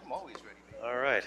I'm always ready. All right.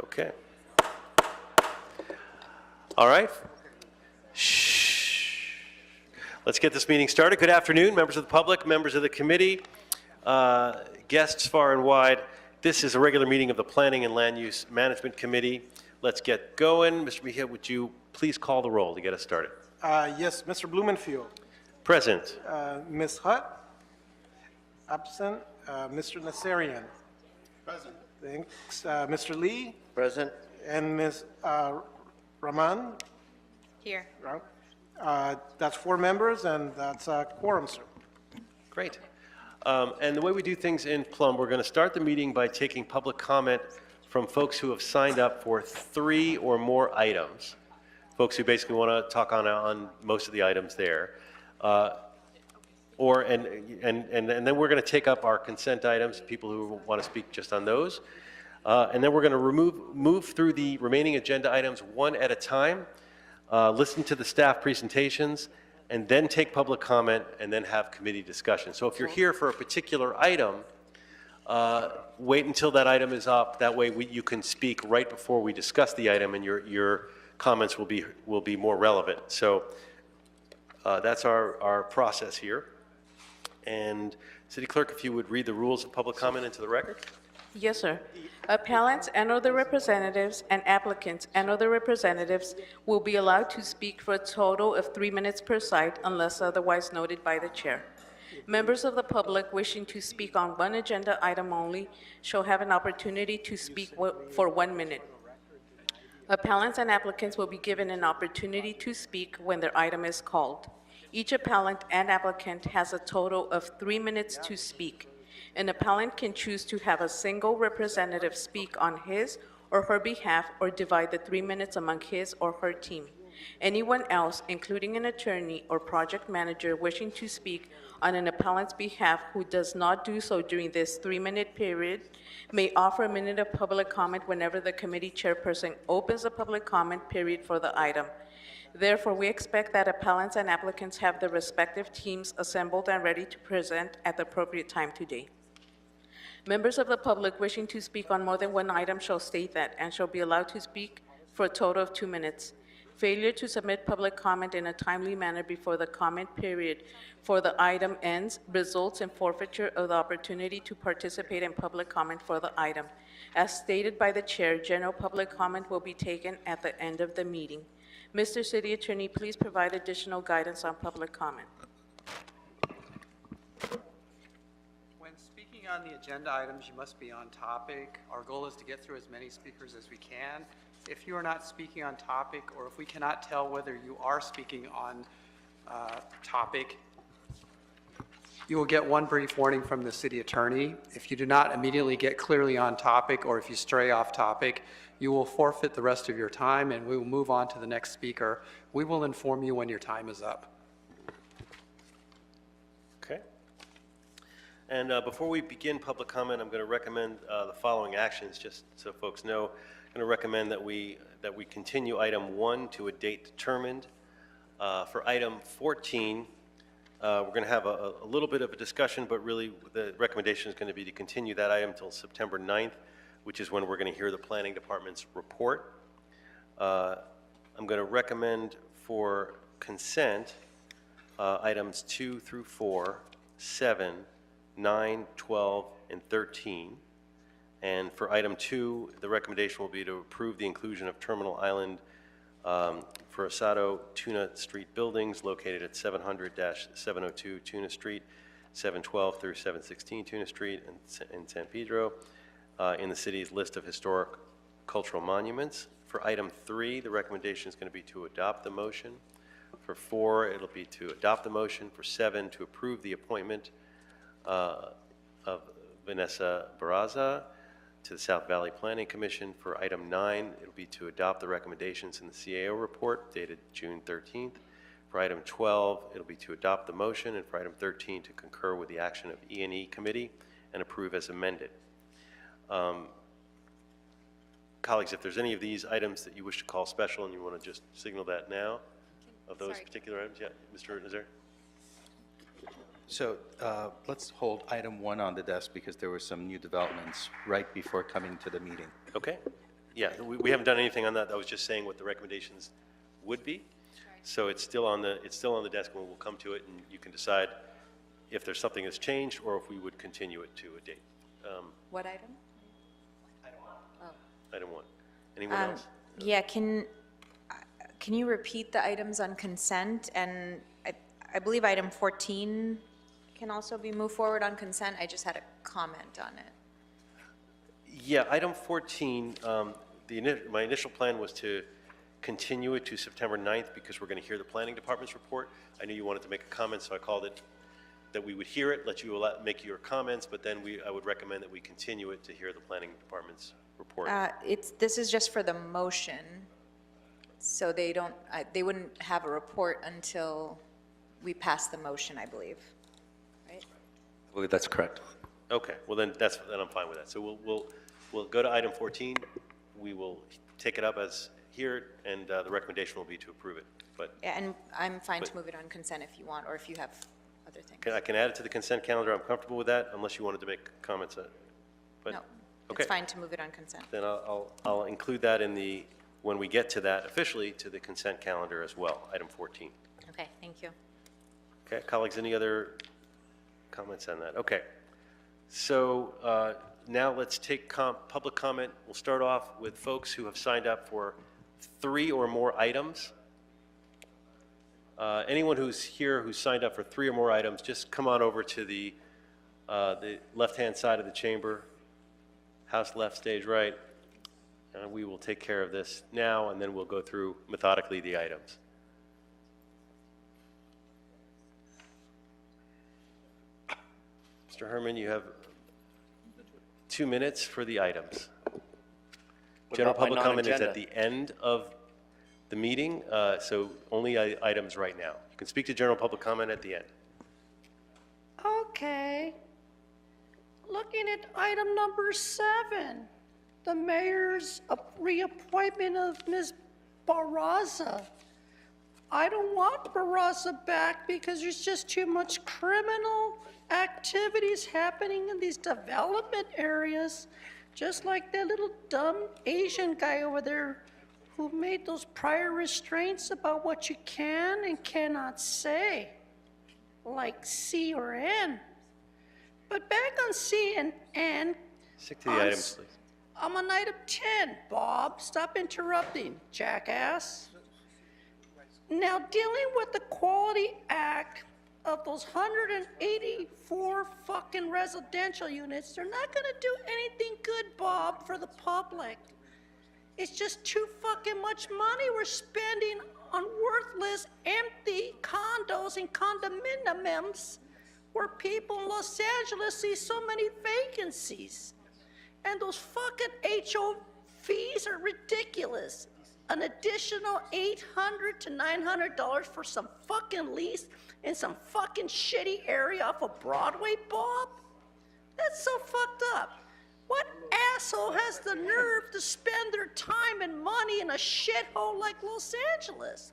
Okay. All right. Shh. Let's get this meeting started. Good afternoon, members of the public, members of the committee, guests far and wide. This is a regular meeting of the Planning and Land Use Management Committee. Let's get going. Mr. Mejia, would you please call the roll to get us started? Yes, Mr. Blumenfield. Present. Ms. Hutt. Absent. Mr. Nassarian. Present. Thanks. Mr. Lee. Present. And Ms. Rahman. Here. That's 4 members, and that's a quorum, sir. Great. And the way we do things in Plum, we're going to start the meeting by taking public comment from folks who have signed up for 3 or more items, folks who basically want to talk on most of the items there. And then we're going to take up our consent items, people who want to speak just on those. And then we're going to move through the remaining agenda items one at a time, listen to the staff presentations, and then take public comment, and then have committee discussion. So if you're here for a particular item, wait until that item is up. That way you can speak right before we discuss the item, and your comments will be more relevant. So that's our process here. And City Clerk, if you would read the rules of public comment into the record. Yes, sir. Appellants and other representatives and applicants and other representatives will be allowed to speak for a total of 3 minutes per side unless otherwise noted by the chair. Members of the public wishing to speak on one agenda item only shall have an opportunity to speak for 1 minute. Appellants and applicants will be given an opportunity to speak when their item is called. Each appellant and applicant has a total of 3 minutes to speak. An appellant can choose to have a single representative speak on his or her behalf or divide the 3 minutes among his or her team. Anyone else, including an attorney or project manager wishing to speak on an appellant's behalf who does not do so during this 3-minute period, may offer a minute of public comment whenever the committee chairperson opens the public comment period for the item. Therefore, we expect that appellants and applicants have their respective teams assembled and ready to present at the appropriate time today. Members of the public wishing to speak on more than one item shall state that and shall be allowed to speak for a total of 2 minutes. Failure to submit public comment in a timely manner before the comment period for the item ends results in forfeiture of the opportunity to participate in public comment for the item. As stated by the chair, general public comment will be taken at the end of the meeting. Mr. City Attorney, please provide additional guidance on public comment. When speaking on the agenda items, you must be on topic. Our goal is to get through as many speakers as we can. If you are not speaking on topic, or if we cannot tell whether you are speaking on topic, you will get one brief warning from the city attorney. If you do not immediately get clearly on topic, or if you stray off topic, you will forfeit the rest of your time, and we will move on to the next speaker. We will inform you when your time is up. Okay. And before we begin public comment, I'm going to recommend the following actions, just so folks know. I'm going to recommend that we continue item 1 to a date determined. For item 14, we're going to have a little bit of a discussion, but really the recommendation is going to be to continue that item until September 9th, which is when we're going to hear the planning department's report. I'm going to recommend for consent items 2 through 4, 7, 9, 12, and 13. And for item 2, the recommendation will be to approve the inclusion of Terminal Island for Asado Tuna Street buildings located at 700-702 Tuna Street, 712 through 716 Tuna Street in San Pedro, in the city's list of historic cultural monuments. For item 3, the recommendation is going to be to adopt the motion. For 4, it'll be to adopt the motion. For 7, to approve the appointment of Vanessa Barraza to the South Valley Planning Commission. For item 9, it'll be to adopt the recommendations in the CAO report dated June 13th. For item 12, it'll be to adopt the motion, and for item 13, to concur with the action of E&E Committee and approve as amended. Colleagues, if there's any of these items that you wish to call special and you want to just signal that now, of those particular items, yeah, Mr. Nazar? So let's hold item 1 on the desk because there were some new developments right before coming to the meeting. Okay. Yeah, we haven't done anything on that. I was just saying what the recommendations would be. So it's still on the desk, and we'll come to it, and you can decide if there's something that's changed or if we would continue it to a date. What item? Item 1. Anyone else? Yeah, can you repeat the items on consent? And I believe item 14 can also be moved forward on consent. I just had a comment on it. Yeah, item 14, my initial plan was to continue it to September 9th because we're going to hear the planning department's report. I knew you wanted to make a comment, so I called it that we would hear it, let you make your comments, but then I would recommend that we continue it to hear the planning department's report. This is just for the motion, so they wouldn't have a report until we pass the motion, I believe, right? I believe that's correct. Okay, well then I'm fine with that. So we'll go to item 14. We will take it up as here, and the recommendation will be to approve it. But Yeah, and I'm fine to move it on consent if you want, or if you have other things. I can add it to the consent calendar. I'm comfortable with that, unless you wanted to make comments on it. But, No, okay. it's fine to move it on consent. Then I'll include that when we get to that officially, to the consent calendar as well, item 14. Okay, thank you. Okay, colleagues, any other comments on that? Okay. So now let's take public comment. We'll start off with folks who have signed up for 3 or more items. Anyone who's here who's signed up for 3 or more items, just come on over to the left-hand side of the chamber. House left, stage right. And we will take care of this now, and then we'll go through methodically the items. Mr. Herman, you have 2 minutes for the items. General about my public comment is non-agenda? at the end of the meeting, so only items right now. You can speak to general public comment at the end. Okay. Looking at item number 7, the mayor's reappointment of Ms. Barraza. I don't want Barraza back because there's just too much criminal activities happening in these development areas. Just like that little dumb Asian guy over there who made those prior restraints about what you can and cannot say, like C or N. But back on C and N, Stick to the items, please. I'm on item 10. Bob, stop interrupting, jackass. Now, dealing with the Quality Act of those 184 fucking residential units, they're not gonna do anything good, Bob, for the public. It's just too fucking much money we're spending on worthless, empty condos and condominiums where people in Los Angeles see so many vacancies. And those fucking HO fees are ridiculous. An additional $800 to $900 for some fucking lease in some fucking shitty area off of Broadway, Bob? That's so fucked up. What asshole has the nerve to spend their time and money in a shithole like Los Angeles?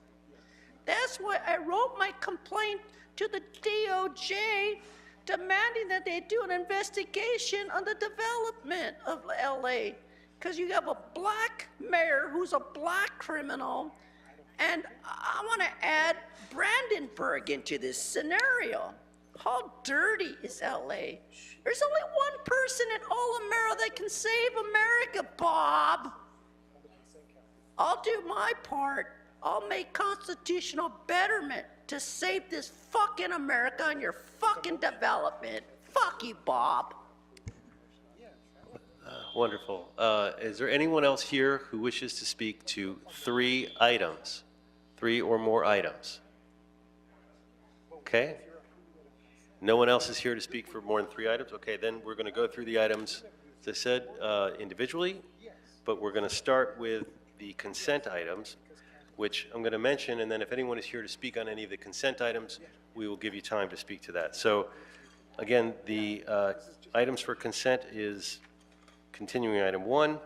That's why I wrote my complaint to the DOJ demanding that they do an investigation on the development of LA. Because you have a black mayor who's a black criminal, and I want to add Brandenburg into this scenario. How dirty is LA? There's only one person in all America that can save America, Bob. I'll do my part. I'll make constitutional betterment to save this fucking America and your fucking development. Fuck you, Bob. Wonderful. Is there anyone else here who wishes to speak to 3 items? 3 or more items? Okay. No one else is here to speak for more than 3 items? Okay, then we're going to go through the items, as I said, individually, but we're going to start with the consent items, which I'm going to mention, and then if anyone is here to speak on any of the consent items, we will give you time to speak to that. So, again, the items for consent is continuing item 1,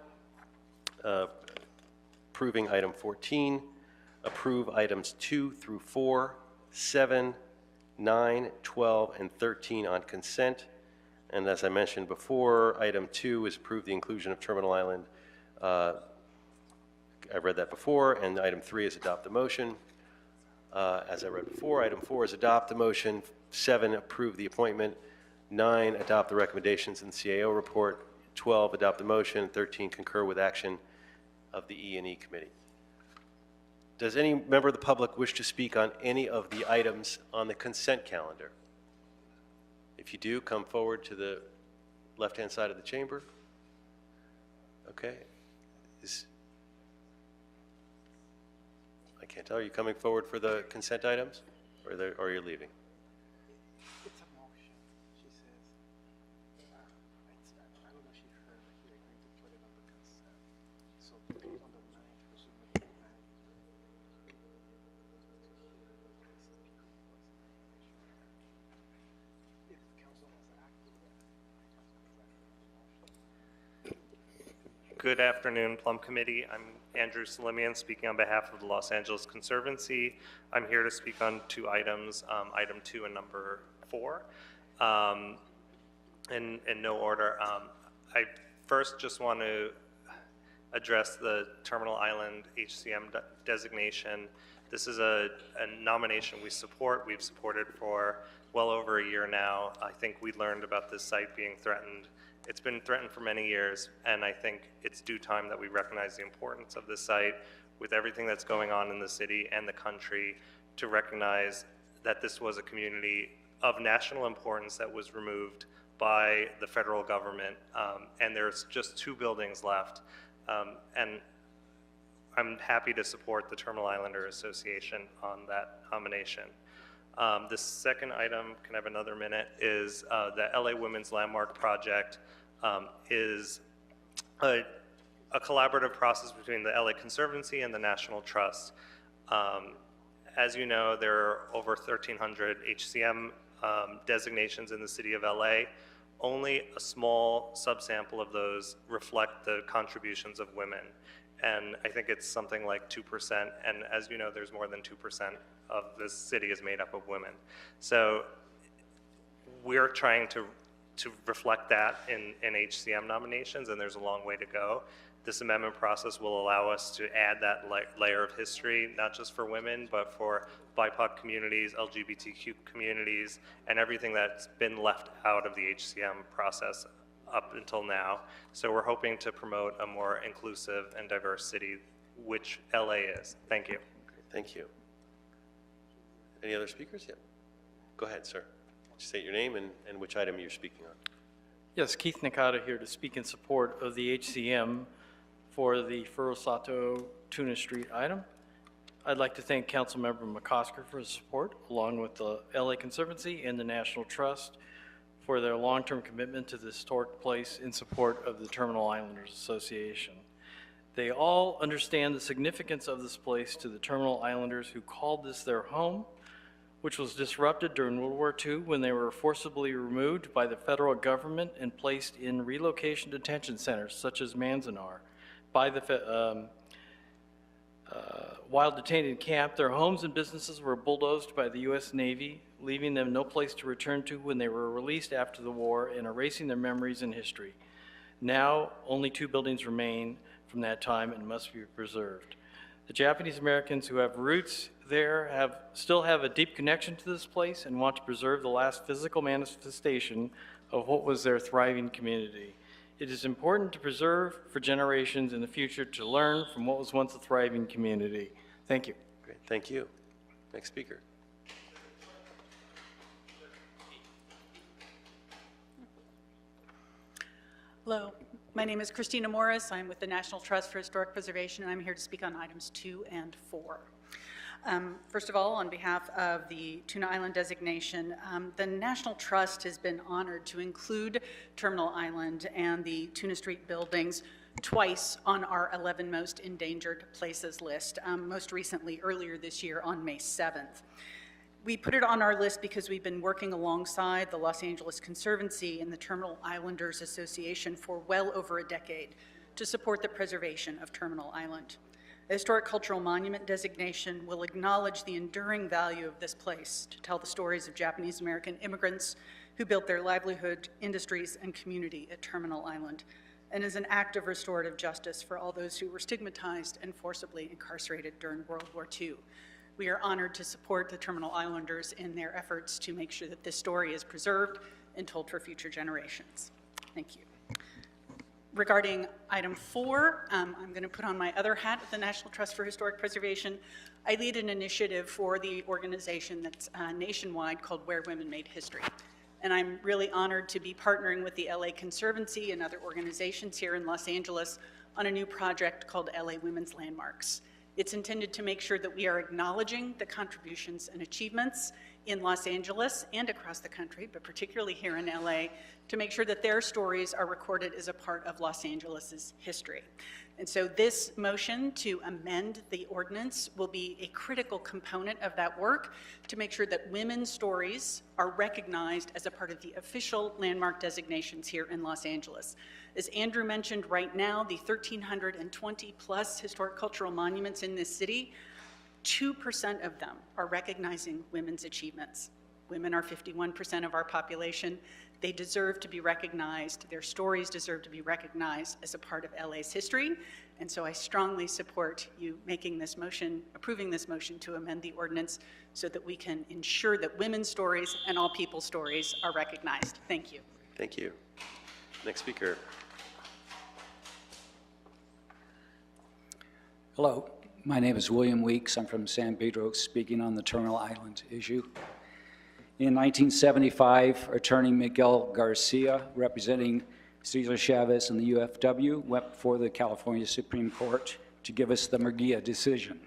approving item 14, approve items 2 through 4, 7, 9, 12, and 13 on consent. And as I mentioned before, item 2 is approve the inclusion of Terminal Island. I read that before. And item 3 is adopt the motion. As I read before, item 4 is adopt the motion. 7, approve the appointment. 9, adopt the recommendations in the CAO report. 12, adopt the motion. 13, concur with action of the E&E committee. Does any member of the public wish to speak on any of the items on the consent calendar? If you do, come forward to the left-hand side of the chamber. Okay. I can't tell. Are you coming forward for the consent items, or are you leaving? It's a motion, she says. I don't know if she heard that you're going to put it on the consent. So on the 9th, presumably the 9th. If council has acted. Good afternoon, Plum Committee. I'm Andrew Salimian, speaking on behalf of the Los Angeles Conservancy. I'm here to speak on 2 items, item 2 and number 4, in no order. I first just want to address the Terminal Island HCM designation. This is a nomination we support. We've supported for well over a year now. I think we learned about this site being threatened. It's been threatened for many years, and I think it's due time that we recognize the importance of this site with everything that's going on in the city and the country, to recognize that this was a community of national importance that was removed by the federal government, and there's just 2 buildings left. And I'm happy to support the Terminal Islander Association on that nomination. The second item, can I have another minute, is the LA Women's Landmark Project is a collaborative process between the LA Conservancy and the National Trust. As you know, there are over 1,300 HCM designations in the city of LA. Only a small subsample of those reflect the contributions of women. And I think it's something like 2%. And as you know, there's more than 2% of this city is made up of women. So we're trying to reflect that in HCM nominations, and there's a long way to go. This amendment process will allow us to add that layer of history, not just for women, but for BIPOC communities, LGBTQ communities, and everything that's been left out of the HCM process up until now. So we're hoping to promote a more inclusive and diverse city, which LA is. Thank you. Thank you. Any other speakers? Yeah. Go ahead, sir. State your name and which item you're speaking on. Yes, Keith Nakata here to speak in support of the HCM for the Furusato Tuna Street item. I'd like to thank Councilmember McCosker for his support, along with the LA Conservancy and the National Trust for their long-term commitment to this historic place in support of the Terminal Islanders Association. They all understand the significance of this place to the Terminal Islanders who called this their home, which was disrupted during World War II when they were forcibly removed by the federal government and placed in relocation detention centers such as Manzanar. While detained in camp, their homes and businesses were bulldozed by the U.S. Navy, leaving them no place to return to when they were released after the war and erasing their memories and history. Now, only 2 buildings remain from that time and must be preserved. The Japanese Americans who have roots there still have a deep connection to this place and want to preserve the last physical manifestation of what was their thriving community. It is important to preserve for generations in the future to learn from what was once a thriving community. Thank you. Great, thank you. Next speaker. Hello, my name is Christina Morris. I'm with the National Trust for Historic Preservation, and I'm here to speak on items 2 and 4. First of all, on behalf of the Tuna Island designation, the National Trust has been honored to include Terminal Island and the Tuna Street buildings twice on our 11 most endangered places list, most recently earlier this year on May 7th. We put it on our list because we've been working alongside the Los Angeles Conservancy and the Terminal Islanders Association for well over a decade to support the preservation of Terminal Island. The Historic Cultural Monument designation will acknowledge the enduring value of this place to tell the stories of Japanese American immigrants who built their livelihood, industries, and community at Terminal Island, and is an act of restorative justice for all those who were stigmatized and forcibly incarcerated during World War II. We are honored to support the Terminal Islanders in their efforts to make sure that this story is preserved and told for future generations. Thank you. Regarding item 4, I'm going to put on my other hat at the National Trust for Historic Preservation. I lead an initiative for the organization that's nationwide called Where Women Made History. And I'm really honored to be partnering with the LA Conservancy and other organizations here in Los Angeles on a new project called LA Women's Landmarks. It's intended to make sure that we are acknowledging the contributions and achievements in Los Angeles and across the country, but particularly here in LA, to make sure that their stories are recorded as a part of Los Angeles's history. And so this motion to amend the ordinance will be a critical component of that work to make sure that women's stories are recognized as a part of the official landmark designations here in Los Angeles. As Andrew mentioned, right now, the 1,320 plus historic cultural monuments in this city, 2% of them are recognizing women's achievements. Women are 51% of our population. They deserve to be recognized. Their stories deserve to be recognized as a part of LA's history. And so I strongly support you making this motion, approving this motion to amend the ordinance so that we can ensure that women's stories and all people's stories are recognized. Thank you. Thank you. Next speaker. Hello, my name is William Weeks. I'm from San Pedro, speaking on the Terminal Island issue. In 1975, attorney Miguel Garcia, representing Cesar Chavez and the UFW, went before the California Supreme Court to give us the Murguia decision.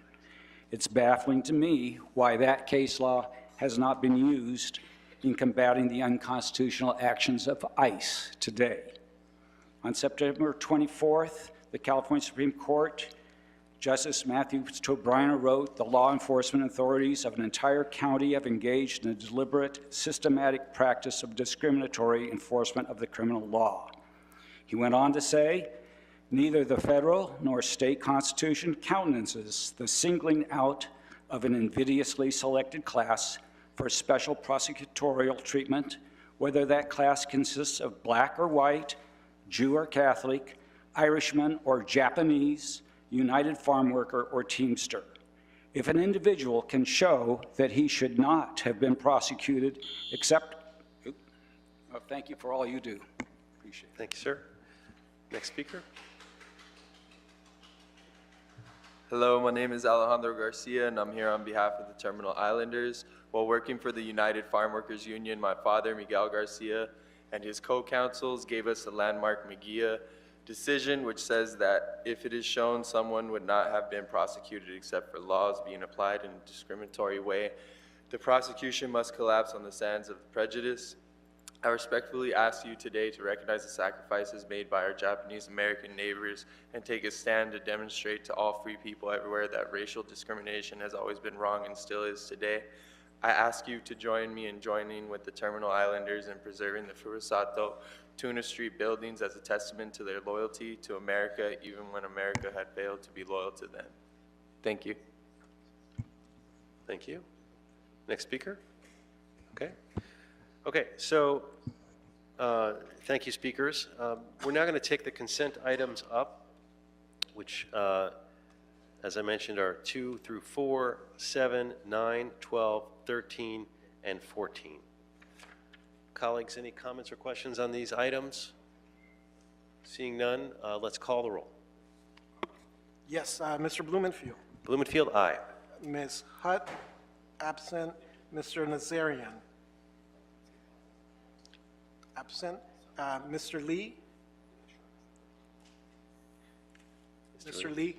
It's baffling to me why that case law has not been used in combating the unconstitutional actions of ICE today. On September 24th, the California Supreme Court, Justice Matthew Tobrina wrote, "The law enforcement authorities of an entire county have engaged in a deliberate, systematic practice of discriminatory enforcement of the criminal law." He went on to say, "Neither the federal nor state constitution countenances the singling out of an invidiously selected class for special prosecutorial treatment, whether that class consists of black or white, Jew or Catholic, Irishman or Japanese, United Farm Worker or Teamster. If an individual can show that he should not have been prosecuted except..." Thank you for all you do. Appreciate it. Thank you, sir. Next speaker. Hello, my name is Alejandro Garcia, and I'm here on behalf of the Terminal Islanders. While working for the United Farm Workers Union, my father, Miguel Garcia, and his co-counsels gave us the landmark Murguia decision, which says that if it is shown someone would not have been prosecuted except for laws being applied in a discriminatory way, the prosecution must collapse on the sands of prejudice. I respectfully ask you today to recognize the sacrifices made by our Japanese American neighbors and take a stand to demonstrate to all free people everywhere that racial discrimination has always been wrong and still is today. I ask you to join me in joining with the Terminal Islanders in preserving the Furusato Tuna Street buildings as a testament to their loyalty to America, even when America had failed to be loyal to them. Thank you. Thank you. Next speaker. Okay. Okay, so thank you, speakers. We're now going to take the consent items up, which as I mentioned, are 2 through 4, 7, 9, 12, 13, and 14. Colleagues, any comments or questions on these items? Seeing none, let's call the roll. Yes, Mr. Blumenfield. Blumenfield, aye. Ms. Hutt, absent. Mr. Nazarian. Absent. Mr. Lee. Mr. Lee.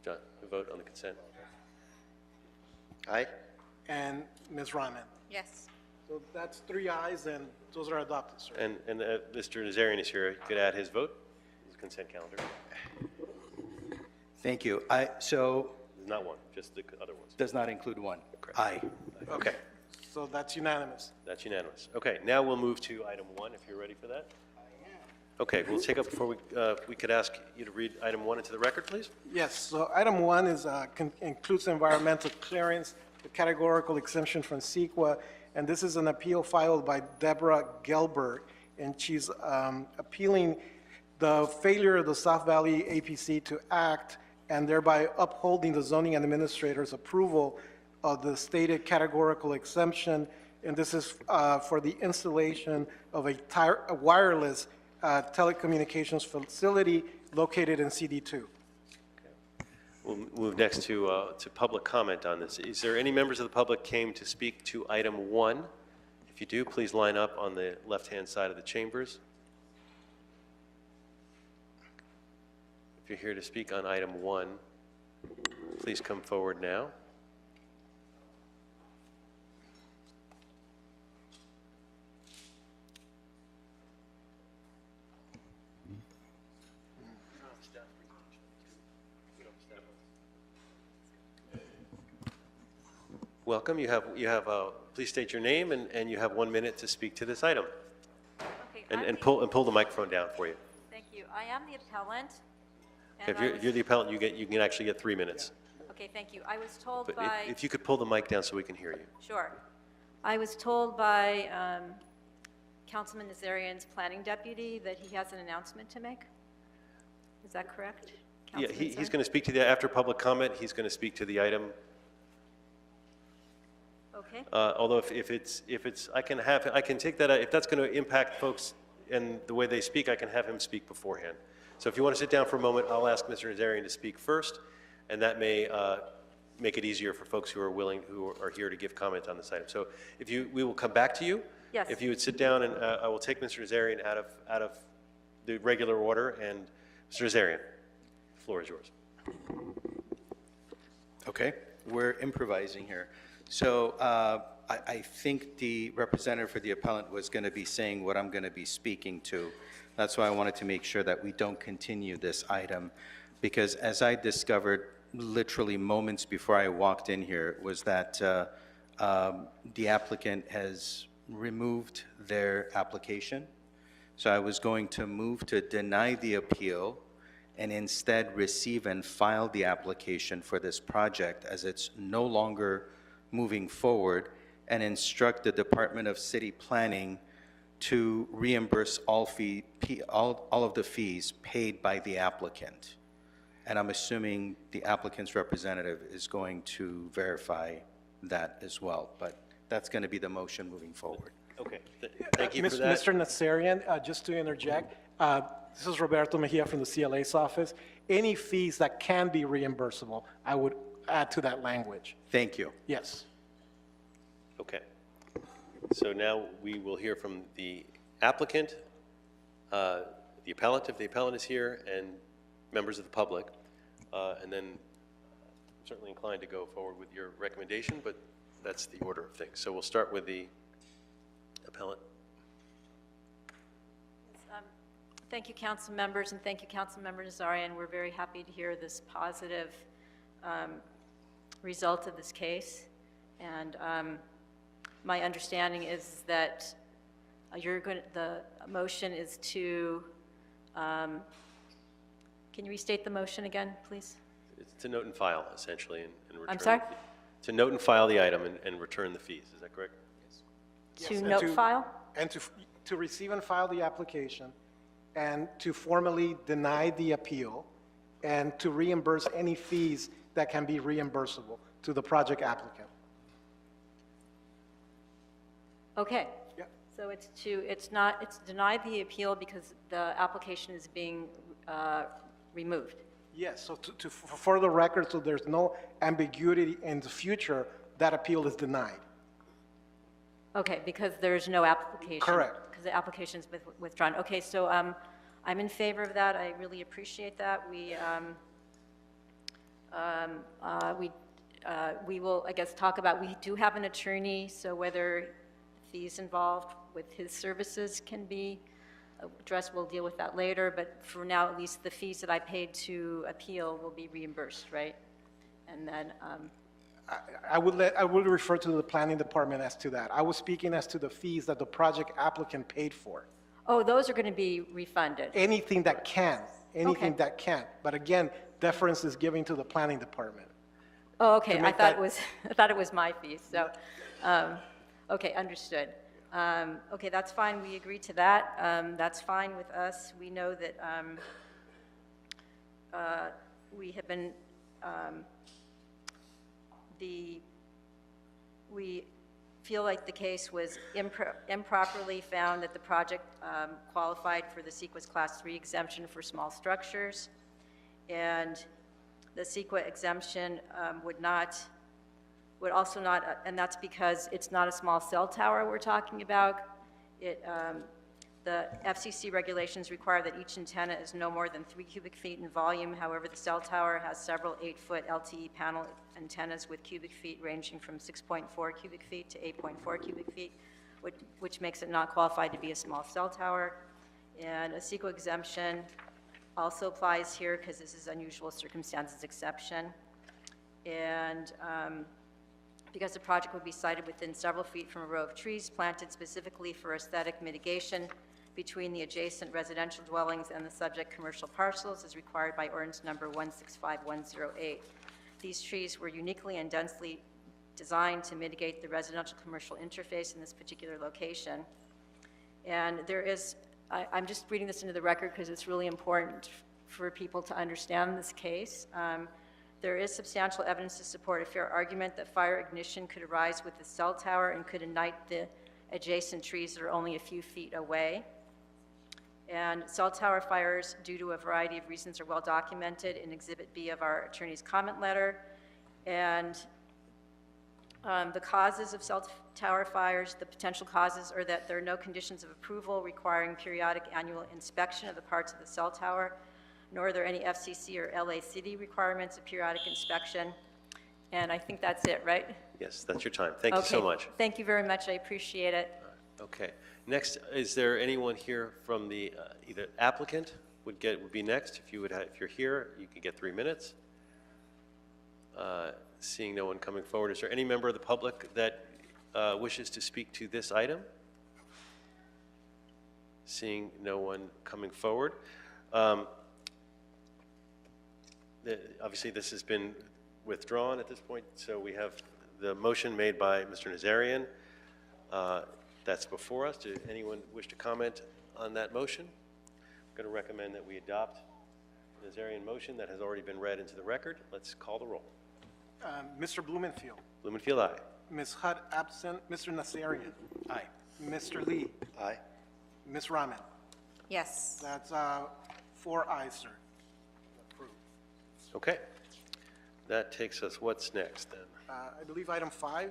John, a vote on the consent. Aye. And Ms. Rahman. Yes. So that's 3 ayes, and those are adopted, sir. And Mr. Nazarian is here. He could add his vote to the consent calendar. Thank you. Not one, just the other ones. Does not include one. Aye. Okay, So that's unanimous. that's unanimous. Okay, now we'll move to item 1, if you're ready for that. Okay, we'll take up before we could ask you to read item 1 into the record, please. Yes, so item 1 is, includes environmental clearance, the categorical exemption from CEQA, and this is an appeal filed by Deborah Gelberg, and she's appealing the failure of the South Valley APC to act and thereby upholding the zoning administrator's approval of the stated categorical exemption, and this is for the installation of a wireless telecommunications facility located in CD2. We'll move next to public comment on this. Is there any members of the public came to speak to item 1? If you do, please line up on the left-hand side of the chambers. If you're here to speak on item 1, please come forward now. Welcome. You have please state your name and you have 1 minute to speak to this item. Okay, And pull the microphone down for you. thank you. I am the appellant. If and you're the appellant, you can actually get 3 minutes. Okay, thank you. I was told But by, if you could pull the mic down so we can hear you. sure. I was told by Councilman Nazarian's planning deputy that he has an announcement to make. Is that correct? Yeah, Councilman he's Nazarian? going to speak to the, after public comment, he's going to speak to the item. Okay, Although if it's, I can take that, if that's going to impact folks and the way they speak, I can have him speak beforehand. So if you want to sit down for a moment, I'll ask Mr. Nazarian to speak first, and that may make it easier for folks who are here to give comment on this item. So we will come back to you. Yes. If you would sit down, and I will take Mr. Nazarian out of the regular order, and Mr. Nazarian, the floor is yours. Okay, we're improvising here. So I think the representative for the appellant was going to be saying what I'm going to be speaking to. That's why I wanted to make sure that we don't continue this item, because as I discovered literally moments before I walked in here was that the applicant has removed their application. So I was going to move to deny the appeal and instead receive and file the application for this project as it's no longer moving forward, and instruct the Department of City Planning to reimburse all of the fees paid by the applicant. And I'm assuming the applicant's representative is going to verify that as well, but that's going to be the motion moving forward. Okay, thank you for that. Mr. Nazarian, just to interject, this is Roberto Mejia from the CLA's office. Any fees that can be reimbursable, I would add to that language. Thank you. Yes. Okay. So now we will hear from the applicant, the appellant, if the appellant is here, and members of the public. And then I'm certainly inclined to go forward with your recommendation, but that's the order of things. So we'll start with the appellant. thank you, council members, and thank you, Councilmember Nazarian. We're very happy to hear this positive result of this case. And my understanding is that the motion is to, can you restate the motion again, please? It's to note and file, essentially, and return. I'm sorry? To note and file the item and return the fees. Is that correct? To Yes, note file? And to receive and file the application, and to formally deny the appeal, and to reimburse any fees that can be reimbursable to the project applicant. Okay. Yeah. So it's deny the appeal because the application is being removed. Yes, so for the record, so there's no ambiguity in the future, that appeal is denied. Okay, because there's no application. Correct. Because the application's withdrawn. Okay, so I'm in favor of that. I really appreciate that. We will, I guess, talk about, we do have an attorney, so whether fees involved with his services can be addressed, we'll deal with that later, but for now, at least the fees that I paid to appeal will be reimbursed, right? And then, I would refer to the planning department as to that. I was speaking as to the fees that the project applicant paid for. oh, those are going to be refunded. Anything that can, anything Okay. that can. But again, deference is given to the planning department. Oh, okay, I make thought it that- was, I thought it was my fees, so, okay, understood. Okay, that's fine, we agree to that. That's fine with us. We know that we have been, we feel like the case was improperly found that the project qualified for the CEQA's Class 3 exemption for small structures, and the CEQA exemption would also not, and that's because it's not a small cell tower we're talking about. The FCC regulations require that each antenna is no more than 3 cubic feet in volume. However, the cell tower has several 8-foot LTE panel antennas with cubic feet ranging from 6.4 cubic feet to 8.4 cubic feet, which makes it not qualified to be a small cell tower. And a CEQA exemption also applies here because this is unusual circumstances exception. And because the project would be sited within several feet from a row of trees planted specifically for aesthetic mitigation between the adjacent residential dwellings and the subject commercial parcels as required by ordinance number 165108. These trees were uniquely and densely designed to mitigate the residential commercial interface in this particular location. And there is, I'm just reading this into the record because it's really important for people to understand this case. There is substantial evidence to support a fair argument that fire ignition could arise with the cell tower and could ignite the adjacent trees that are only a few feet away. And cell tower fires, due to a variety of reasons, are well documented in Exhibit B of our attorney's comment letter. And the causes of cell tower fires, the potential causes are that there are no conditions of approval requiring periodic annual inspection of the parts of the cell tower, nor are there any FCC or LA City requirements of periodic inspection. And I think that's it, right? Yes, that's your time. Thank you so Okay. much. Thank you very much. I appreciate it. Okay. Next, is there anyone here from the, either applicant would be next? If you're here, you could get 3 minutes. Seeing no one coming forward, is there any member of the public that wishes to speak to this item? Seeing no one coming forward. Obviously, this has been withdrawn at this point, so we have the motion made by Mr. Nazarian. That's before us. Does anyone wish to comment on that motion? I'm going to recommend that we adopt the Nazarian motion that has already been read into the record. Let's call the roll. Mr. Blumenfield. Blumenfield, aye. Ms. Hutt absent. Mr. Nazarian. Aye. Mr. Lee. Aye. Ms. Rahman. Yes. That's 4 ayes, sir. Approved. Okay. That takes us, what's next then? I believe item 5.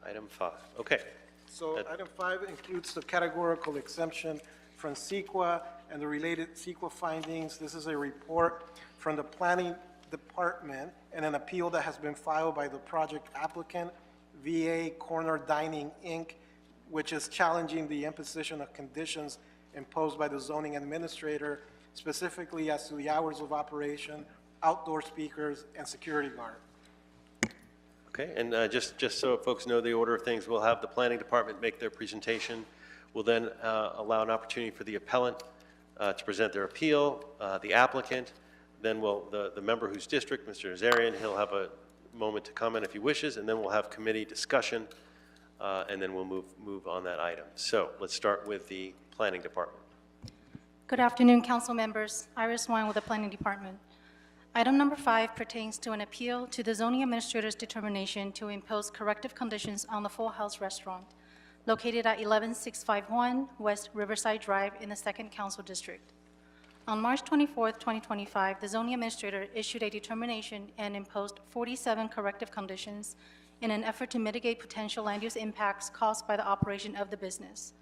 Item 5. Okay. So That- item 5 includes the categorical exemption from CEQA and the related CEQA findings. This is a report from the planning department and an appeal that has been filed by the project applicant, VA Corner Dining, Inc., which is challenging the imposition of conditions imposed by the zoning administrator, specifically as to the hours of operation, outdoor speakers, and security guard. Okay, and just so folks know the order of things, we'll have the planning department make their presentation. We'll then allow an opportunity for the appellant to present their appeal, the applicant, then the member whose district, Mr. Nazarian, he'll have a moment to comment if he wishes, and then we'll have committee discussion, and then we'll move on that item. So let's start with the planning department. Good afternoon, council members. Iris Wine with the Planning Department. Item number 5 pertains to an appeal to the zoning administrator's determination to impose corrective conditions on the Full House Restaurant located at 11651 West Riverside Drive in the 2nd Council District. On March 24, 2025, the zoning administrator issued a determination and imposed 47 corrective conditions in an effort to mitigate potential land use impacts caused by the operation of the business.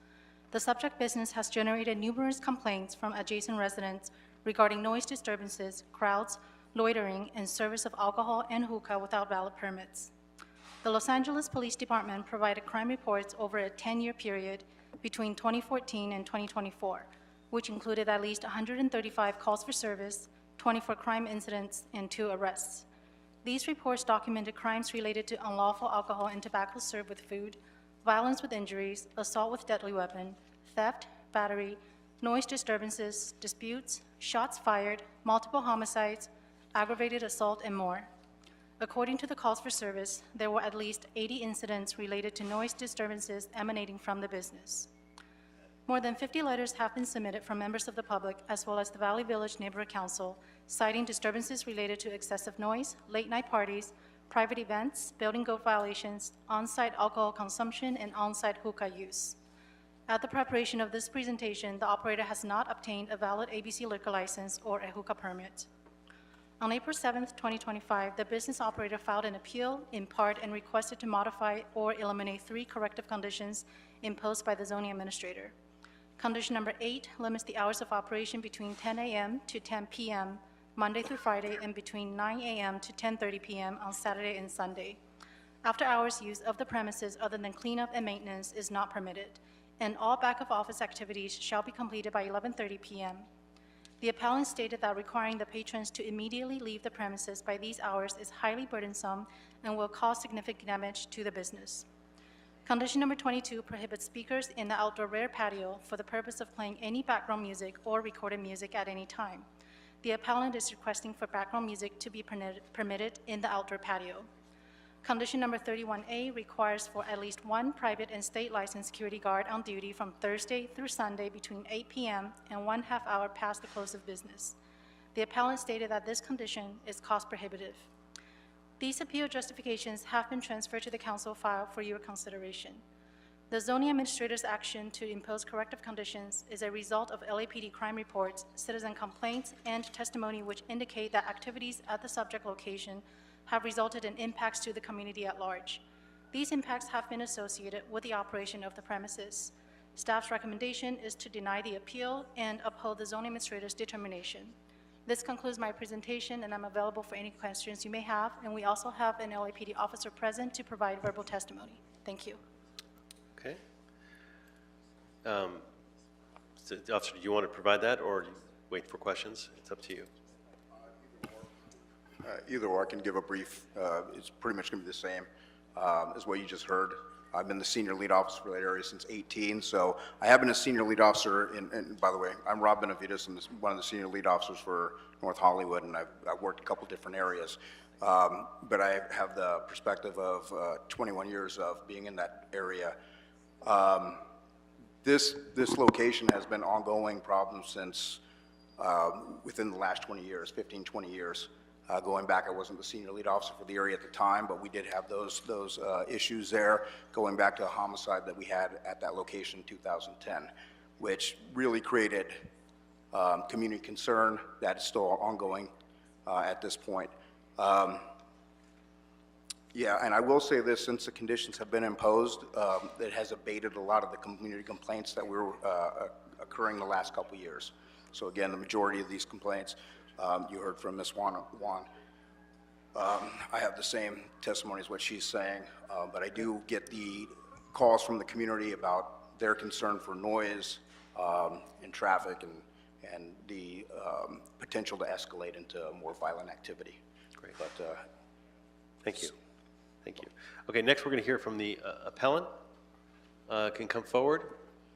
The subject business has generated numerous complaints from adjacent residents regarding noise disturbances, crowds, loitering, and service of alcohol and hookah without valid permits. The Los Angeles Police Department provided crime reports over a 10-year period between 2014 and 2024, which included at least 135 calls for service, 24 crime incidents, and 2 arrests. These reports documented crimes related to unlawful alcohol and tobacco served with food, violence with injuries, assault with deadly weapon, theft, battery, noise disturbances, disputes, shots fired, multiple homicides, aggravated assault, and more. According to the calls for service, there were at least 80 incidents related to noise disturbances emanating from the business. More than 50 letters have been submitted from members of the public as well as the Valley Village Neighborhood Council citing disturbances related to excessive noise, late-night parties, private events, building code violations, on-site alcohol consumption, and on-site hookah use. At the preparation of this presentation, the operator has not obtained a valid ABC liquor license or a hookah permit. On April 7, 2025, the business operator filed an appeal in part and requested to modify or eliminate 3 corrective conditions imposed by the zoning administrator. Condition number 8 limits the hours of operation between 10 a.m. to 10 p.m. Monday through Friday and between 9 a.m. to 10:30 p.m. on Saturday and Sunday. After-hours use of the premises other than cleanup and maintenance is not permitted, and all back-of-office activities shall be completed by 11:30 p.m. The appellant stated that requiring the patrons to immediately leave the premises by these hours is highly burdensome and will cause significant damage to the business. Condition number 22 prohibits speakers in the outdoor rear patio for the purpose of playing any background music or recorded music at any time. The appellant is requesting for background music to be permitted in the outdoor patio. Condition number 31A requires for at least 1 private and state licensed security guard on duty from Thursday through Sunday between 8 p.m. and 1/2 hour past the close of business. The appellant stated that this condition is cost prohibitive. These appeal justifications have been transferred to the council file for your consideration. The zoning administrator's action to impose corrective conditions is a result of LAPD crime reports, citizen complaints, and testimony which indicate that activities at the subject location have resulted in impacts to the community at large. These impacts have been associated with the operation of the premises. Staff's recommendation is to deny the appeal and uphold the zoning administrator's determination. This concludes my presentation, and I'm available for any questions you may have, and we also have an LAPD officer present to provide verbal testimony. Thank you. Okay. So, officer, do you want to provide that, or wait for questions? It's up to you. Either or, I can give a brief, it's pretty much going to be the same as what you just heard. I've been the senior lead officer for that area since 18, so I have been a senior lead officer, and by the way, I'm Rob Benavides, I'm one of the senior lead officers for North Hollywood, and I've worked a couple different areas. But I have the perspective of 21 years of being in that area. This location has been ongoing problem since within the last 20 years, 15, 20 years. Going back, I wasn't the senior lead officer for the area at the time, but we did have those issues there, going back to a homicide that we had at that location in 2010, which really created community concern that is still ongoing at this point. Yeah, and I will say this, since the conditions have been imposed, it has abated a lot of the community complaints that were occurring the last couple of years. So again, the majority of these complaints, you heard from Ms. Juan. I have the same testimony as what she's saying, but I do get the calls from the community about their concern for noise and traffic and the potential to escalate into more violent activity. Great. But, Thank you. Thank you. Okay, next we're going to hear from the appellant. Can come forward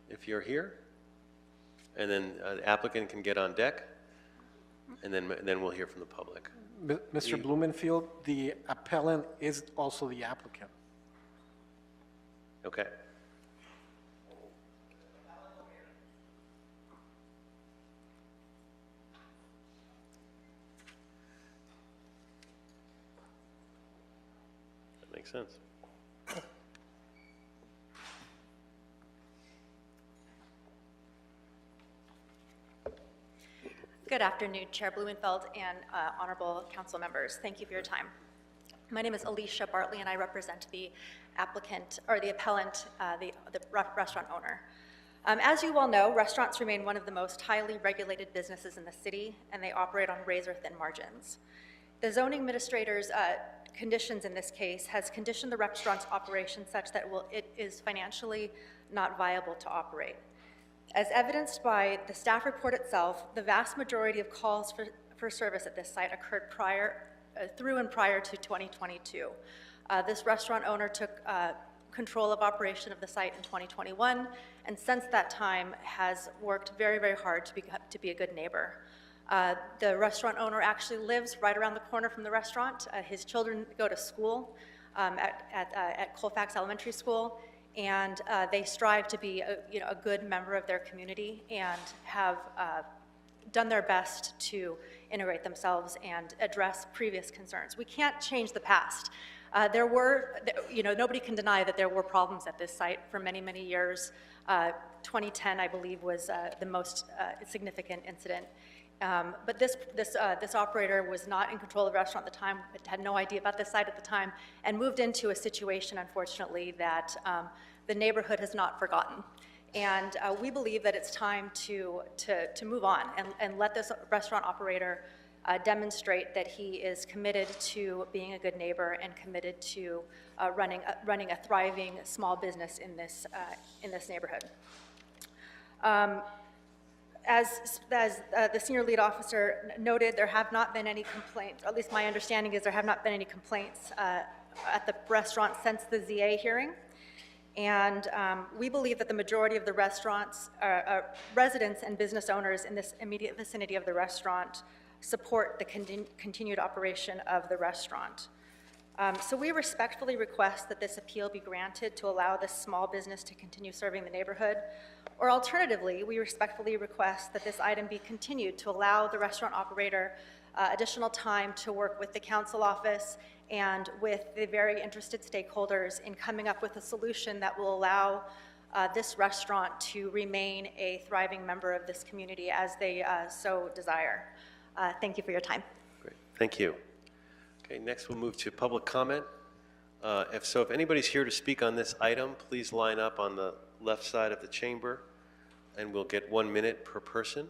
if you're here. And then the applicant can get on deck. And then we'll hear from the public. Mr. Blumenfield, the appellant is also the applicant. Okay. Makes sense. Good afternoon, Chair Blumenfeld and honorable council members. Thank you for your time. My name is Alicia Bartley, and I represent the applicant, or the appellant, the restaurant owner. As you well know, restaurants remain one of the most highly regulated businesses in the city, and they operate on razor-thin margins. The zoning administrator's conditions in this case has conditioned the restaurant's operation such that it is financially not viable to operate. As evidenced by the staff report itself, the vast majority of calls for service at this site occurred through and prior to 2022. This restaurant owner took control of operation of the site in 2021, and since that time has worked very, very hard to be a good neighbor. The restaurant owner actually lives right around the corner from the restaurant. His children go to school at Colfax Elementary School, and they strive to be a good member of their community and have done their best to integrate themselves and address previous concerns. We can't change the past. Nobody can deny that there were problems at this site for many, many years. 2010, I believe, was the most significant incident. But this operator was not in control of the restaurant at the time, had no idea about this site at the time, and moved into a situation, unfortunately, that the neighborhood has not forgotten. And we believe that it's time to move on and let this restaurant operator demonstrate that he is committed to being a good neighbor and committed to running a thriving small business in this neighborhood. As the senior lead officer noted, there have not been any complaints, or at least my understanding is there have not been any complaints at the restaurant since the ZA hearing. And we believe that the majority of the restaurants, residents and business owners in this immediate vicinity of the restaurant support the continued operation of the restaurant. So we respectfully request that this appeal be granted to allow this small business to continue serving the neighborhood. Or alternatively, we respectfully request that this item be continued to allow the restaurant operator additional time to work with the council office and with the very interested stakeholders in coming up with a solution that will allow this restaurant to remain a thriving member of this community as they so desire. Thank you for your time. Great, thank you. Okay, next we'll move to public comment. If anybody's here to speak on this item, please line up on the left side of the chamber, and we'll get 1 minute per person.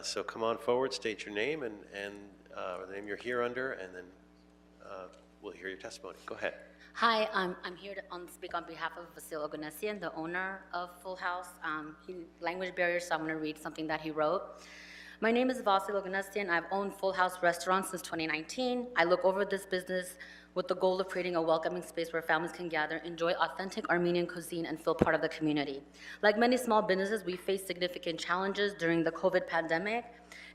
So come on forward, state your name and the name you're here under, and then we'll hear your testimony. Go ahead. Hi, I'm here to speak on behalf of Vasil Oganessian, the owner of Full House. Language barrier, so I'm going to read something that he wrote. My name is Vasil Oganessian. I've owned Full House restaurants since 2019. I look over this business with the goal of creating a welcoming space where families can gather, enjoy authentic Armenian cuisine, and feel part of the community. Like many small businesses, we faced significant challenges during the COVID pandemic,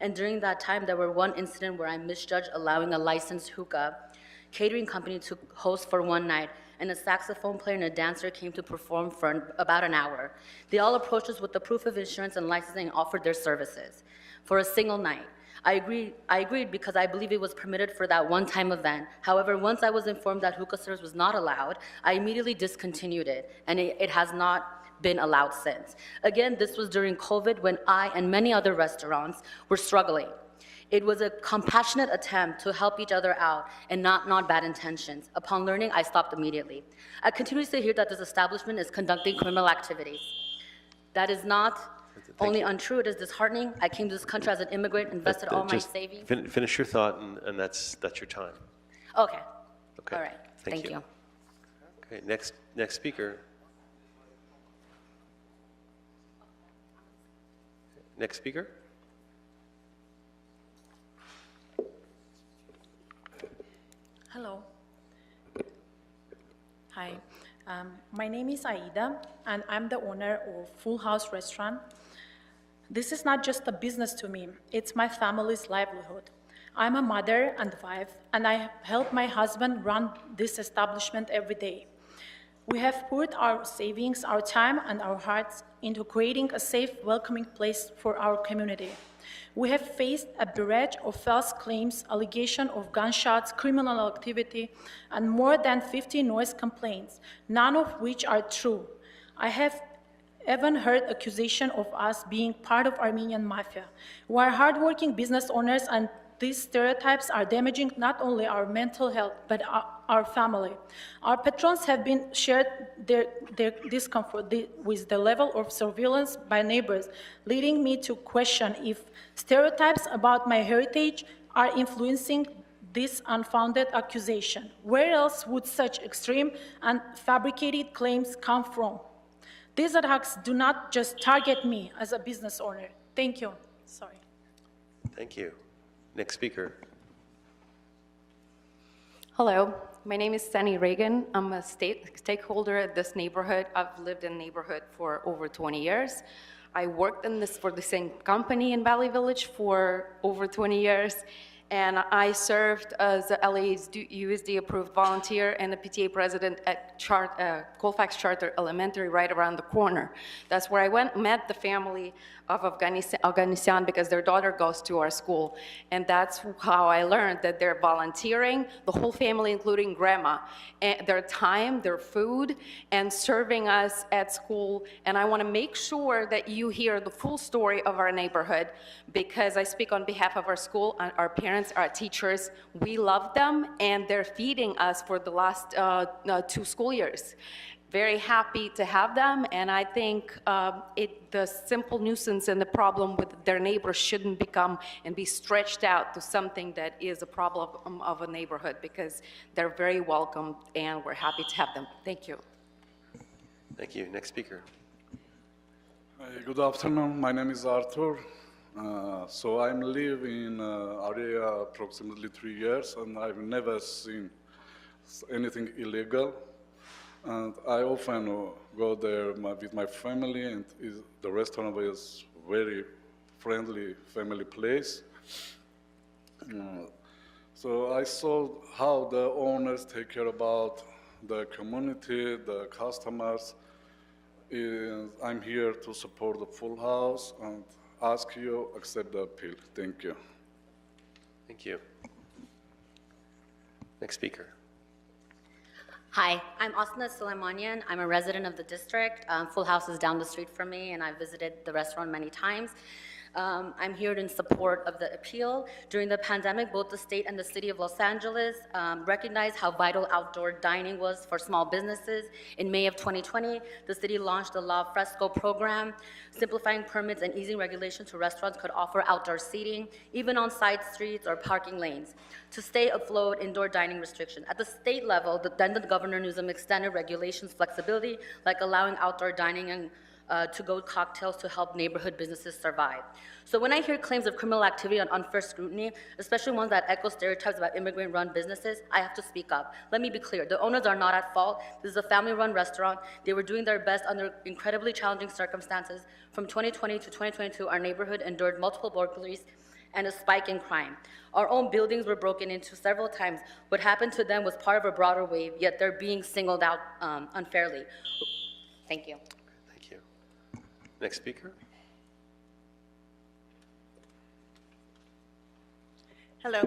and during that time, there were one incident where I misjudged allowing a licensed hookah catering company to host for one night, and a saxophone player and a dancer came to perform for about an hour. They all approached us with the proof of insurance and licensing and offered their services for a single night. I agreed because I believe it was permitted for that one-time event. However, once I was informed that hookah service was not allowed, I immediately discontinued it, and it has not been allowed since. Again, this was during COVID when I and many other restaurants were struggling. It was a compassionate attempt to help each other out and not bad intentions. Upon learning, I stopped immediately. I continue to hear that this establishment is conducting criminal activities. That is not only untrue, it is disheartening. I came to this country as an immigrant, invested all my savings. Finish your thought, and that's your time. Okay. Okay. All right. Thank you. Okay. Next speaker. Next speaker. Hello. Hi. My name is Aida, and I'm the owner of Full House Restaurant. This is not just a business to me, it's my family's livelihood. I'm a mother and wife, and I help my husband run this establishment every day. We have poured our savings, our time, and our hearts into creating a safe, welcoming place for our community. We have faced a barrage of false claims, allegation of gunshots, criminal activity, and more than 50 noise complaints, none of which are true. I have even heard accusation of us being part of Armenian mafia. We are hardworking business owners, and these stereotypes are damaging not only our mental health, but our family. Our patrons have been shared their discomfort with the level of surveillance by neighbors, leading me to question if stereotypes about my heritage are influencing this unfounded accusation. Where else would such extreme and fabricated claims come from? These attacks do not just target me as a business owner. Thank you. Sorry. Thank you. Next speaker. Hello, my name is Sunny Reagan. I'm a stakeholder at this neighborhood. I've lived in the neighborhood for over 20 years. I worked for the same company in Valley Village for over 20 years, and I served as a LA's USD-approved volunteer and a PTA president at Colfax Charter Elementary right around the corner. That's where I met the family of Afghanistan because their daughter goes to our school. And that's how I learned that they're volunteering, the whole family, including grandma, and their time, their food, and serving us at school. And I want to make sure that you hear the full story of our neighborhood, because I speak on behalf of our school, our parents, our teachers. We love them, and they're feeding us for the last 2 school years. Very happy to have them, and I think the simple nuisance and the problem with their neighbors shouldn't become and be stretched out to something that is a problem of a neighborhood, because they're very welcome, and we're happy to have them. Thank you. Thank you. Next speaker. Good afternoon. My name is Arthur. So I'm living in area approximately 3 years, and I've never seen anything illegal. And I often go there with my family, and the restaurant is very friendly family place. So I saw how the owners take care about the community, the customers. I'm here to support the Full House and ask you accept the appeal. Thank you. Thank you. Next speaker. Hi, I'm Asna Suleimanian. I'm a resident of the district. Full House is down the street from me, and I've visited the restaurant many times. I'm here in support of the appeal. During the pandemic, both the state and the city of Los Angeles recognized how vital outdoor dining was for small businesses. In May of 2020, the city launched the La Fresco program, simplifying permits and easing regulations so restaurants could offer outdoor seating, even on side streets or parking lanes, to stay afloat indoor dining restriction. At the state level, then the Governor Newsom extended regulations flexibility, like allowing outdoor dining and to-go cocktails to help neighborhood businesses survive. So when I hear claims of criminal activity on unfair scrutiny, especially ones that echo stereotypes about immigrant-run businesses, I have to speak up. Let me be clear, the owners are not at fault. This is a family-run restaurant. They were doing their best under incredibly challenging circumstances. From 2020 to 2022, our neighborhood endured multiple burglaries and a spike in crime. Our own buildings were broken into several times. What happened to them was part of a broader wave, yet they're being singled out unfairly. Thank you. Thank you. Next speaker. Hello,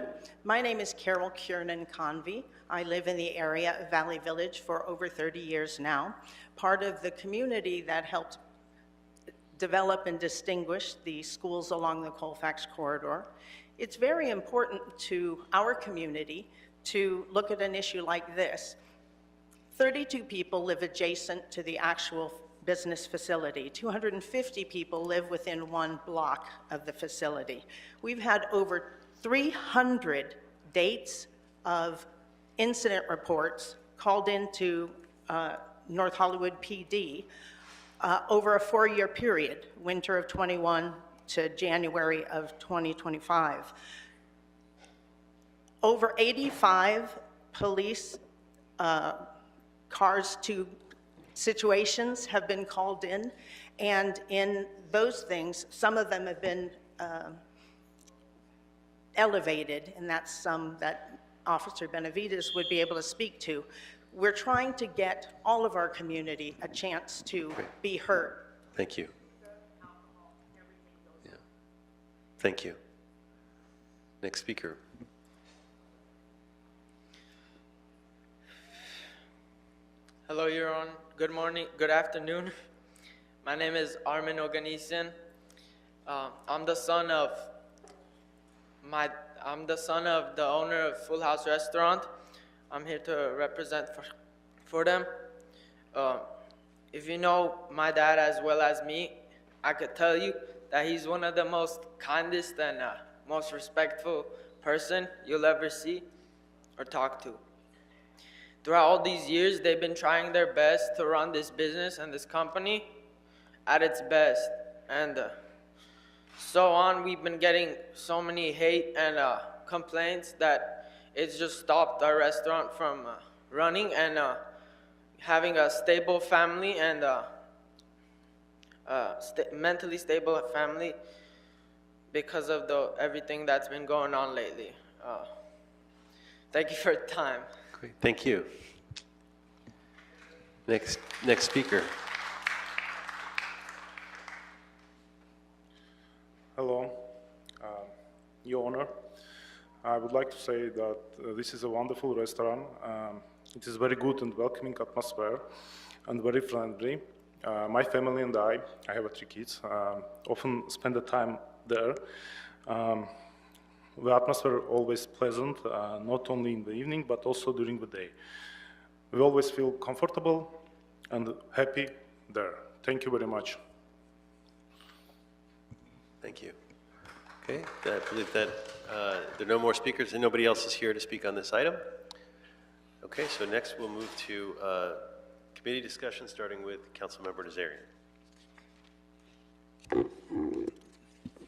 my name is Carol Kiernan Convey. I live in the area of Valley Village for over 30 years now, part of the community that helped develop and distinguish the schools along the Colfax corridor. It's very important to our community to look at an issue like this. 32 people live adjacent to the actual business facility. 250 people live within 1 block of the facility. We've had over 300 dates of incident reports called into North Hollywood PD over a 4-year period, winter of 21 to January of 2025. Over 85 police cars to situations have been called in, and in those things, some of them have been elevated, and that's some that Officer Benavides would be able to speak to. We're trying to get all of our community a chance to be heard. Thank you. Yeah. Thank you. Next speaker. Hello, Your Honor. Good morning, good afternoon. My name is Armin Oganesian. I'm the son of the owner of Full House Restaurant. I'm here to represent for them. If you know my dad as well as me, I could tell you that he's one of the most kindest and most respectful person you'll ever see or talk to. Throughout all these years, they've been trying their best to run this business and this company at its best. And so on, we've been getting so many hate and complaints that it's just stopped our restaurant from running and having a stable family and mentally stable family because of everything that's been going on lately. Thank you for your time. Great, thank you. Next speaker. Hello, Your Honor. I would like to say that this is a wonderful restaurant. It is very good and welcoming atmosphere and very friendly. My family and I have 3 kids, often spend the time there. The atmosphere always pleasant, not only in the evening, but also during the day. We always feel comfortable and happy there. Thank you very much. Thank you. Okay, I believe that there are no more speakers and nobody else is here to speak on this item. Okay, so next we'll move to committee discussion, starting with Councilmember Nazarian.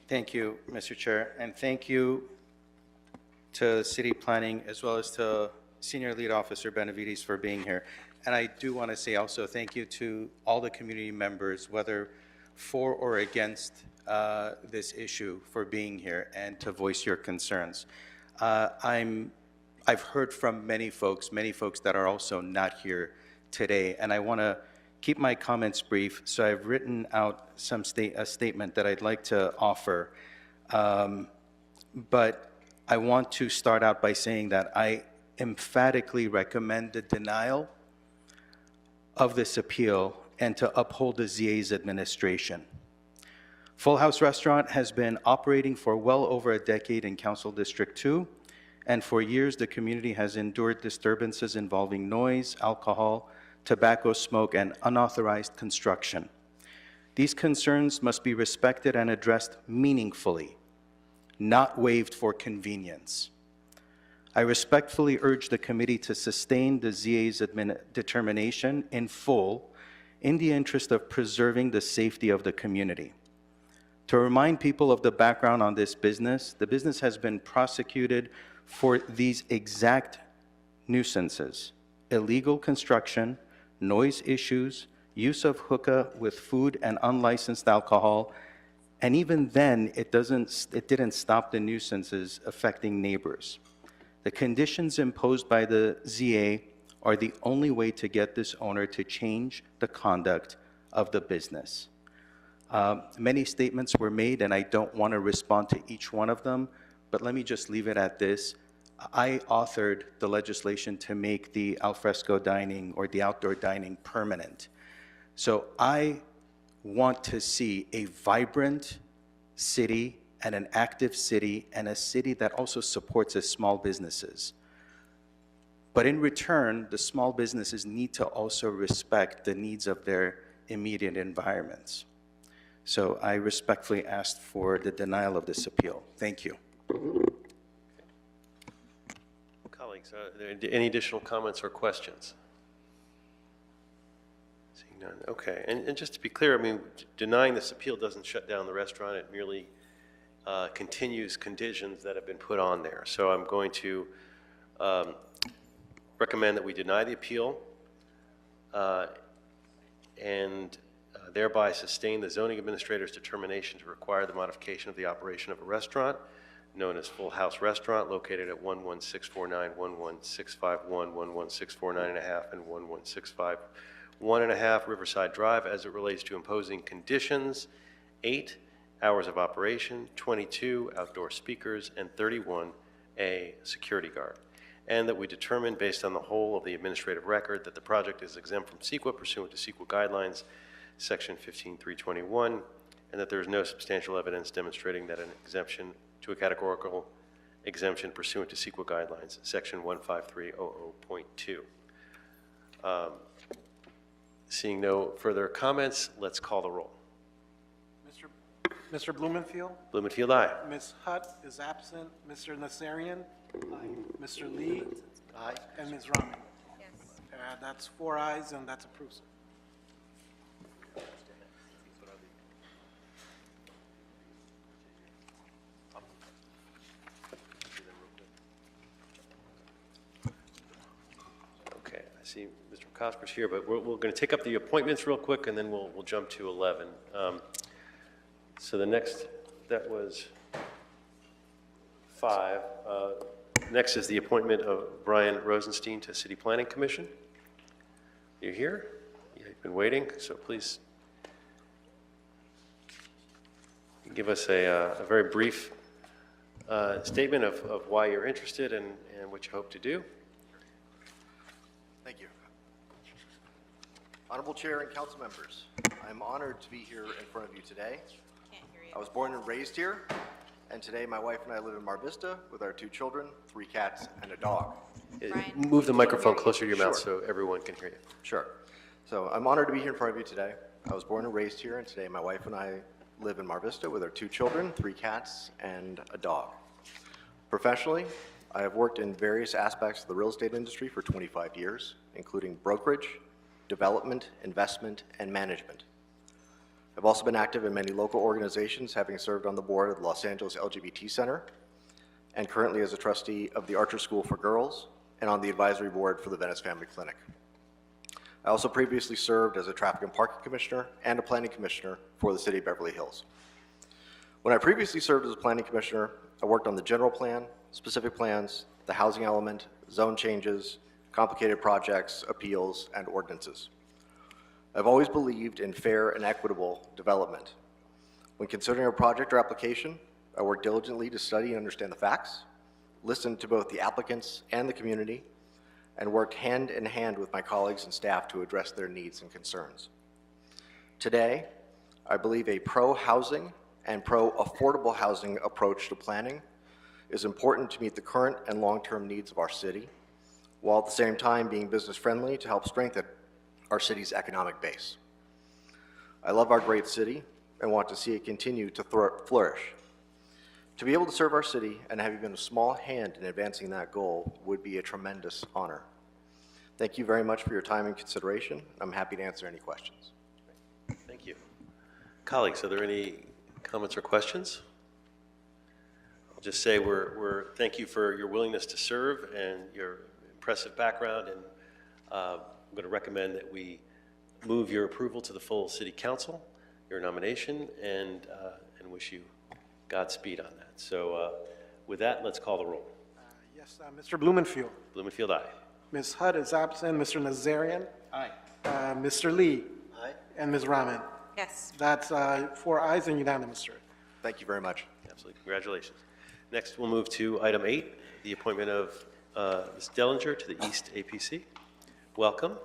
Thank you, Mr. Chair, and thank you to City Planning as well as to Senior Lead Officer Benavides for being here. And I do want to say also thank you to all the community members, whether for or against this issue, for being here and to voice your concerns. I've heard from many folks that are also not here today, and I want to keep my comments brief, so I've written out a statement that I'd like to offer. But I want to start out by saying that I emphatically recommend the denial of this appeal and to uphold the ZA's administration. Full House Restaurant has been operating for well over a decade in Council District 2, and for years the community has endured disturbances involving noise, alcohol, tobacco smoke, and unauthorized construction. These concerns must be respected and addressed meaningfully, not waived for convenience. I respectfully urge the committee to sustain the ZA's determination in full in the interest of preserving the safety of the community. To remind people of the background on this business, the business has been prosecuted for these exact nuisances: illegal construction, noise issues, use of hookah with food and unlicensed alcohol, and even then, it didn't stop the nuisances affecting neighbors. The conditions imposed by the ZA are the only way to get this owner to change the conduct of the business. Many statements were made, and I don't want to respond to each one of them, but let me just leave it at this. I authored the legislation to make the alfresco dining or the outdoor dining permanent. So I want to see a vibrant city and an active city and a city that also supports its small businesses. But in return, the small businesses need to also respect the needs of their immediate environments. So I respectfully ask for the denial of this appeal. Thank you. Colleagues, are there any additional comments or questions? Seeing none. Okay, and just to be clear, I mean, denying this appeal doesn't shut down the restaurant. It merely continues conditions that have been put on there. So I'm going to recommend that we deny the appeal and thereby sustain the zoning administrator's determination to require the modification of the operation of a restaurant. known as Full House Restaurant, located at 11649, 11651, 11649.5, and 11651.5 Riverside Drive as it relates to imposing conditions, 8 hours of operation, 22 outdoor speakers, and 31 a security guard. And that we determine, based on the whole of the administrative record, that the project is exempt from CEQA pursuant to CEQA guidelines, section 15321, and that there is no substantial evidence demonstrating that an exemption to a categorical exemption pursuant to CEQA guidelines, section 15300.2. Seeing no further comments, let's call the roll. Mr. Blumenfield? Blumenfield, aye. Ms. Hutt is absent. Mr. Nazarian? Aye. Mr. Lee? Aye. And Ms. Rahman? Yes. That's 4 ayes, and that's approved, sir. Okay, I see Mr. Cosper's here, but we're going to take up the appointments real quick, and then we'll jump to 11. So the next, that was 5. Next is the appointment of Brian Rosenstein to City Planning Commission. You're here? You've been waiting, so please give us a very brief statement of why you're interested and what you hope to do. Thank you. Honorable Chair and council members, I'm honored to be here in front of you today. I was born and raised here, and today my wife and I live in Mar Vista with our 2 children, 3 cats, and a dog. Move the microphone closer to your mouth so everyone can hear you. Sure. So I'm honored to be here in front of you today. I was born and raised here, and today my wife and I live in Mar Vista with our 2 children, 3 cats, and a dog. Professionally, I have worked in various aspects of the real estate industry for 25 years, including brokerage, development, investment, and management. I've also been active in many local organizations, having served on the board of the Los Angeles LGBT Center, and currently as a trustee of the Archer School for Girls, and on the advisory board for the Venice Family Clinic. I also previously served as a traffic and parking commissioner and a planning commissioner for the city of Beverly Hills. When I previously served as a planning commissioner, I worked on the general plan, specific plans, the housing element, zone changes, complicated projects, appeals, and ordinances. I've always believed in fair and equitable development. When considering a project or application, I work diligently to study and understand the facts, listen to both the applicants and the community, and worked hand in hand with my colleagues and staff to address their needs and concerns. Today, I believe a pro-housing and pro-affordable housing approach to planning is important to meet the current and long-term needs of our city, while at the same time being business-friendly to help strengthen our city's economic base. I love our great city and want to see it continue to flourish. To be able to serve our city and have even a small hand in advancing that goal would be a tremendous honor. Thank you very much for your time and consideration. I'm happy to answer any questions. Thank you. Colleagues, are there any comments or questions? I'll just say thank you for your willingness to serve and your impressive background, and I'm going to recommend that we move your approval to the full City Council, your nomination, and wish you Godspeed on that. So with that, let's call the roll. Yes, Mr. Blumenfield. Blumenfield, aye. Ms. Hutt is absent. Mr. Nazarian? Aye. Mr. Lee? Aye. And Ms. Rahman? Yes. That's 4 ayes and unanimous, sir. Thank you very much. Absolutely. Congratulations. Next, we'll move to item 8, the appointment of Ms. Dellinger to the East APC. Welcome.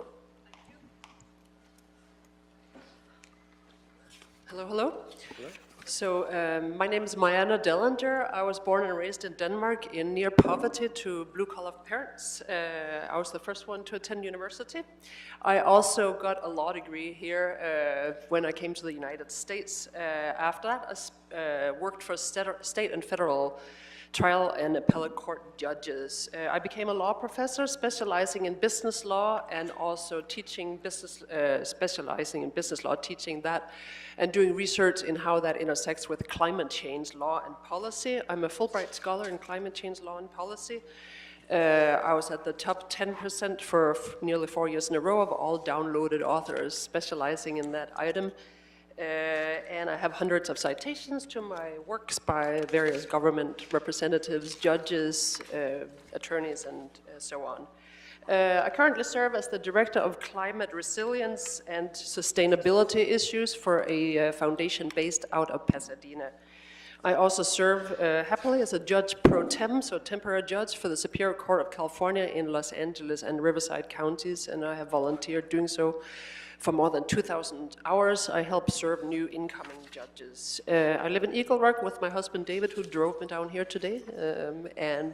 Hello, hello. Hello. So my name is Mariana Dellinger. I was born and raised in Denmark in near poverty to blue-collar parents. I was the first one to attend university. I also got a law degree here when I came to the United States. After that, I worked for state and federal trial and appellate court judges. I became a law professor specializing in business law and also teaching business, specializing in business law, teaching that and doing research in how that intersects with climate change law and policy. I'm a Fulbright scholar in climate change law and policy. I was at the top 10% for nearly 4 years in a row of all downloaded authors specializing in that item. And I have hundreds of citations to my works by various government representatives, judges, attorneys, and so on. I currently serve as the Director of Climate Resilience and Sustainability Issues for a foundation based out of Pasadena. I also serve happily as a judge pro tem, so temporary judge for the Superior Court of California in Los Angeles and Riverside counties, and I have volunteered doing so for more than 2,000 hours. I help serve new incoming judges. I live in Eagle Rock with my husband David, who drove me down here today, and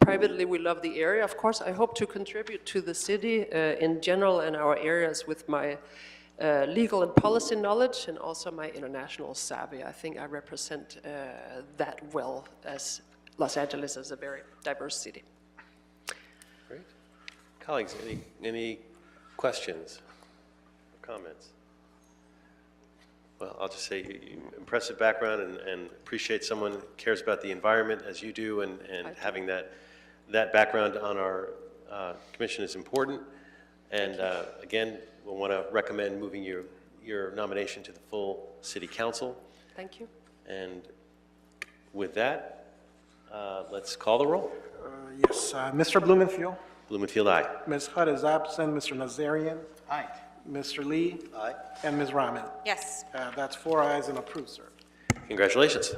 privately we love the area. Of course, I hope to contribute to the city in general and our areas with my legal and policy knowledge and also my international savvy. I think I represent that well, as Los Angeles is a very diverse city. Great. Colleagues, any questions? Comments? Well, I'll just say impressive background and appreciate someone who cares about the environment as you do, and having that background on our commission is important. And again, we'll want to recommend moving your nomination to the full city council. Thank you. And with that, let's call the roll. Yes, Mr. Blumenfield. Blumenfield, aye. Ms. Hutt is absent. Mr. Nazarian. Aye. Mr. Lee. Aye. And Ms. Rahman. Yes. That's 4 ayes and approved, sir. Congratulations.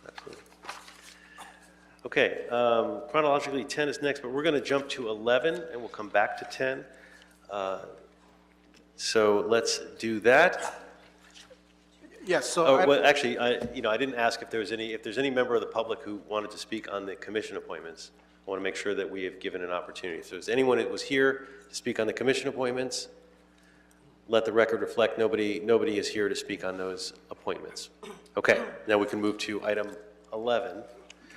Absolutely. Okay, chronologically 10 is next, but we're going to jump to 11 and we'll come back to 10. So let's do that. Yes, so. Oh, well, actually, I didn't ask if there's any member of the public who wanted to speak on the commission appointments. I want to make sure that we have given an opportunity. So is anyone that was here to speak on the commission appointments? Let the record reflect nobody is here to speak on those appointments. Okay, now we can move to item 11.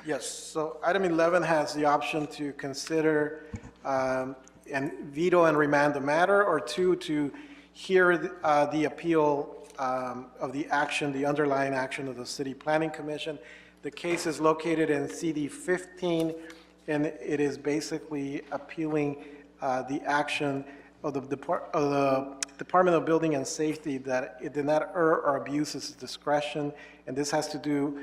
Yes, so item 11 has the option to consider and veto and remand the matter, or 2, to hear the appeal of the action, the underlying action of the City Planning Commission. The case is located in CD 15, and it is basically appealing the action of the Department of Building and Safety that it did not err or abuse its discretion, and this has to do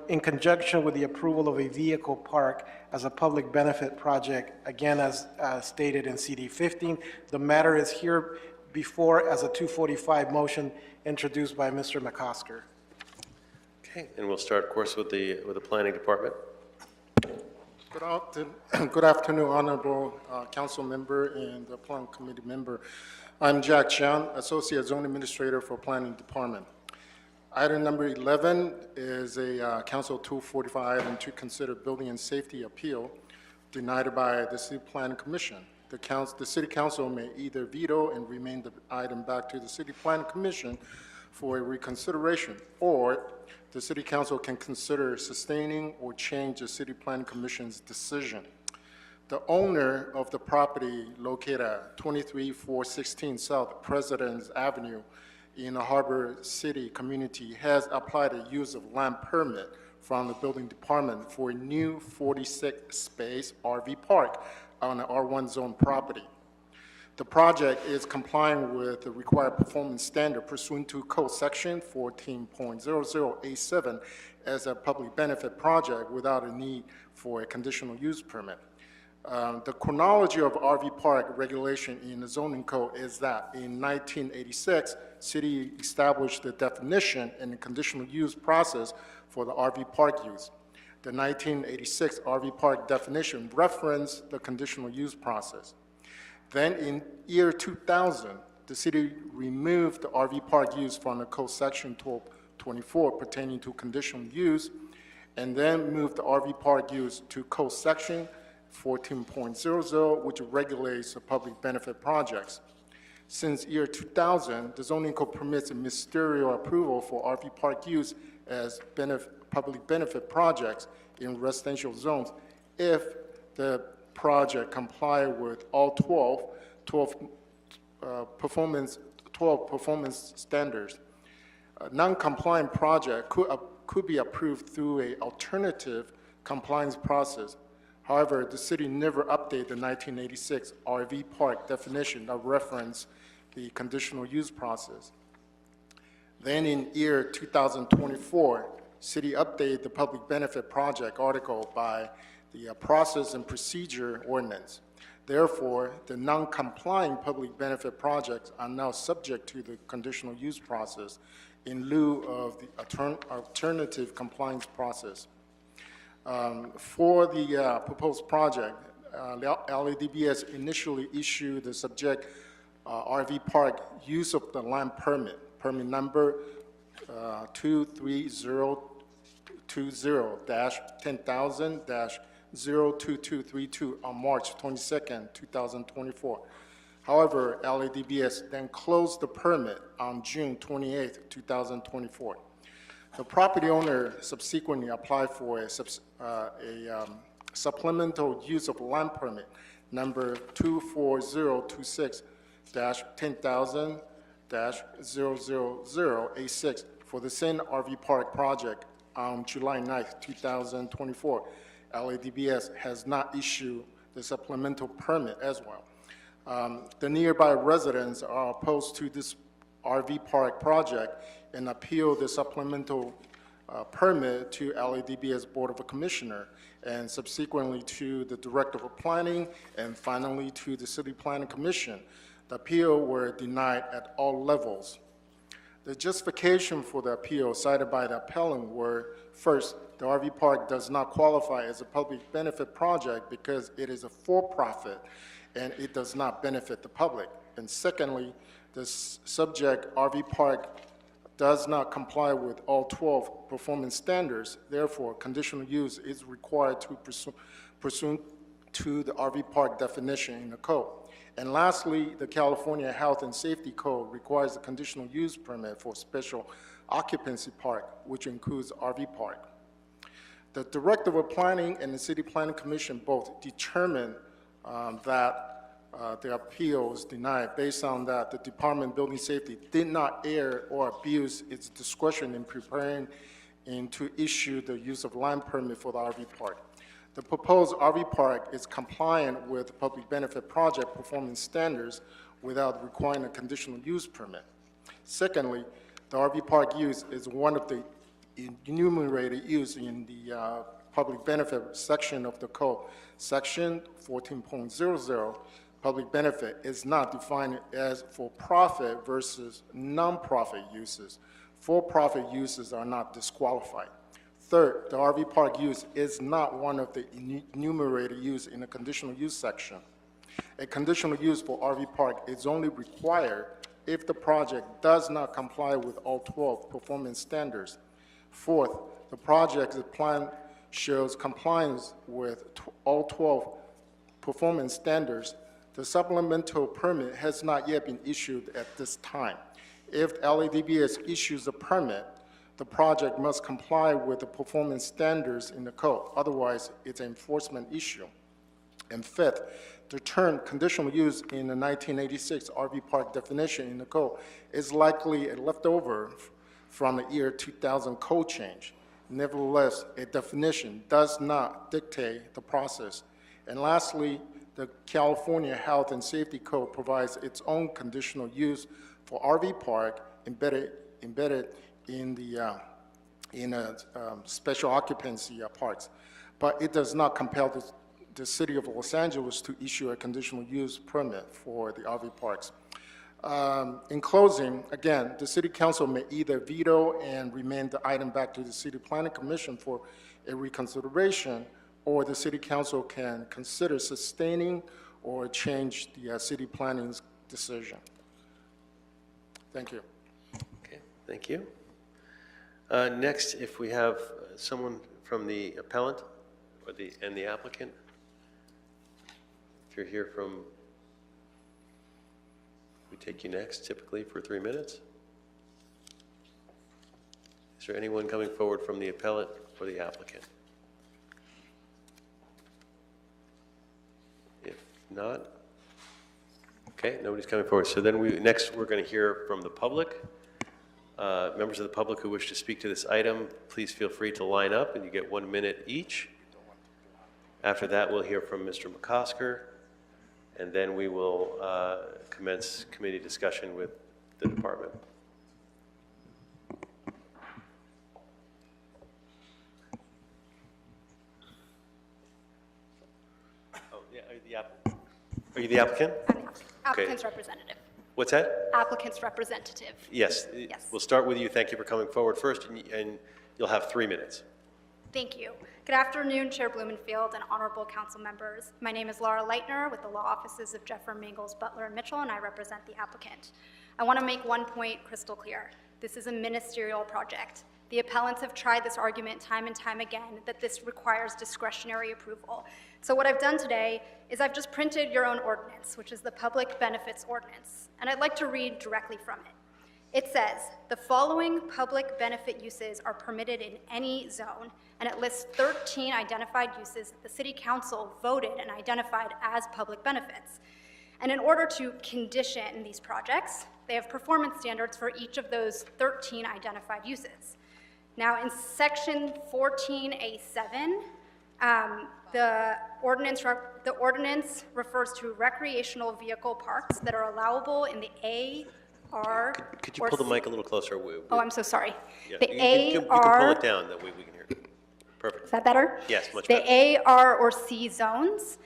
in conjunction with the approval of a vehicle park as a public benefit project, again as stated in CD 15. The matter is here before as a 245 motion introduced by Mr. McCosker. Okay, and we'll start, of course, with the Planning Department. Good afternoon, Honorable Council Member and the Planning Committee Member. I'm Jack Chiang, Associate Zone Administrator for Planning Department. Item number 11 is a Council 245 item to consider building and safety appeal denied by the City Planning Commission. The City Council may either veto and remain the item back to the City Planning Commission for a reconsideration, or the City Council can consider sustaining or change the City Planning Commission's decision. The owner of the property located at 23416 South President's Avenue in the Harbor City community has applied a use of land permit from the Building Department for a new 46-space RV park on an R1 zone property. The project is complying with the required performance standard pursuant to Code Section 14.00A7 as a public benefit project without a need for a conditional use permit. The chronology of RV park regulation in the zoning code is that in 1986, city established the definition and the conditional use process for the RV park use. The 1986 RV park definition referenced the conditional use process. Then in year 2000, the city removed the RV park use from the code section 1224 pertaining to conditional use, and then moved the RV park use to code section 14.00, which regulates the public benefit projects. Since year 2000, the zoning code permits a ministerial approval for RV park use as public benefit projects in residential zones if the project comply with all 12 performance standards. A non-compliant project could be approved through an alternative compliance process. However, the city never updated the 1986 RV park definition that referenced the conditional use process. Then in year 2024, city updated the public benefit project article by the process and procedure ordinance. Therefore, the non-complying public benefit projects are now subject to the conditional use process in lieu of the alternative compliance process. For the proposed project, LADBS initially issued the subject RV park use of the land permit number 23020-10,000-02232 on March 22nd, 2024. However, LADBS then closed the permit on June 28th, 2024. The property owner subsequently applied for a supplemental use of land permit number 24026-10,000-00086 for the same RV park project on July 9th, 2024. LADBS has not issued the supplemental permit as well. The nearby residents are opposed to this RV park project and appeal the supplemental permit to LADBS Board of Commissioner and subsequently to the Director of Planning and finally to the City Planning Commission. The appeal were denied at all levels. The justification for the appeal cited by the appellant were, first, the RV park does not qualify as a public benefit project because it is a for-profit and it does not benefit the public. And secondly, the subject RV park does not comply with all 12 performance standards. Therefore, conditional use is required to pursue to the RV park definition in the code. And lastly, the California Health and Safety Code requires a conditional use permit for special occupancy park, which includes RV park. The Director of Planning and the City Planning Commission both determined that the appeal was denied based on that the Department of Building Safety did not err or abuse its discretion in preparing and to issue the use of land permit for the RV park. The proposed RV park is compliant with the public benefit project performance standards without requiring a conditional use permit. Secondly, the RV park use is one of the enumerated use in the public benefit section of the code. Section 14.00, public benefit, is not defined as for-profit versus non-profit uses. For-profit uses are not disqualified. Third, the RV park use is not one of the enumerated use in the conditional use section. A conditional use for RV park is only required if the project does not comply with all 12 performance standards. Fourth, the project's plan shows compliance with all 12 performance standards. The supplemental permit has not yet been issued at this time. If LADBS issues a permit, the project must comply with the performance standards in the code. Otherwise, it's an enforcement issue. And fifth, the term conditional use in the 1986 RV park definition in the code is likely a leftover from the year 2000 code change. Nevertheless, a definition does not dictate the process. And lastly, the California Health and Safety Code provides its own conditional use for RV park embedded in the special occupancy parks, but it does not compel the City of Los Angeles to issue a conditional use permit for the RV parks. In closing, again, the City Council may either veto and remand the item back to the City Planning Commission for a reconsideration, or the City Council can consider sustaining or change the City Planning's decision. Thank you. Okay, thank you. Next, if we have someone from the appellant or the applicant, if you're here from, we take you next typically for 3 minutes. Is there anyone coming forward from the appellant or the applicant? If not, okay, nobody's coming forward. So then next we're going to hear from the public. Members of the public who wish to speak to this item, please feel free to line up, and you get 1 minute each. After that, we'll hear from Mr. McCosker, and then we will commence committee discussion with the department. Are you the applicant? I'm the applicant's representative. What's that? Applicant's representative. Yes. Yes. We'll start with you. Thank you for coming forward first, and you'll have 3 minutes. Thank you. Good afternoon, Chair Blumenfield and honorable council members. My name is Laura Leitner with the law offices of Jeffrey Mingles, Butler, and Mitchell, and I represent the applicant. I want to make one point crystal clear. This is a ministerial project. The appellants have tried this argument time and time again that this requires discretionary approval. So what I've done today is I've just printed your own ordinance, which is the Public Benefits Ordinance, and I'd like to read directly from it. It says, the following public benefit uses are permitted in any zone, and it lists 13 identified uses that the City Council voted and identified as public benefits. And in order to condition these projects, they have performance standards for each of those 13 identified uses. Now, in section 14A7, the ordinance refers to recreational vehicle parks that are allowable in the A, R, Could you or pull the C- mic a little closer? Oh, I'm so sorry. Yeah, The you can pull AR, it down, that way we can hear. Perfect. is that better? Yes, much The better. A, R, or C zones.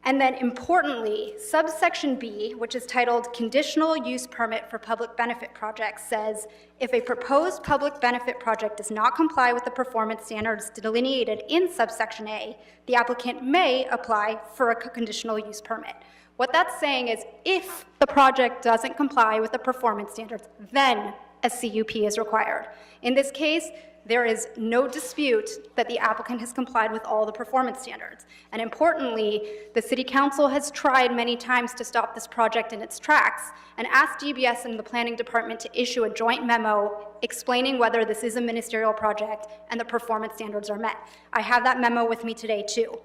And then importantly, subsection B, which is titled Conditional Use Permit for Public Benefit Projects, says, if a proposed public benefit project does not comply with the performance standards delineated in subsection A, the applicant may apply for a conditional use permit. What that's saying is if the project doesn't comply with the performance standards, then a CUP is required. In this case, there is no dispute that the applicant has complied with all the performance standards. And importantly, the City Council has tried many times to stop this project in its tracks and asked DBS and the Planning Department to issue a joint memo explaining whether this is a ministerial project and the performance standards are met. I have that memo with me today too.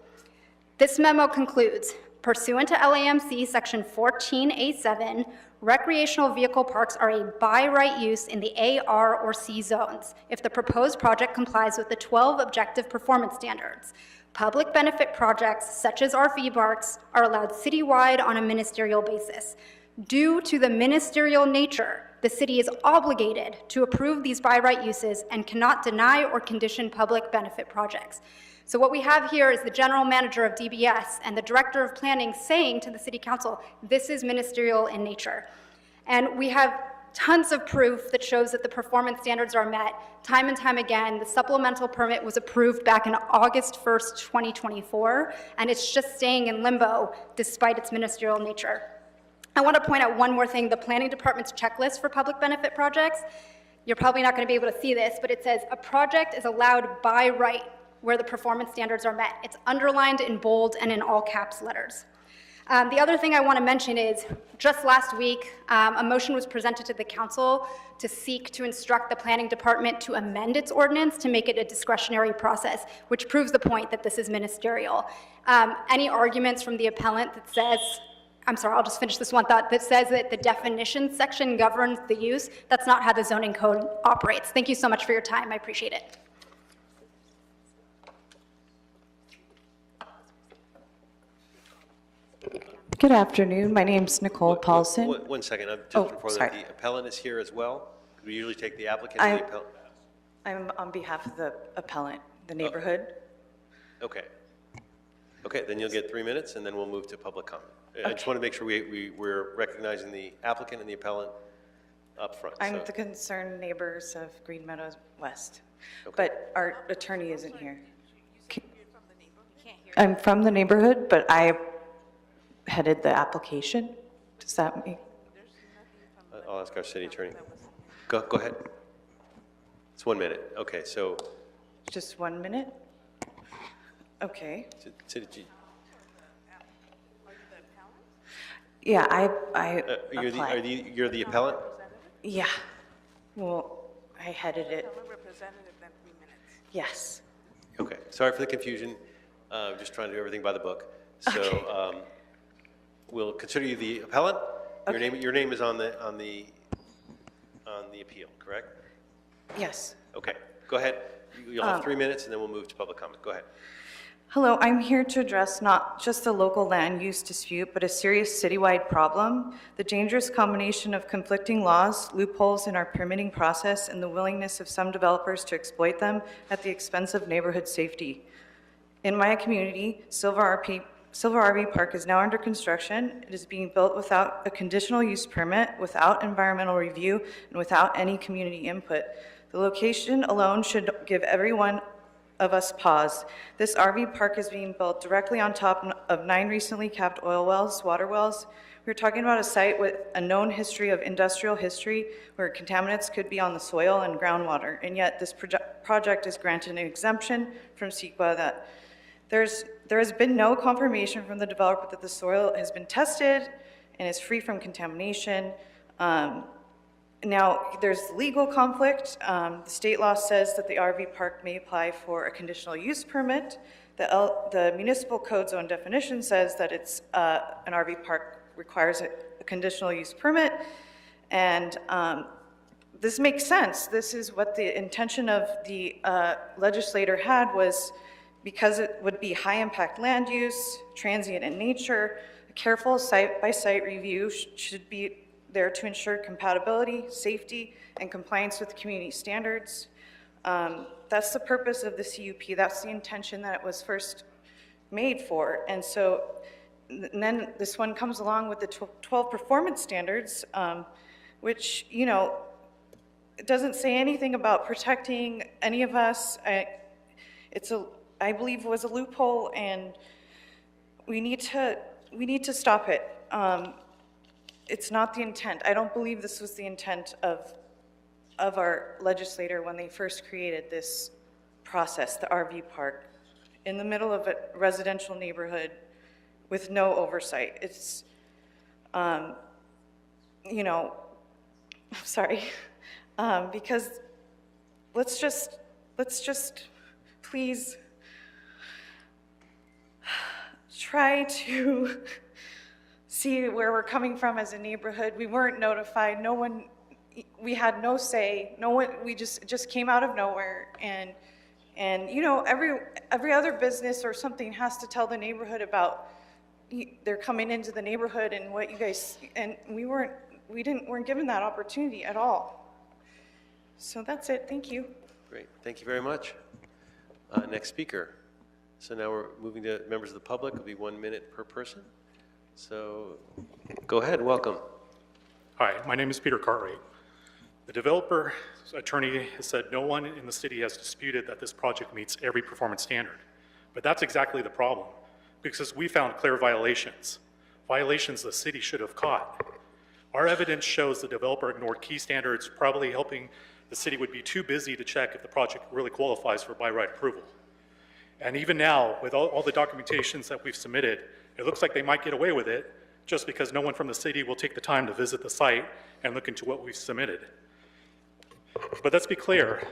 This memo concludes, pursuant to LAMC section 14A7, recreational vehicle parks are a by right use in the A, R, or C zones if the proposed project complies with the 12 objective performance standards. Public benefit projects, such as RV parks, are allowed citywide on a ministerial basis. Due to the ministerial nature, the city is obligated to approve these by right uses and cannot deny or condition public benefit projects. So what we have here is the general manager of DBS and the director of planning saying to the City Council, this is ministerial in nature. And we have tons of proof that shows that the performance standards are met time and time again. The supplemental permit was approved back in August 1st, 2024, and it's just staying in limbo despite its ministerial nature. I want to point out one more thing, the Planning Department's checklist for public benefit projects. You're probably not going to be able to see this, but it says a project is allowed by right where the performance standards are met. It's underlined in bold and in all caps letters. The other thing I want to mention is, just last week, a motion was presented to the council to seek to instruct the planning department to amend its ordinance to make it a discretionary process, which proves the point that this is ministerial. Any arguments from the appellant that says, I'm sorry, I'll just finish this one thought, that says that the definition section governs the use, that's not how the zoning code operates. Thank you so much for your time, I appreciate it. Good afternoon. My name's Nicole Paulson. One second, I'm just Oh, informed sorry. that the appellant is here as well. We usually take the applicant and the appellant. I'm on behalf of the appellant, the neighborhood. Okay. Okay, then you'll get 3 minutes, and then we'll move to public comment. I just want to make sure we're recognizing the applicant and the appellant up front. I'm so- the concerned neighbors of Green Meadows West, Okay. but our attorney isn't here. I'm from the neighborhood, but I headed the application. Does that make? I'll ask our city attorney. Go ahead. It's 1 minute. Okay, so Just 1 minute? Okay. city, Yeah, I applied. you're the appellant? Yeah. Well, I headed it. Yes. Okay, sorry for the confusion. Just trying to do everything by the book. So we'll consider you the appellant. Your name is on the appeal, correct? Yes. Okay, go ahead. You'll have 3 minutes, and then we'll move to public comment. Go ahead. Hello, I'm here to address not just a local land use dispute, but a serious citywide problem, the dangerous combination of conflicting laws, loopholes in our permitting process, and the willingness of some developers to exploit them at the expense of neighborhood safety. In my community, Silver Silver RV Park is now under construction. It is being built without a conditional use permit, without environmental review, and without any community input. The location alone should give every one of us pause. This RV park is being built directly on top of 9 recently capped oil wells, water wells. We're talking about a site with a known history of industrial history where contaminants could be on the soil and groundwater, and yet this project is granted an exemption from CEQA that there has been no confirmation from the developer that the soil has been tested and is free from contamination. Now, there's legal conflict. The state law says that the RV park may apply for a conditional use permit. The municipal code zone definition says that it's an RV park requires a conditional use permit. And this makes sense. This is what the intention of the legislator had, was because it would be high impact land use, transient in nature, a careful site-by-site review should be there to ensure compatibility, safety, and compliance with community standards. That's the purpose of the CUP. That's the intention that it was first made for. And so, and then this one comes along with the 12 performance standards, which, you know, it doesn't say anything about protecting any of us. I believe it was a loophole, and we need to stop it. It's not the intent. I don't believe this was the intent of our legislator when they first created this process, the RV park, in the middle of a residential neighborhood with no oversight. It's, you know, I'm sorry, because let's just please try to see where we're coming from as a neighborhood. We weren't notified. No one, we had no say. No one, we just came out of nowhere. And you know, every other business or something has to tell the neighborhood about they're coming into the neighborhood and what you guys, and we weren't given that opportunity at all. So that's it. Thank you. Great. Thank you very much. Next speaker. So now we're moving to members of the public. It'll be 1 minute per person. So go ahead. Welcome. Hi, my name is Peter Cartwright. The developer attorney has said no one in the city has disputed that this project meets every performance standard. But that's exactly the problem, because we found clear violations the city should have caught. Our evidence shows the developer ignored key standards, probably helping the city would be too busy to check if the project really qualifies for by right approval. And even now, with all the documentations that we've submitted, it looks like they might get away with it just because no one from the city will take the time to visit the site and look into what we've submitted. But let's be clear,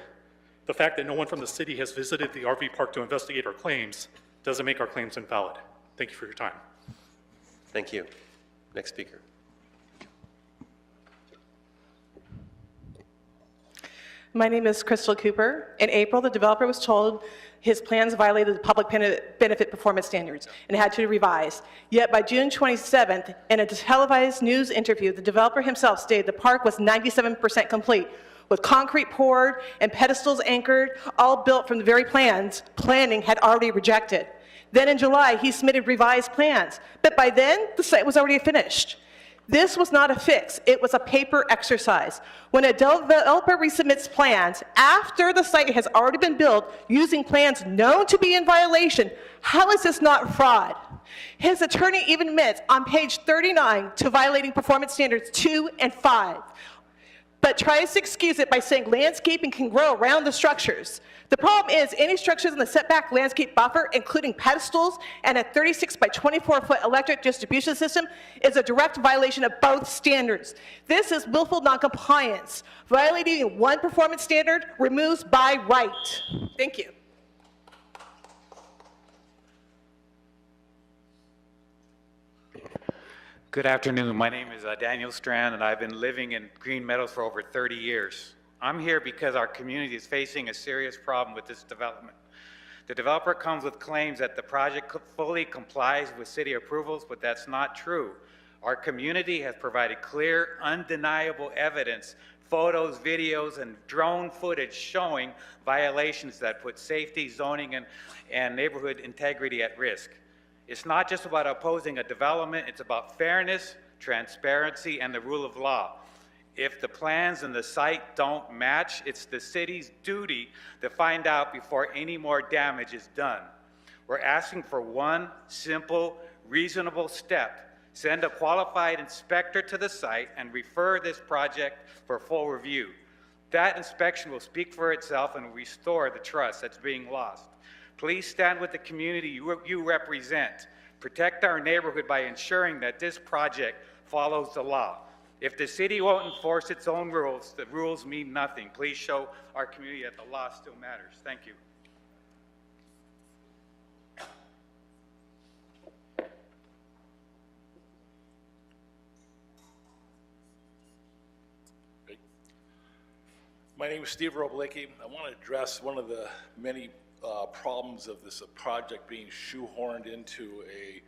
the fact that no one from the city has visited the RV park to investigate our claims doesn't make our claims invalid. Thank you for your time. Thank you. Next speaker. My name is Crystal Cooper. In April, the developer was told his plans violated the public benefit performance standards and had to be revised. Yet by June 27th, in a televised news interview, the developer himself stated the park was 97% complete, with concrete poured and pedestals anchored, all built from the very plans planning had already rejected. Then in July, he submitted revised plans, but by then, the site was already finished. This was not a fix, it was a paper exercise. When a developer resubmits plans after the site has already been built using plans known to be in violation, how is this not fraud? His attorney even admits on page 39 to violating performance standards 2 and 5, but tries to excuse it by saying landscaping can grow around the structures. The problem is any structures in the setback landscape buffer, including pedestals and a 36 by 24 foot electric distribution system, is a direct violation of both standards. This is willful noncompliance. Violating one performance standard removes by right. Thank you. Good afternoon. My name is Daniel Strand, and I've been living in Green Meadows for over 30 years. I'm here because our community is facing a serious problem with this development. The developer comes with claims that the project fully complies with city approvals, but that's not true. Our community has provided clear, undeniable evidence, photos, videos, and drone footage showing violations that put safety, zoning, and neighborhood integrity at risk. It's not just about opposing a development, it's about fairness, transparency, and the rule of law. If the plans and the site don't match, it's the city's duty to find out before any more damage is done. We're asking for one simple, reasonable step. Send a qualified inspector to the site and refer this project for full review. That inspection will speak for itself and restore the trust that's being lost. Please stand with the community you represent. Protect our neighborhood by ensuring that this project follows the law. If the city won't enforce its own rules, the rules mean nothing. Please show our community that the law still matters. Thank you. My name is Steve Roblicki. I want to address one of the many problems of this project being shoehorned into a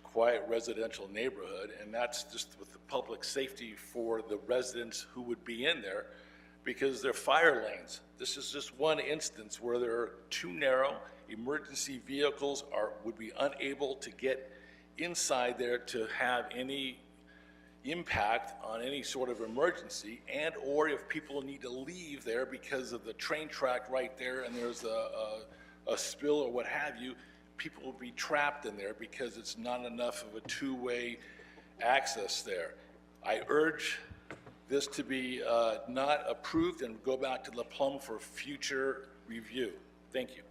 quiet residential neighborhood, and that's just with the public safety for the residents who would be in there, because they're fire lanes. This is just one instance where they're too narrow. Emergency vehicles would be unable to get inside there to have any impact on any sort of emergency, and or if people need to leave there because of the train track right there and there's a spill or what have you, people will be trapped in there because it's not enough of a two-way access there. I urge this to be not approved and go back to the plum for future review. Thank you.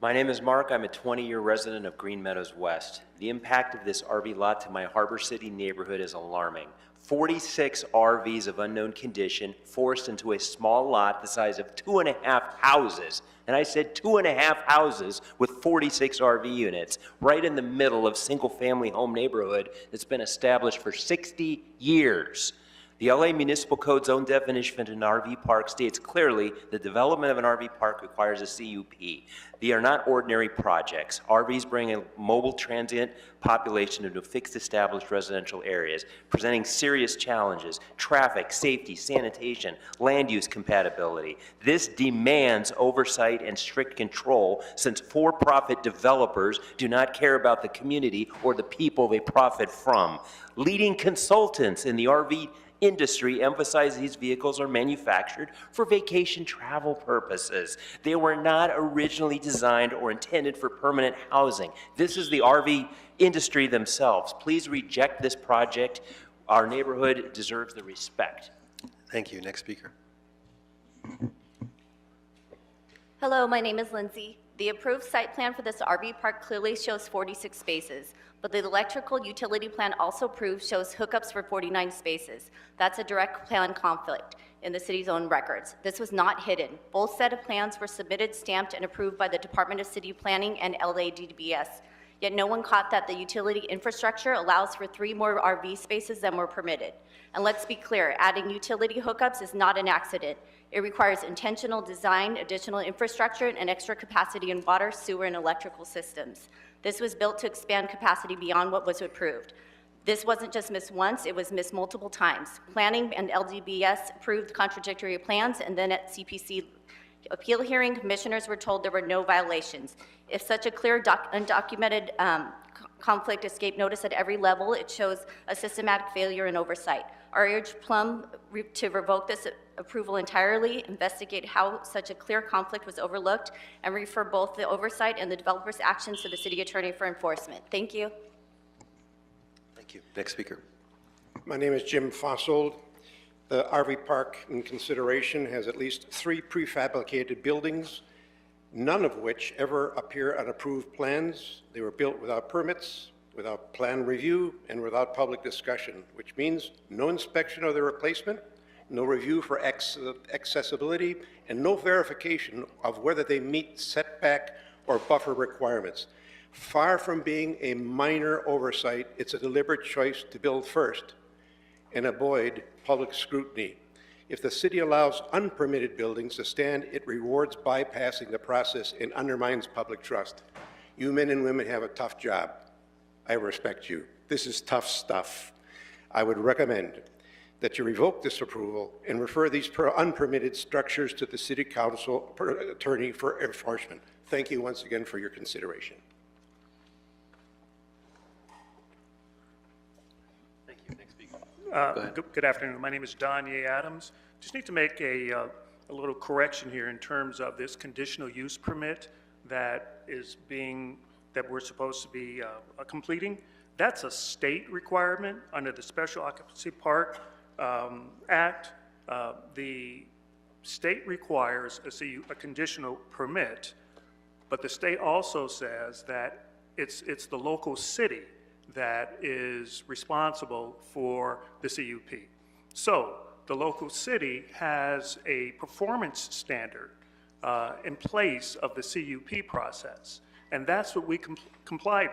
My name is Mark. I'm a 20-year resident of Green Meadows West. The impact of this RV lot to my Harbor City neighborhood is alarming. 46 RVs of unknown condition forced into a small lot the size of 2.5 houses. And I said 2.5 houses with 46 RV units, right in the middle of single-family home neighborhood that's been established for 60 years. The LA Municipal Code's own definition of an RV park states clearly the development of an RV park requires a CUP. They are not ordinary projects. RVs bring a mobile transient population into fixed established residential areas, presenting serious challenges: traffic, safety, sanitation, land use compatibility. This demands oversight and strict control, since for-profit developers do not care about the community or the people they profit from. Leading consultants in the RV industry emphasize these vehicles are manufactured for vacation travel purposes. They were not originally designed or intended for permanent housing. This is the RV industry themselves. Please reject this project. Our neighborhood deserves the respect. Thank you. Next speaker. Hello, my name is Lindsay. The approved site plan for this RV park clearly shows 46 spaces, but the electrical utility plan also shows hookups for 49 spaces. That's a direct plan conflict in the city's own records. This was not hidden. Both set of plans were submitted, stamped, and approved by the Department of City Planning and LADBS. Yet no one caught that the utility infrastructure allows for 3 more RV spaces than were permitted. And let's be clear, adding utility hookups is not an accident. It requires intentional design, additional infrastructure, and extra capacity in water, sewer, and electrical systems. This was built to expand capacity beyond what was approved. This wasn't just missed once, it was missed multiple times. Planning and LDBS approved contradictory plans, and then at CPC appeal hearing, commissioners were told there were no violations. If such a clear undocumented conflict escape notice at every level, it shows a systematic failure in oversight. I urge Plum to revoke this approval entirely, investigate how such a clear conflict was overlooked, and refer both the oversight and the developer's actions to the city attorney for enforcement. Thank you. Thank you. Next speaker. My name is Jim Fossold. The RV park in consideration has at least 3 prefabricated buildings, none of which ever appear on approved plans. They were built without permits, without plan review, and without public discussion, which means no inspection of the replacement, no review for accessibility, and no verification of whether they meet setback or buffer requirements. Far from being a minor oversight, it's a deliberate choice to build first and avoid public scrutiny. If the city allows unpermitted buildings to stand, it rewards bypassing the process and undermines public trust. You men and women have a tough job. I respect you. This is tough stuff. I would recommend that you revoke this approval and refer these unpermitted structures to the City Council attorney for enforcement. Thank you once again for your consideration. Thank you. Next speaker. Good afternoon. My name is Don Ye Adams. Just need to make a little correction here in terms of this conditional use permit that we're supposed to be completing. That's a state requirement under the Special Occupancy Park Act. The state requires a conditional permit, but the state also says that it's the local city that is responsible for the CUP. So the local city has a performance standard in place of the CUP process, and that's what we complied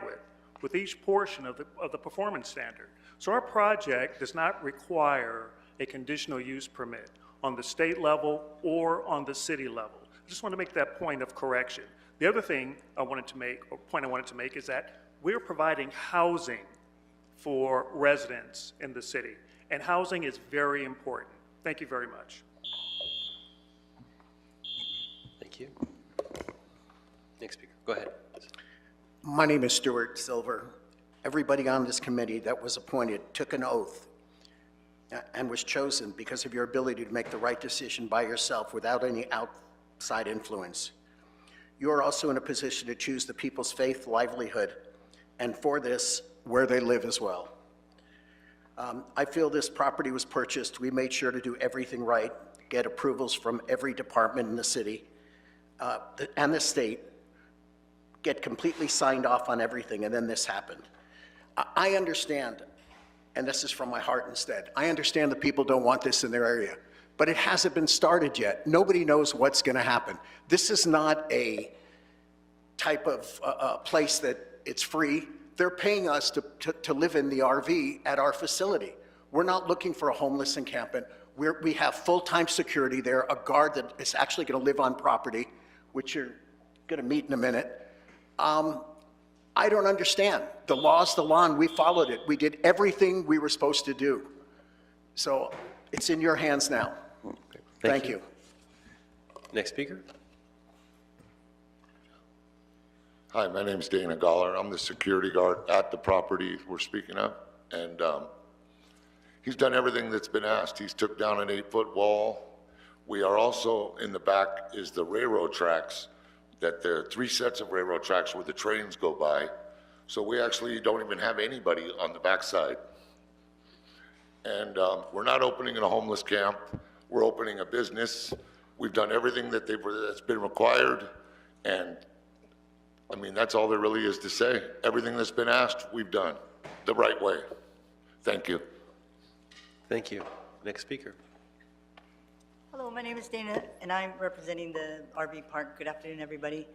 with each portion of the performance standard. So our project does not require a conditional use permit on the state level or on the city level. I just want to make that point of correction. The other thing I wanted to make is that we're providing housing for residents in the city, and housing is very important. Thank you very much. Thank you. Next speaker. Go ahead. My name is Stuart Silver. Everybody on this committee that was appointed took an oath and was chosen because of your ability to make the right decision by yourself without any outside influence. You are also in a position to choose the people's faith, livelihood, and for this, where they live as well. I feel this property was purchased. We made sure to do everything right, get approvals from every department in the city and the state, get completely signed off on everything, and then this happened. I understand, and this is from my heart instead, I understand that people don't want this in their area, but it hasn't been started yet. Nobody knows what's going to happen. This is not a type of place that it's free. They're paying us to live in the RV at our facility. We're not looking for a homeless encampment. We have full-time security there, a guard that is actually going to live on property, which you're going to meet in a minute. I don't understand. The law's the law, and we followed it. We did everything we were supposed to do. So it's in your hands now. Thank you. Next speaker. Hi, my name's Dana Goller. I'm the security guard at the property we're speaking of. And he's done everything that's been asked. He's took down an 8-foot wall. We are also, in the back is the railroad tracks, that there are 3 sets of railroad tracks where the trains go by. So we actually don't even have anybody on the backside. And we're not opening a homeless camp. We're opening a business. We've done everything that's been required. And I mean, that's all there really is to say. Everything that's been asked, we've done the right way. Thank you. Thank you. Next speaker. Hello, my name is Dana, and I'm representing the RV park. Good afternoon, everybody.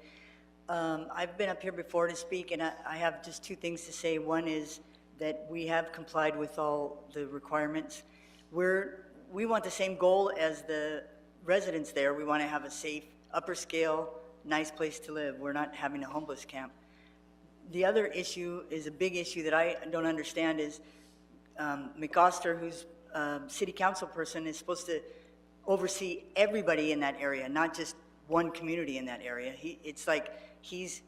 I've been up here before to speak, and I have just 2 things to say. One is that we have complied with all the requirements. We want the same goal as the residents there. We want to have a safe, upper scale, nice place to live. We're not having a homeless camp. The other issue is a big issue that I don't understand is McOster, who's city council person, is supposed to oversee everybody in that area, not just one community in that area. It's like he's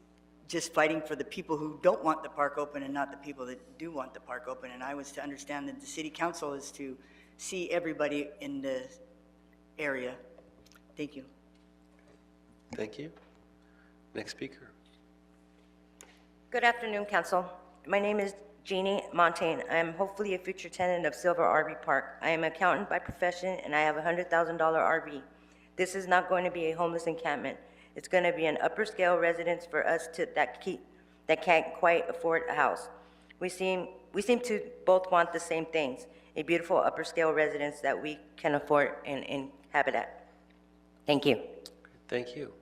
just fighting for the people who don't want the park open and not the people that do want the park open. And I was to understand that the city council is to see everybody in the area. Thank you. Thank you. Next speaker. Good afternoon, Council. My name is Jeannie Montaigne. I am hopefully a future tenant of Silver RV Park. I am an accountant by profession, and I have a $100,000 RV. This is not going to be a homeless encampment. It's going to be an upper scale residence for us that can't quite afford a house. We seem to both want the same things, a beautiful upper scale residence that we can afford and inhabit at. Thank you. Thank you.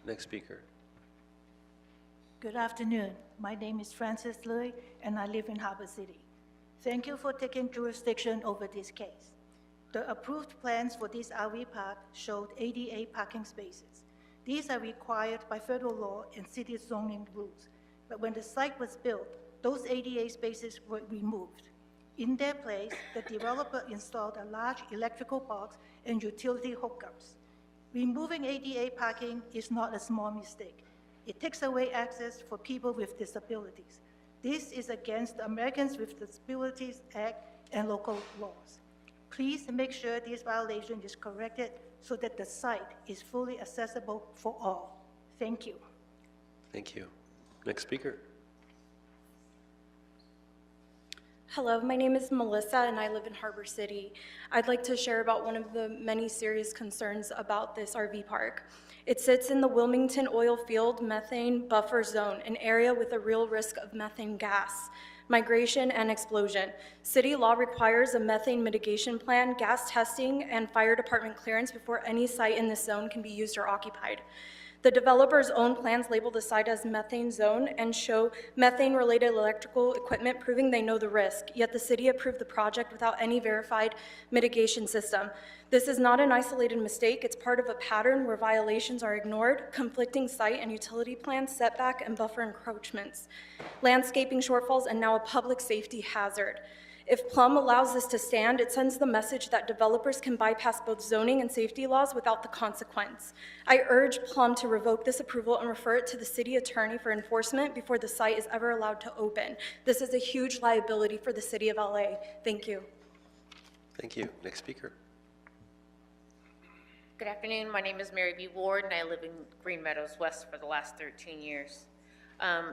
Next speaker. Good afternoon. My name is Frances Louis, and I live in Harbor City. Thank you for taking jurisdiction over this case. The approved plans for this RV park showed 88 parking spaces. These are required by federal law and city zoning rules. But when the site was built, those 88 spaces were removed. In their place, the developer installed a large electrical box and utility hookups. Removing ADA parking is not a small mistake. It takes away access for people with disabilities. This is against the Americans with Disabilities Act and local laws. Please make sure this violation is corrected so that the site is fully accessible for all. Thank you. Thank you. Next speaker. Hello, my name is Melissa and I live in Harbor City. I'd like to share about one of the many serious concerns about this RV park. It sits in the Wilmington oil field methane buffer zone, an area with a real risk of methane gas, migration, and explosion. City law requires a methane mitigation plan, gas testing, and fire department clearance before any site in this zone can be used or occupied. The developer's own plans label the site as methane zone and show methane-related electrical equipment, proving they know the risk, yet the city approved the project without any verified mitigation system. This is not an isolated mistake. It's part of a pattern where violations are ignored, conflicting site and utility plans, setback, and buffer encroachments, landscaping shortfalls, and now a public safety hazard. If Plum allows this to stand, it sends the message that developers can bypass both zoning and safety laws without the consequence. I urge Plum to revoke this approval and refer it to the city attorney for enforcement before the site is ever allowed to open. This is a huge liability for the city of LA. Thank you. Thank you. Next speaker. Good afternoon. My name is Mary B. Ward, and I live in Green Meadows West for the last 13 years.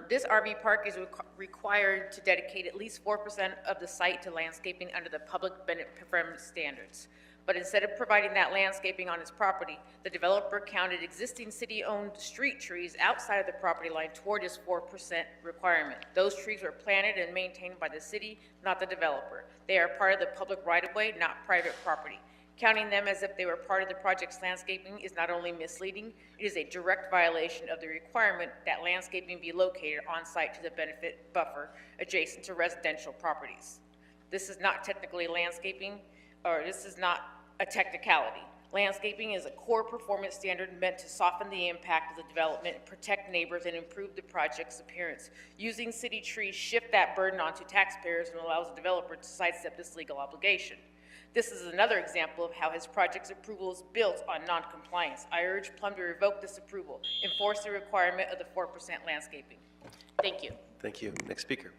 This RV park is required to dedicate at least 4% of the site to landscaping under the public benefit performance standards. But instead of providing that landscaping on its property, the developer counted existing city-owned street trees outside of the property line toward his 4% requirement. Those trees were planted and maintained by the city, not the developer. They are part of the public right-of-way, not private property. Counting them as if they were part of the project's landscaping is not only misleading, it is a direct violation of the requirement that landscaping be located on site to the benefit buffer adjacent to residential properties. This is not technically landscaping, or this is not a technicality. Landscaping is a core performance standard meant to soften the impact of the development, protect neighbors, and improve the project's appearance. Using city trees shift that burden onto taxpayers and allows the developer to sidestep this legal obligation. This is another example of how his project's approval is built on non-compliance. I urge Plum to revoke this approval, enforce the requirement of the 4% landscaping. Thank you. Thank you. Next speaker.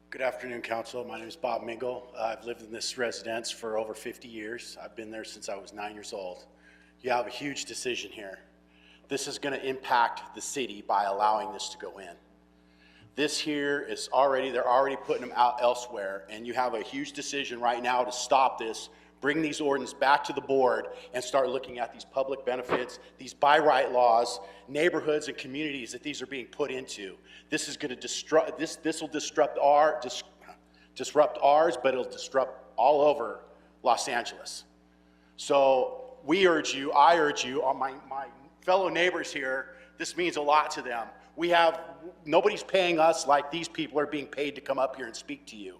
Good afternoon, Council. My name is Bob Mingle. I've lived in this residence for over 50 years. I've been there since I was 9 years old. You have a huge decision here. This is going to impact the city by allowing this to go in. This here is already, they're already putting them out elsewhere, and you have a huge decision right now to stop this, bring these ordinances back to the board, and start looking at these public benefits, these by right laws, neighborhoods and communities that these are being put into. This is going to disrupt, this will disrupt ours, but it'll disrupt all over Los Angeles. So we urge you, I urge you, my fellow neighbors here, this means a lot to them. Nobody's paying us like these people are being paid to come up here and speak to you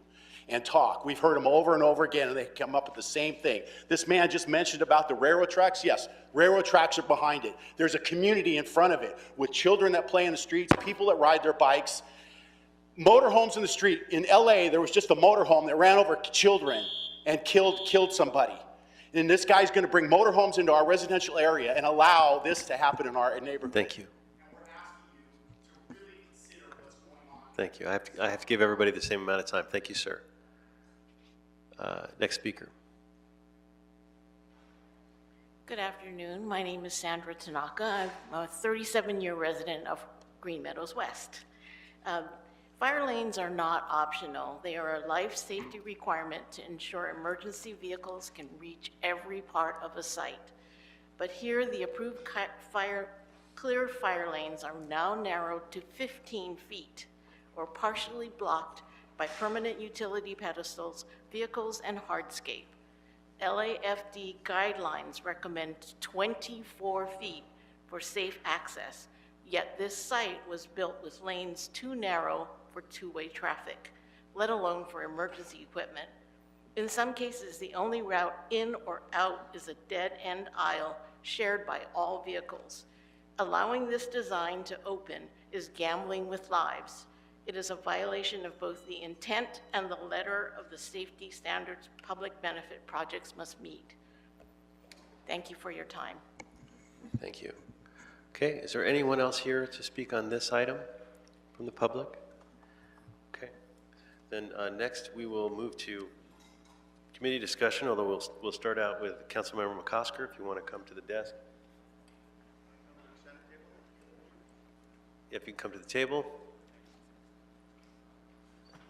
and talk. We've heard them over and over again, and they come up with the same thing. This man just mentioned about the railroad tracks. Yes, railroad tracks are behind it. There's a community in front of it with children that play in the streets, people that ride their bikes, motorhomes in the street. In LA, there was just a motorhome that ran over children and killed somebody. And this guy's going to bring motorhomes into our residential area and allow this to happen in our neighborhood. Thank you. Thank you. I have to give everybody the same amount of time. Thank you, sir. Next speaker. Good afternoon. My name is Sandra Tanaka. I'm a 37-year resident of Green Meadows West. Fire lanes are not optional. They are a life safety requirement to ensure emergency vehicles can reach every part of a site. But here, the approved clear fire lanes are now narrowed to 15 feet. Or partially blocked by permanent utility pedestals, vehicles, and hardscape. LAFD guidelines recommend 24 feet for safe access, yet this site was built with lanes too narrow for two-way traffic, let alone for emergency equipment. In some cases, the only route in or out is a dead-end aisle shared by all vehicles. Allowing this design to open is gambling with lives. It is a violation of both the intent and the letter of the safety standards public benefit projects must meet. Thank you for your time. Thank you. Okay, is there anyone else here to speak on this item from the public? Okay, then next we will move to committee discussion, although we'll start out with Councilmember McCosker, if you want to come to the desk. If you can come to the table.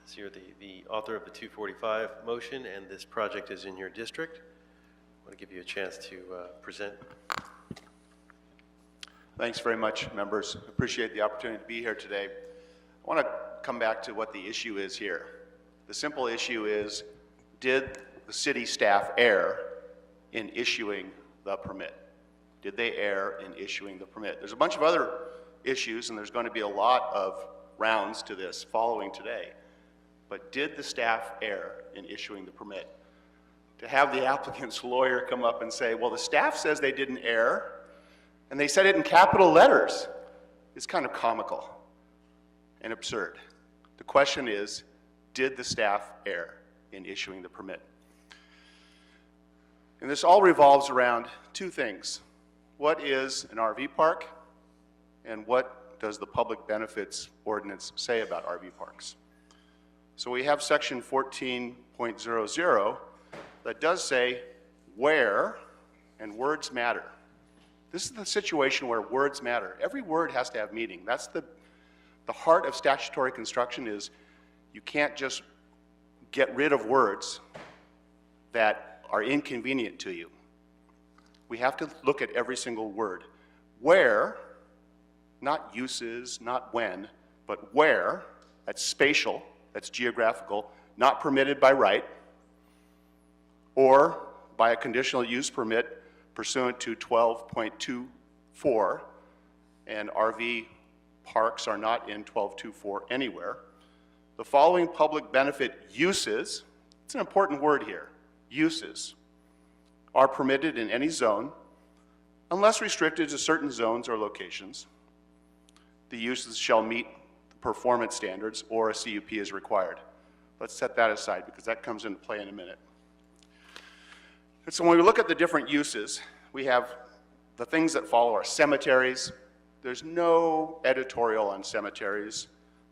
So you're the author of the 245 motion, and this project is in your district. I want to give you a chance to present. Thanks very much, members. Appreciate the opportunity to be here today. I want to come back to what the issue is here. The simple issue is, did the city staff err in issuing the permit? Did they err in issuing the permit? There's a bunch of other issues, and there's going to be a lot of rounds to this following today. But did the staff err in issuing the permit? To have the applicant's lawyer come up and say, well, the staff says they didn't err, and they said it in capital letters, is kind of comical and absurd. The question is, did the staff err in issuing the permit? And this all revolves around two things. What is an RV park, and what does the public benefits ordinance say about RV parks? So we have section 14.00 that does say where, and words matter. This is the situation where words matter. Every word has to have meaning. That's the heart of statutory construction, is you can't just get rid of words that are inconvenient to you. We have to look at every single word. Where, not uses, not when, but where, that's spatial, that's geographical, not permitted by right, or by a conditional use permit pursuant to 12.24, and RV parks are not in 12.24 anywhere. The following public benefit uses, it's an important word here, uses, are permitted in any zone unless restricted to certain zones or locations. The uses shall meet the performance standards or a CUP is required. Let's set that aside because that comes into play in a minute. And so when we look at the different uses, we have the things that follow are cemeteries. There's no editorial on cemeteries.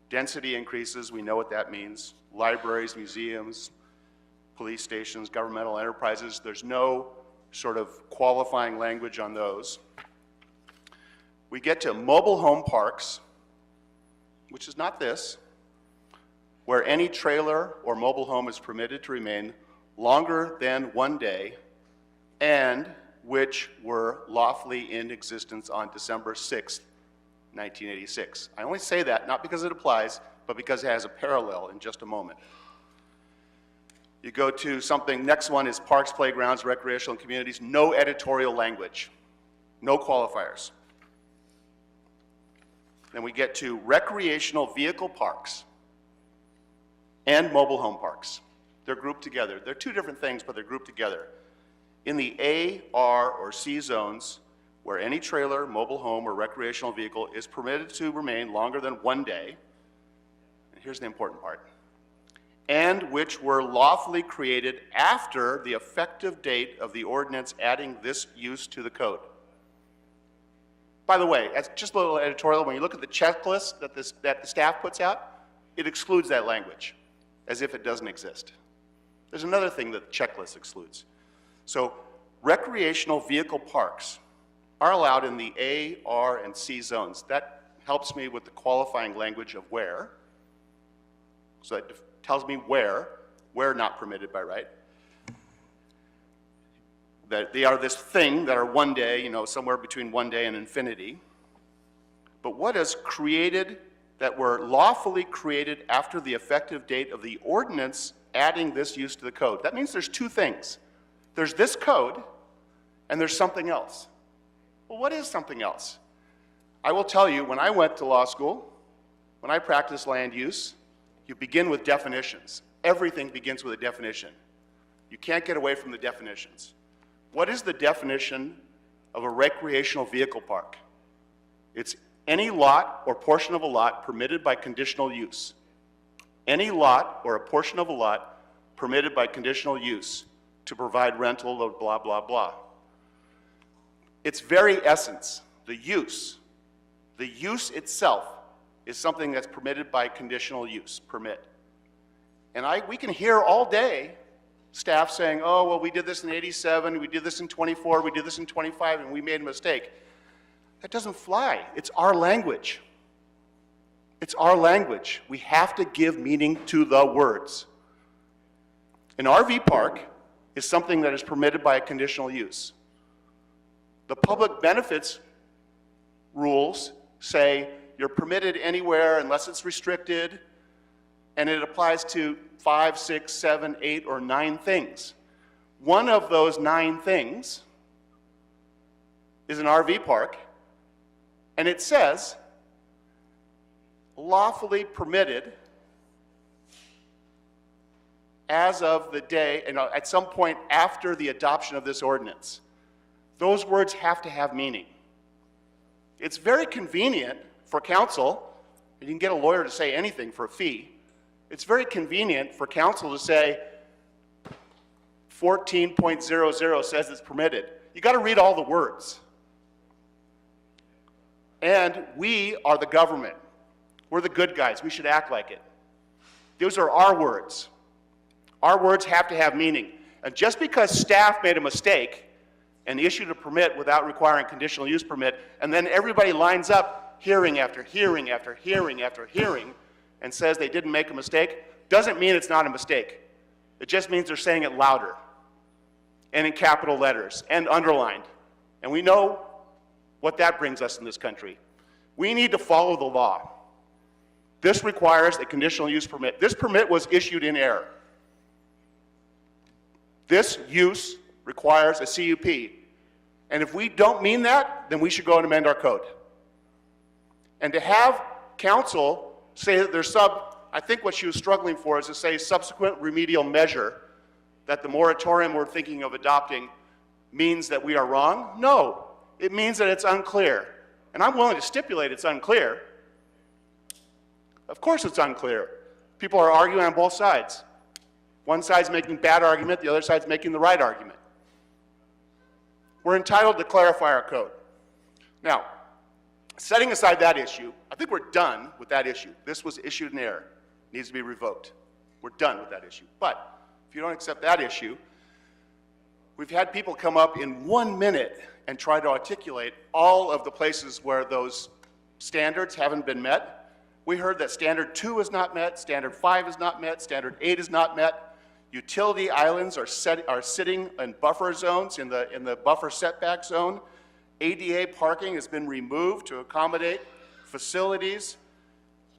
Density increases, we know what that means. Libraries, museums, police stations, governmental enterprises, there's no sort of qualifying language on those. We get to mobile home parks, which is not this, where any trailer or mobile home is permitted to remain longer than 1 day, and which were lawfully in existence on December 6th, 1986. I only say that not because it applies, but because it has a parallel in just a moment. You go to something, next one is parks, playgrounds, recreational communities, no editorial language, no qualifiers. Then we get to recreational vehicle parks and mobile home parks. They're grouped together. They're two different things, but they're grouped together. In the A, R, or C zones, where any trailer, mobile home, or recreational vehicle is permitted to remain longer than 1 day, and here's the important part, and which were lawfully created after the effective date of the ordinance adding this use to the code. By the way, as just a little editorial, when you look at the checklist that the staff puts out, it excludes that language, as if it doesn't exist. There's another thing that the checklist excludes. So recreational vehicle parks are allowed in the A, R, and C zones. That helps me with the qualifying language of where. So that tells me where not permitted by right. That they are this thing that are 1 day, you know, somewhere between 1 day and infinity. But what is created, that were lawfully created after the effective date of the ordinance adding this use to the code? That means there's two things. There's this code, and there's something else. Well, what is something else? I will tell you, when I went to law school, when I practiced land use, you begin with definitions. Everything begins with a definition. You can't get away from the definitions. What is the definition of a recreational vehicle park? It's any lot or portion of a lot permitted by conditional use. any lot or a portion of a lot permitted by conditional use to provide rental of blah, blah, blah. Its very essence, the use itself is something that's permitted by conditional use, permit. And we can hear all day staff saying, oh, well, we did this in 87, we did this in 24, we did this in 25, and we made a mistake. That doesn't fly. It's our language. It's our language. We have to give meaning to the words. An RV park is something that is permitted by a conditional use. The public benefits rules say you're permitted anywhere unless it's restricted, and it applies to 5, 6, 7, 8, or 9 things. One of those 9 things is an RV park, and it says lawfully permitted as of the day, and at some point after the adoption of this ordinance. Those words have to have meaning. It's very convenient for council, and you can get a lawyer to say anything for a fee. It's very convenient for council to say 14.00 says it's permitted. You got to read all the words. And we are the government. We're the good guys. We should act like it. Those are our words. Our words have to have meaning. And just because staff made a mistake and issued a permit without requiring conditional use permit, and then everybody lines up hearing after hearing after hearing after hearing and says they didn't make a mistake, doesn't mean it's not a mistake. It just means they're saying it louder and in capital letters and underlined. And we know what that brings us in this country. We need to follow the law. This requires a conditional use permit. This permit was issued in error. This use requires a CUP. And if we don't mean that, then we should go and amend our code. And to have council say that there's I think what she was struggling for is to say subsequent remedial measure, that the moratorium we're thinking of adopting means that we are wrong. No, it means that it's unclear. And I'm willing to stipulate it's unclear. Of course it's unclear. People are arguing on both sides. One side's making a bad argument, the other side's making the right argument. We're entitled to clarify our code. Now, setting aside that issue, I think we're done with that issue. This was issued in error. It needs to be revoked. We're done with that issue. But if you don't accept that issue, we've had people come up in 1 minute and try to articulate all of the places where those standards haven't been met. We heard that standard 2 is not met, standard 5 is not met, standard 8 is not met. Utility islands are sitting in buffer zones, in the buffer setback zone. ADA parking has been removed to accommodate facilities,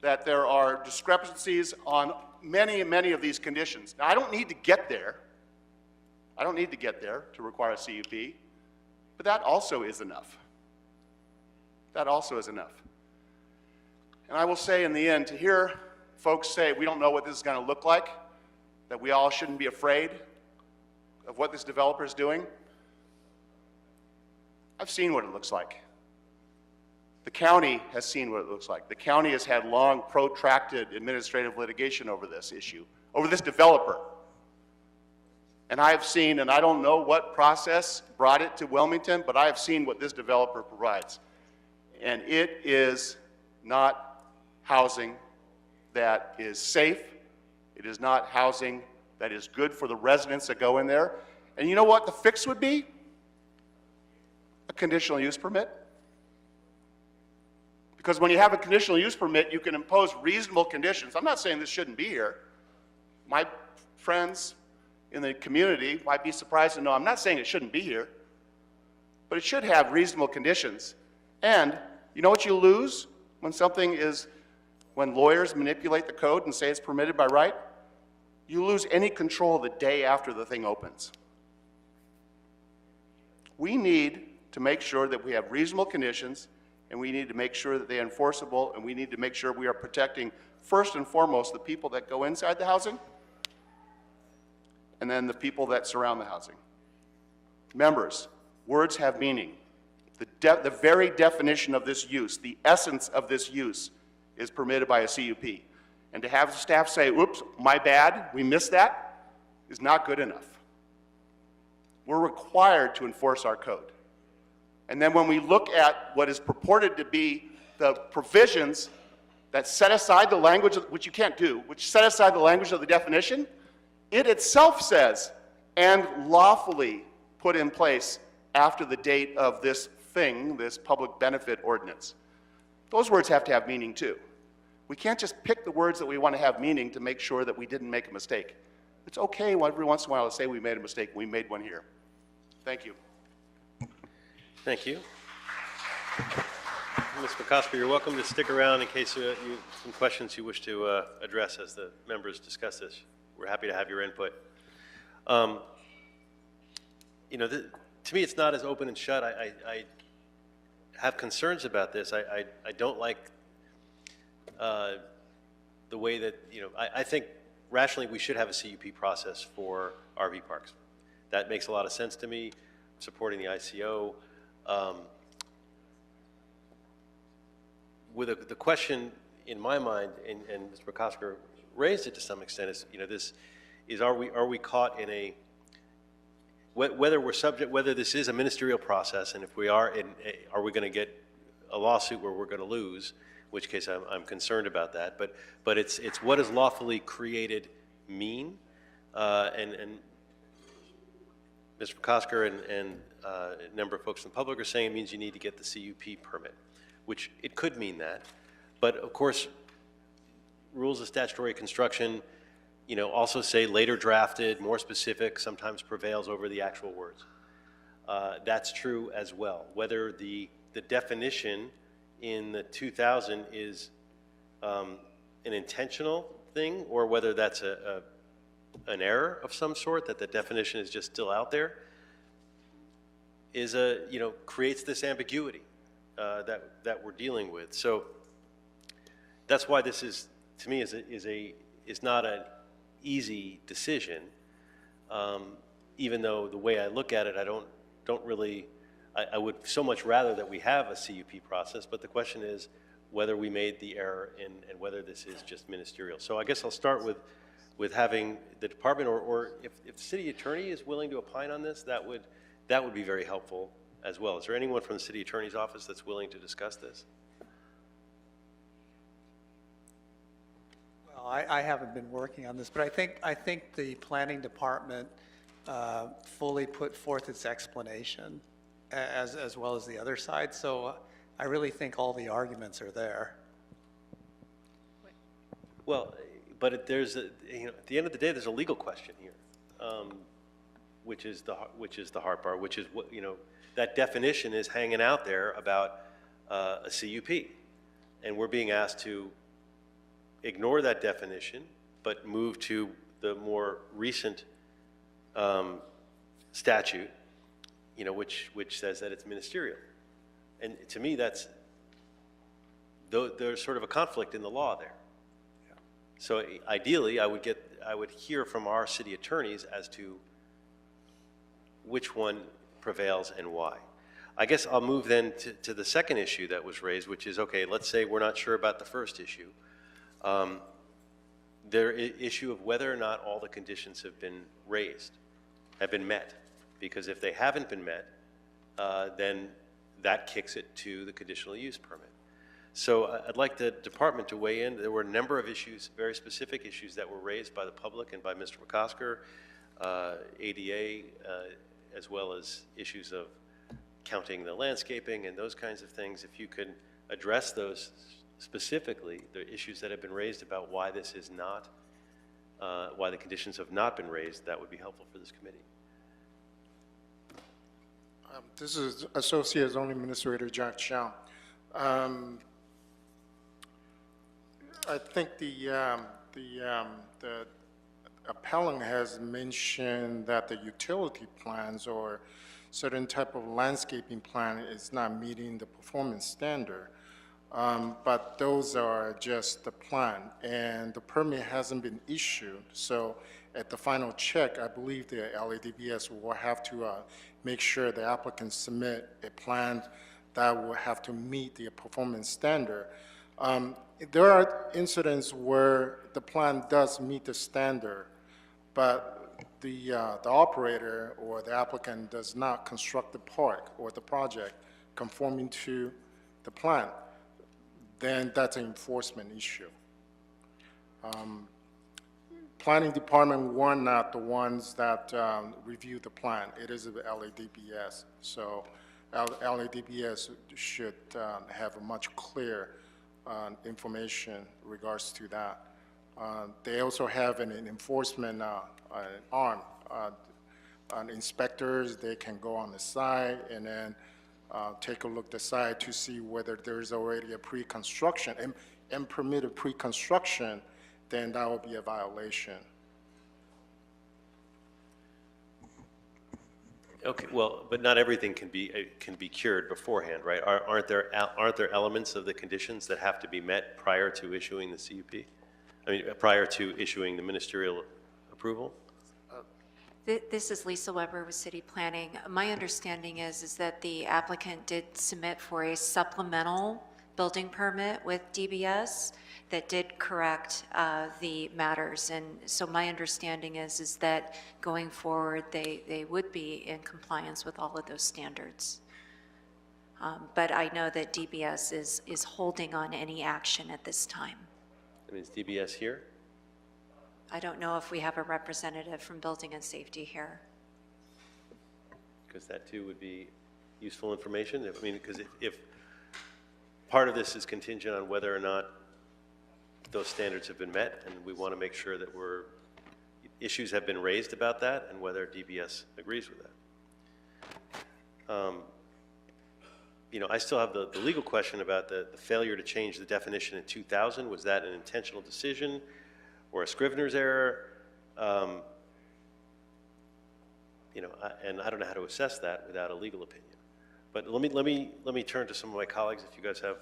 that there are discrepancies on many of these conditions. Now, I don't need to get there. I don't need to get there to require a CUP, but that also is enough. That also is enough. And I will say in the end, to hear folks say we don't know what this is going to look like, that we all shouldn't be afraid of what this developer is doing, I've seen what it looks like. The county has seen what it looks like. The county has had long, protracted administrative litigation over this issue, over this developer. And I have seen, and I don't know what process brought it to Wilmington, but I have seen what this developer provides. And it is not housing that is safe. It is not housing that is good for the residents that go in there. And you know what the fix would be? A conditional use permit. Because when you have a conditional use permit, you can impose reasonable conditions. I'm not saying this shouldn't be here. My friends in the community might be surprised to know I'm not saying it shouldn't be here, but it should have reasonable conditions. And you know what you lose when lawyers manipulate the code and say it's permitted by right? You lose any control the day after the thing opens. We need to make sure that we have reasonable conditions, and we need to make sure that they are enforceable, and we need to make sure we are protecting, first and foremost, the people that go inside the housing, and then the people that surround the housing. Members, words have meaning. The very definition of this use, the essence of this use, is permitted by a CUP. And to have the staff say, oops, my bad, we missed that, is not good enough. We're required to enforce our code. And then when we look at what is purported to be the provisions that set aside the language, which you can't do, which set aside the language of the definition, it itself says, and lawfully put in place after the date of this thing, this public benefit ordinance. Those words have to have meaning too. We can't just pick the words that we want to have meaning to make sure that we didn't make a mistake. It's okay every once in a while to say we made a mistake. We made one here. Thank you. Thank you. Ms. McCosker, you're welcome to stick around in case you some questions you wish to address as the members discuss this. We're happy to have your input. You know, to me, it's not as open and shut. I have concerns about this. I don't like the way that, you know, I think rationally we should have a CUP process for RV parks. That makes a lot of sense to me, supporting the ICO. The question in my mind, and Mr. McCosker raised it to some extent, is, you know, this is, are we caught in a, whether we're subject, whether this is a ministerial process, and if we are we going to get a lawsuit where we're going to lose, in which case I'm concerned about that. But it's what does lawfully created mean, and Mr. McCosker and a number of folks in the public are saying it means you need to get the CUP permit, which it could mean that. But of course, rules of statutory construction, you know, also say later drafted, more specific, sometimes prevails over the actual words. That's true as well. Whether the definition in the 2000 is an intentional thing, or whether that's an error of some sort, that the definition is just still out there, is creates this ambiguity that we're dealing with. So that's why this is, to me, is not an easy decision. Even though the way I look at it, I don't really. I would so much rather that we have a CUP process. But the question is whether we made the error and whether this is just ministerial. So I guess I'll start with having the department, or if the city attorney is willing to opine on this, that would be very helpful as well. Is there anyone from the city attorney's office that's willing to discuss this? Well, I haven't been working on this, but I think the planning department fully put forth its explanation as well as the other side. So I really think all the arguments are there. Well, but there's at the end of the day, there's a legal question here, which is the hard part, which is what, that definition is hanging out there about a CUP, and we're being asked to ignore that definition, but move to the more recent statute, which says that it's ministerial. And to me, there's sort of a conflict in the law there. Yeah. So ideally, I would hear from our city attorneys as to which one prevails and why. I guess I'll move then to the second issue that was raised, which is, okay, let's say we're not sure about the first issue. The issue of whether or not all the conditions have been met. Because if they haven't been met, then that kicks it to the conditional use permit. So I'd like the department to weigh in. There were a number of issues, very specific issues, that were raised by the public and by Mr. McCosker, ADA, as well as issues of counting the landscaping and those kinds of things. If you could address those specifically, the issues that have been raised about why this is not, why the conditions have not been raised, that would be helpful for this committee. This is Associate Zoning Administrator Jack Chow. I think the appellant has mentioned that the utility plans or certain type of landscaping plan is not meeting the performance standard. But those are just the plan, and the permit hasn't been issued. So at the final check, I believe the LADBS will have to make sure the applicants submit a plan that will have to meet the performance standard. There are incidents where the plan does meet the standard, but the operator or the applicant does not construct the park or the project conforming to the plan, then that's an enforcement issue. Planning department were not the ones that review the plan. It is the LADBS. So LADBS should have a much clear information regards to that. They also have an enforcement arm. Inspectors, they can go on the site and then take a look at the site to see whether there's already a pre-construction and permitted pre-construction, then that will be a violation. Okay, well, but not everything can be cured beforehand, right? Aren't there elements of the conditions that have to be met prior to issuing the CUP? I mean, prior to issuing the ministerial approval? This is Lisa Weber with City Planning. My understanding is that the applicant did submit for a supplemental building permit with DBS that did correct the matters. And so my understanding is that going forward, they would be in compliance with all of those standards. But I know that DBS is holding on any action at this time. I mean, is DBS here? I don't know if we have a representative from Building and Safety here. Because that too would be useful information. I mean, because if part of this is contingent on whether or not those standards have been met, and we want to make sure that issues have been raised about that and whether DBS agrees with that. You know, I still have the legal question about the failure to change the definition in 2000. Was that an intentional decision or a Scrivener's error? You know, and I don't know how to assess that without a legal opinion. But let me turn to some of my colleagues if you guys have,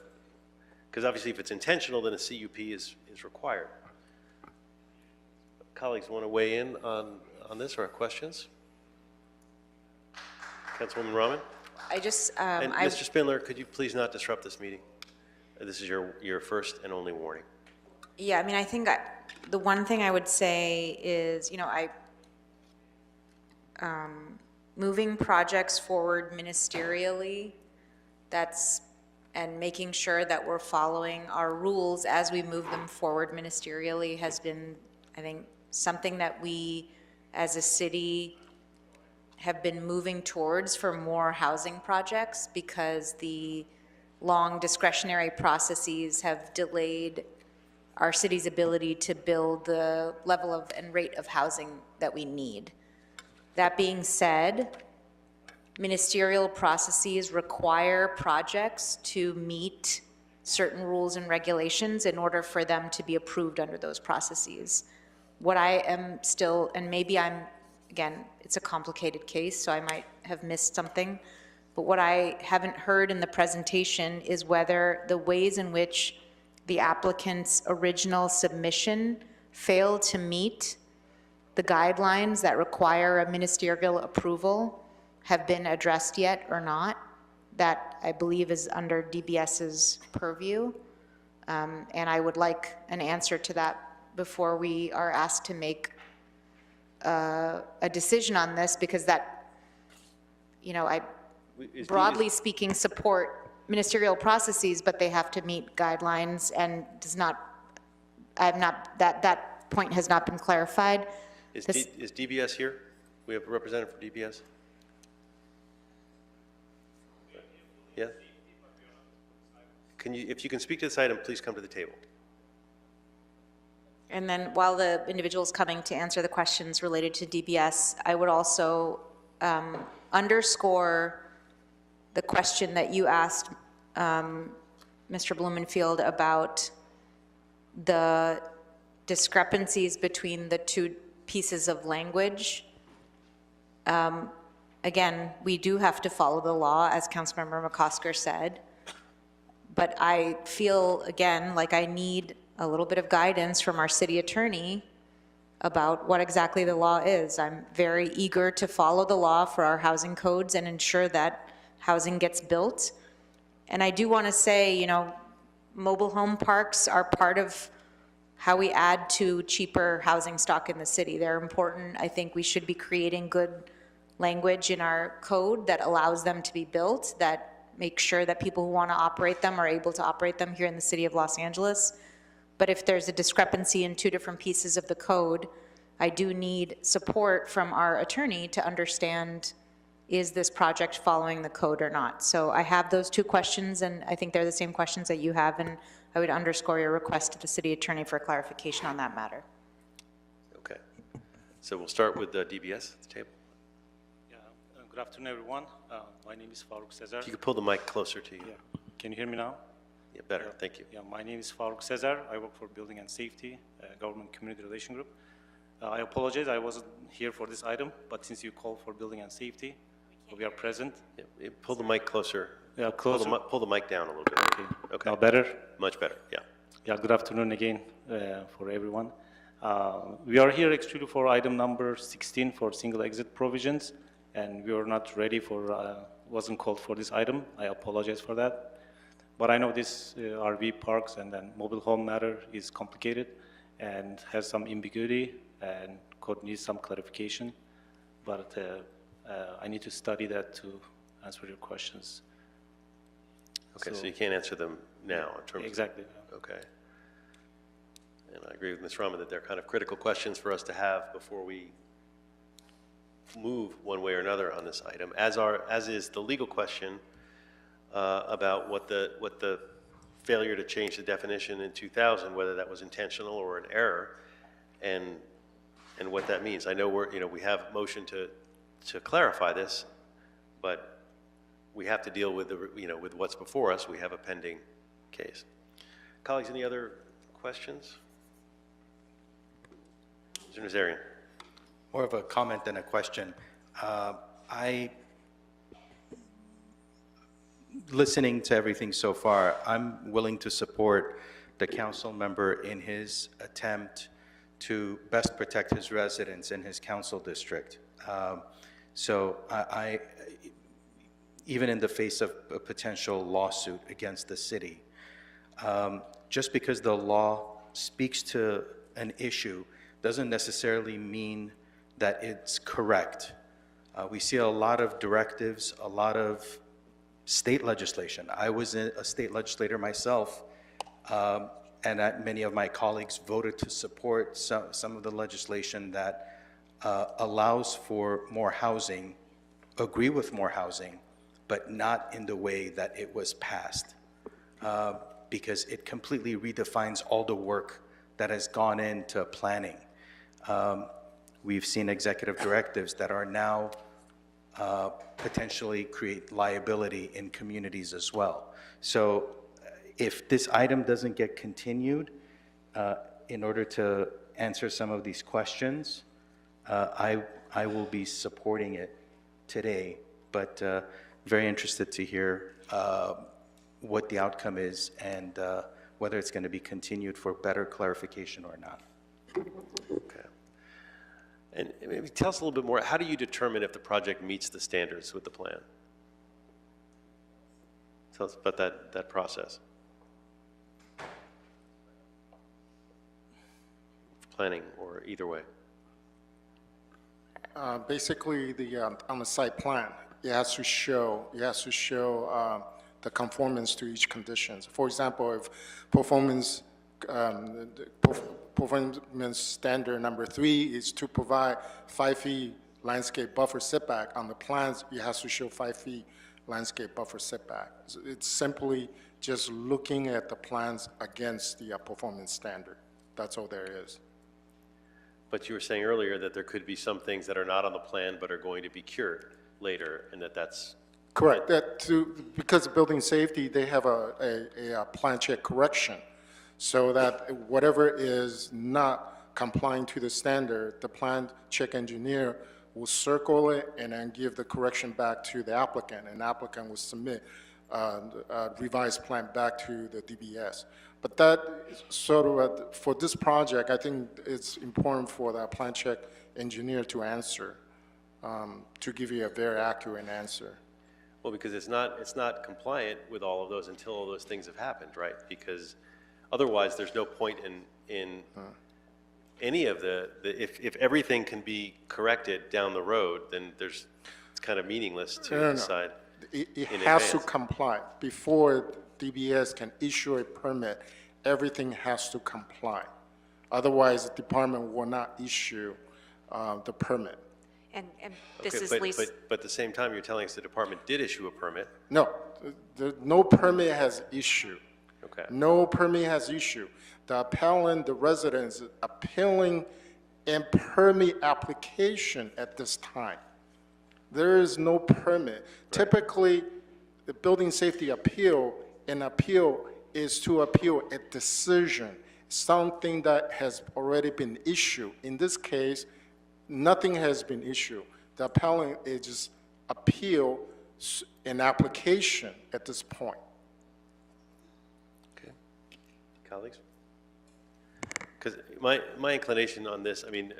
because obviously if it's intentional, then a CUP is required. Colleagues want to weigh in on this or have questions? Councilwoman Rahman? I just, And Mr. Spindler, could you please not disrupt this meeting? This is your first and only warning. yeah, I mean, I think the one thing I would say is, you know, moving projects forward ministerially, and making sure that we're following our rules as we move them forward ministerially has been, I think, something that we as a city have been moving towards for more housing projects, because the long discretionary processes have delayed our city's ability to build the level of and rate of housing that we need. That being said, ministerial processes require projects to meet certain rules and regulations in order for them to be approved under those processes. What I am still, and maybe again, it's a complicated case, so I might have missed something, but what I haven't heard in the presentation is whether the ways in which the applicant's original submission failed to meet the guidelines that require a ministerial approval have been addressed yet or not. That, I believe, is under DBS's purview. And I would like an answer to that before we are asked to make a decision on this, because that, you know, I broadly speaking support ministerial processes, but they have to meet guidelines, and that point has not been clarified. Is DBS here? We have a representative for DBS? Yeah? If you can speak to this item, please come to the table. And then while the individual is coming to answer the questions related to DBS, I would also underscore the question that you asked Mr. Blumenfield about the discrepancies between the two pieces of language. Again, we do have to follow the law, as Councilmember McCosker said, but I feel, again, like I need a little bit of guidance from our city attorney about what exactly the law is. I'm very eager to follow the law for our housing codes and ensure that housing gets built. And I do want to say, you know, mobile home parks are part of how we add to cheaper housing stock in the city. They're important. I think we should be creating good language in our code that allows them to be built, that make sure that people who want to operate them are able to operate them here in the city of Los Angeles. But if there's a discrepancy in two different pieces of the code, I do need support from our attorney to understand, is this project following the code or not? So I have those two questions, and I think they're the same questions that you have, and I would underscore your request to the city attorney for clarification on that matter. Okay. So we'll start with DBS at the table. Good afternoon, everyone. My name is Farooq Cesar. If you could pull the mic closer to you. Yeah. Can you hear me now? Yeah, better. Thank you. Yeah, my name is Farooq Cesar. I work for Building and Safety, Government Community Relation Group. I apologize, I wasn't here for this item, but since you called for Building and Safety, we are present. Yeah, pull the mic closer. Yeah, closer. Pull the mic down a little bit. Okay. Now better? Much better, yeah. Yeah, good afternoon again for everyone. We are here actually for item number 16 for single exit provisions, and we were not ready for, wasn't called for this item. I apologize for that. But I know this RV parks and then mobile home matter is complicated and has some ambiguity and could need some clarification. But I need to study that to answer your questions. Okay, so you can't answer them now in terms Exactly. of... Okay. And I agree with Ms. Rahman that they're kind of critical questions for us to have before we move one way or another on this item, as is the legal question about what the failure to change the definition in 2000, whether that was intentional or an error, and what that means. I know we have motion to clarify this, but we have to deal with with what's before us. We have a pending case. Colleagues, any other questions? Mr. Nazarian. More of a comment than a question. Listening to everything so far, I'm willing to support the council member in his attempt to best protect his residents in his council district. So I, even in the face of a potential lawsuit against the city, just because the law speaks to an issue doesn't necessarily mean that it's correct. We see a lot of directives, a lot of state legislation. I was a state legislator myself, and many of my colleagues voted to support some of the legislation that allows for more housing, agree with more housing, but not in the way that it was passed, because it completely redefines all the work that has gone into planning. We've seen executive directives that are now potentially create liability in communities as well. So if this item doesn't get continued, in order to answer some of these questions, I will be supporting it today, but very interested to hear what the outcome is and whether it's going to be continued for better clarification or not. Okay. And maybe tell us a little bit more, how do you determine if the project meets the standards with the plan? Tell us about that process. Planning or either way. Basically, on the site plan, it has to show the conformance to each conditions. For example, if performance standard number 3 is to provide 5 feet landscape buffer setback. On the plans, it has to show 5 feet landscape buffer setback. So it's simply just looking at the plans against the performance standard. That's all there is. But you were saying earlier that there could be some things that are not on the plan but are going to be cured later, and that's... Correct. Because of building safety, they have a plan check correction, so that whatever is not complying to the standard, the plan check engineer will circle it and then give the correction back to the applicant, and the applicant will submit a revised plan back to the DBS. But that sort of, for this project, I think it's important for the plan check engineer to answer, to give you a very accurate answer. Well, because it's not compliant with all of those until all those things have happened, right? Because otherwise, there's no point in any of if everything can be corrected down the road, then it's kind of meaningless to decide. It in has to advance. comply. Before DBS can issue a permit, everything has to comply. Otherwise, the department will not issue the permit. And this Okay, is but, Lisa. but at the same time, you're telling us the department did issue a permit. No, no permit has issued. Okay. No permit has issued. The appellant, the residents appealing a permit application at this time. There is no permit. Typically, the building safety appeal, an appeal is to appeal a decision, something that has already been issued. In this case, nothing has been issued. The appellant is just appeal an application at this point. Okay. Colleagues? Because my inclination on this, I mean,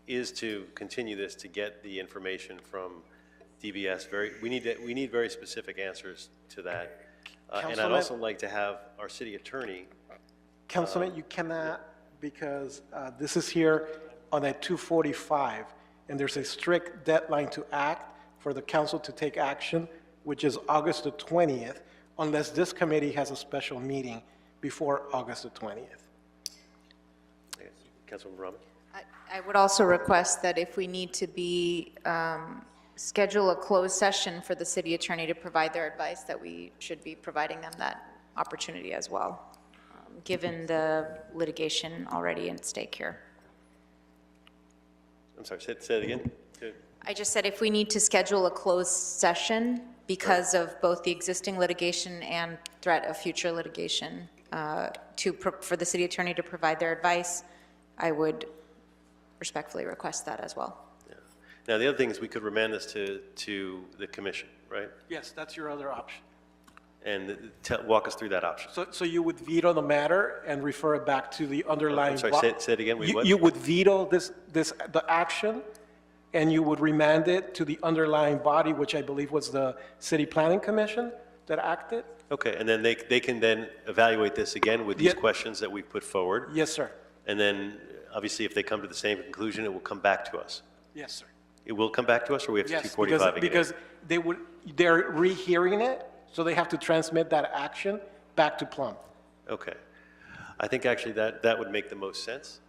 is to continue this to get the information from DBS. We need very specific answers to that. And I'd Councilman- also like to have our city attorney. Councilman, you cannot, because this is here on a 245, and there's a strict deadline to act for the council to take action, which is August the 20th, unless this committee has a special meeting before August the 20th. Councilman Rahman? I would also request that if we need to schedule a closed session for the city attorney to provide their advice, that we should be providing them that opportunity as well, given the litigation already at stake here. I'm sorry, say it again. I just said if we need to schedule a closed session because of both the existing litigation and threat of future litigation, for the city attorney to provide their advice, I would respectfully request that as well. Now, the other thing is we could remand this to the commission, right? Yes, that's your other option. And walk us through that option. So you would veto the matter and refer it back to the underlying... I'm sorry, say it again. You would veto the action, and you would remand it to the underlying body, which I believe was the City Planning Commission that acted? Okay, and then they can then evaluate this again with these questions that we put forward. Yes, sir. And then, obviously, if they come to the same conclusion, it will come back to us. Yes, sir. It will come back to us, or we have to Yes, 245 again? because they're rehearing it, so they have to transmit that action back to Plum. Okay. I think actually that would make the most sense,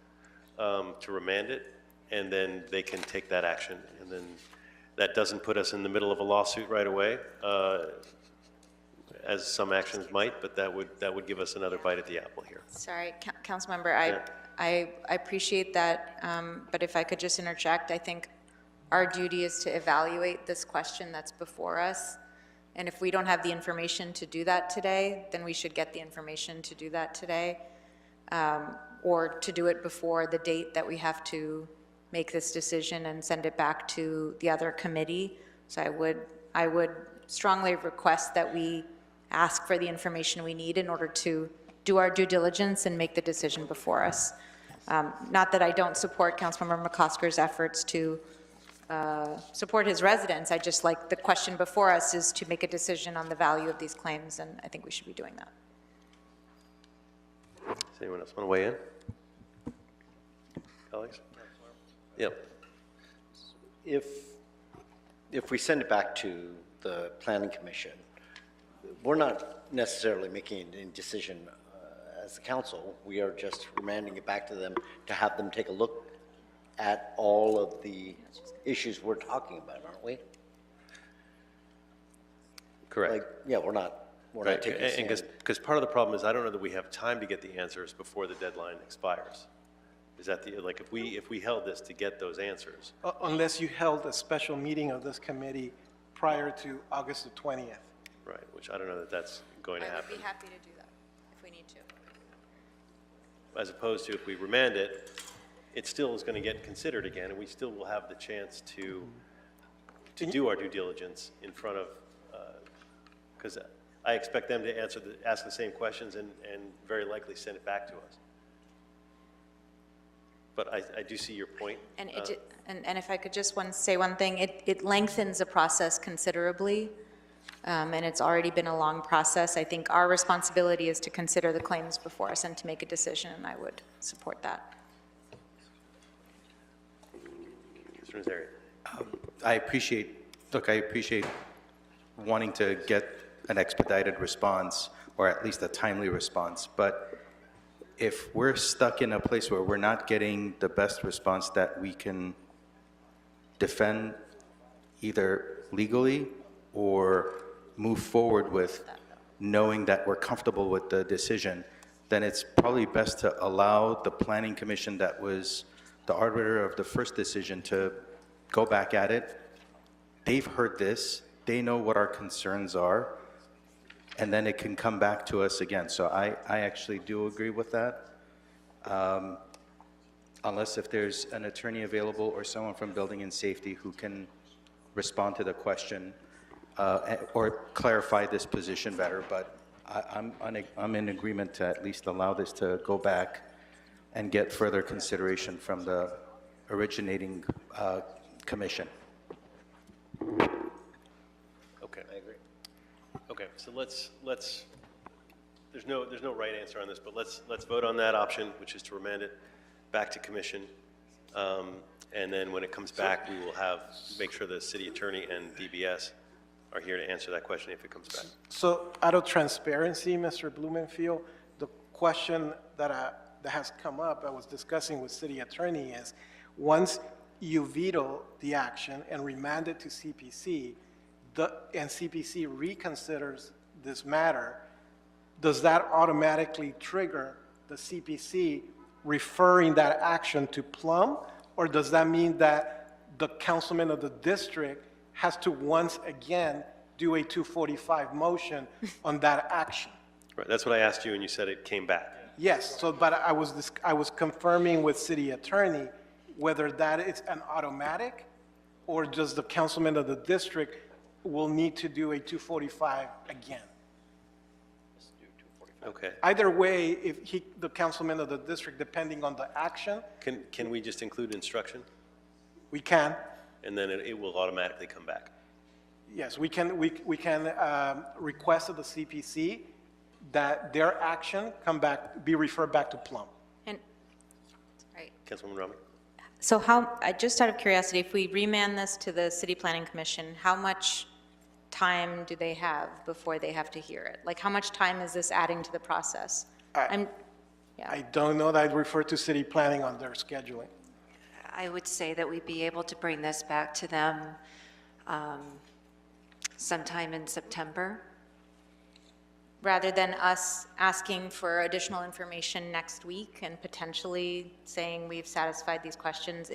to remand it, and then they can take that action. And then that doesn't put us in the middle of a lawsuit right away, as some actions might, but that would give us another bite at the apple here. Sorry, Councilmember, I appreciate that, but if I could just interject, I think our duty is to evaluate this question that's before us. And if we don't have the information to do that today, then we should get the information to do that today, or to do it before the date that we have to make this decision and send it back to the other committee. So I would strongly request that we ask for the information we need in order to do our due diligence and make the decision before us. Not that I don't support Councilmember McCosker's efforts to support his residents. I just like the question before us is to make a decision on the value of these claims, and I think we should be doing that. Does anyone else want to weigh in? Colleagues? Yep. If we send it back to the Planning Commission, we're not necessarily making a decision as the council. We are just remanding it back to them to have them take a look at all of the issues we're talking about, aren't we? Correct. Like, yeah, we're not Right, taking a stand. because part of the problem is I don't know that we have time to get the answers before the deadline expires. Is that like if we held this to get those answers? Unless you held a special meeting of this committee prior to August the 20th. Right, which I don't know that that's going to happen. I would be happy to do that if we need to. As opposed to if we remand it, it still is going to get considered again, and we still will have the chance to do our due diligence in front of, because I expect them to ask the same questions and very likely send it back to us. But I do see your point. And if I could just say one thing, it lengthens the process considerably and it's already been a long process. I think our responsibility is to consider the claims before us and to make a decision, and I would support that. Mr. Nazari. I appreciate wanting to get an expedited response, or at least a timely response, but if we're stuck in a place where we're not getting the best response that we can defend either legally or move forward with, knowing that we're comfortable with the decision, then it's probably best to allow the Planning Commission that was the arbiter of the first decision to go back at it. They've heard this, they know what our concerns are, and then it can come back to us again. So I actually do agree with that. Unless if there's an attorney available or someone from Building and Safety who can respond to the question or clarify this position better, but I'm in agreement to at least allow this to go back and get further consideration from the originating commission. Okay. I agree. Okay, so let's there's no right answer on this, but let's vote on that option, which is to remand it back to commission. And then when it comes back, we will make sure the city attorney and DBS are here to answer that question if it comes back. So out of transparency, Mr. Blumenfield, the question that has come up, I was discussing with city attorney, is once you veto the action and remand it to CPC, and CPC reconsiders this matter, does that automatically trigger the CPC referring that action to Plum? Or does that mean that the councilman of the district has to once again do a 245 motion on that action? Right, that's what I asked you, and you said it came back. Yes, so, but I was confirming with city attorney whether that is an automatic, or does the councilman of the district will need to do a 245 again? Okay. Either way, if the councilman of the district, depending on the action, Can we just include instruction? we can, And then it will automatically come back. yes, we can request of the CPC that their action be referred back to Plum. And, right. Councilwoman Rami? So just out of curiosity, if we remand this to the City Planning Commission, how much time do they have before they have to hear it? Like, how much time is this adding to the process? I don't know, that I'd refer to city planning on their scheduling. I would say that we'd be able to bring this back to them sometime in September. Rather than us asking for additional information next week and potentially saying we've satisfied these questions,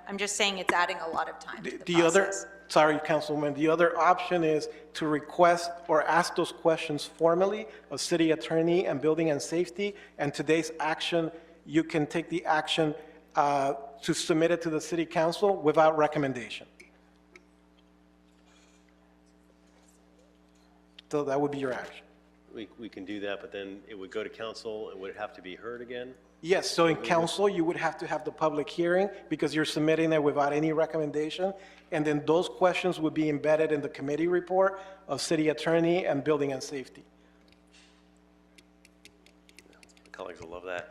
I'm just saying it's adding a lot of time to the process. Sorry, Councilwoman, the other option is to request or ask those questions formally of city attorney and building and safety, and today's action, you can take the action to submit it to the city council without recommendation. So that would be your action. We can do that, but then it would go to council, and would it have to be heard again? Yes, so in council, you would have to have the public hearing because you're submitting it without any recommendation. And then those questions would be embedded in the committee report of city attorney and building and safety. My colleagues will love that.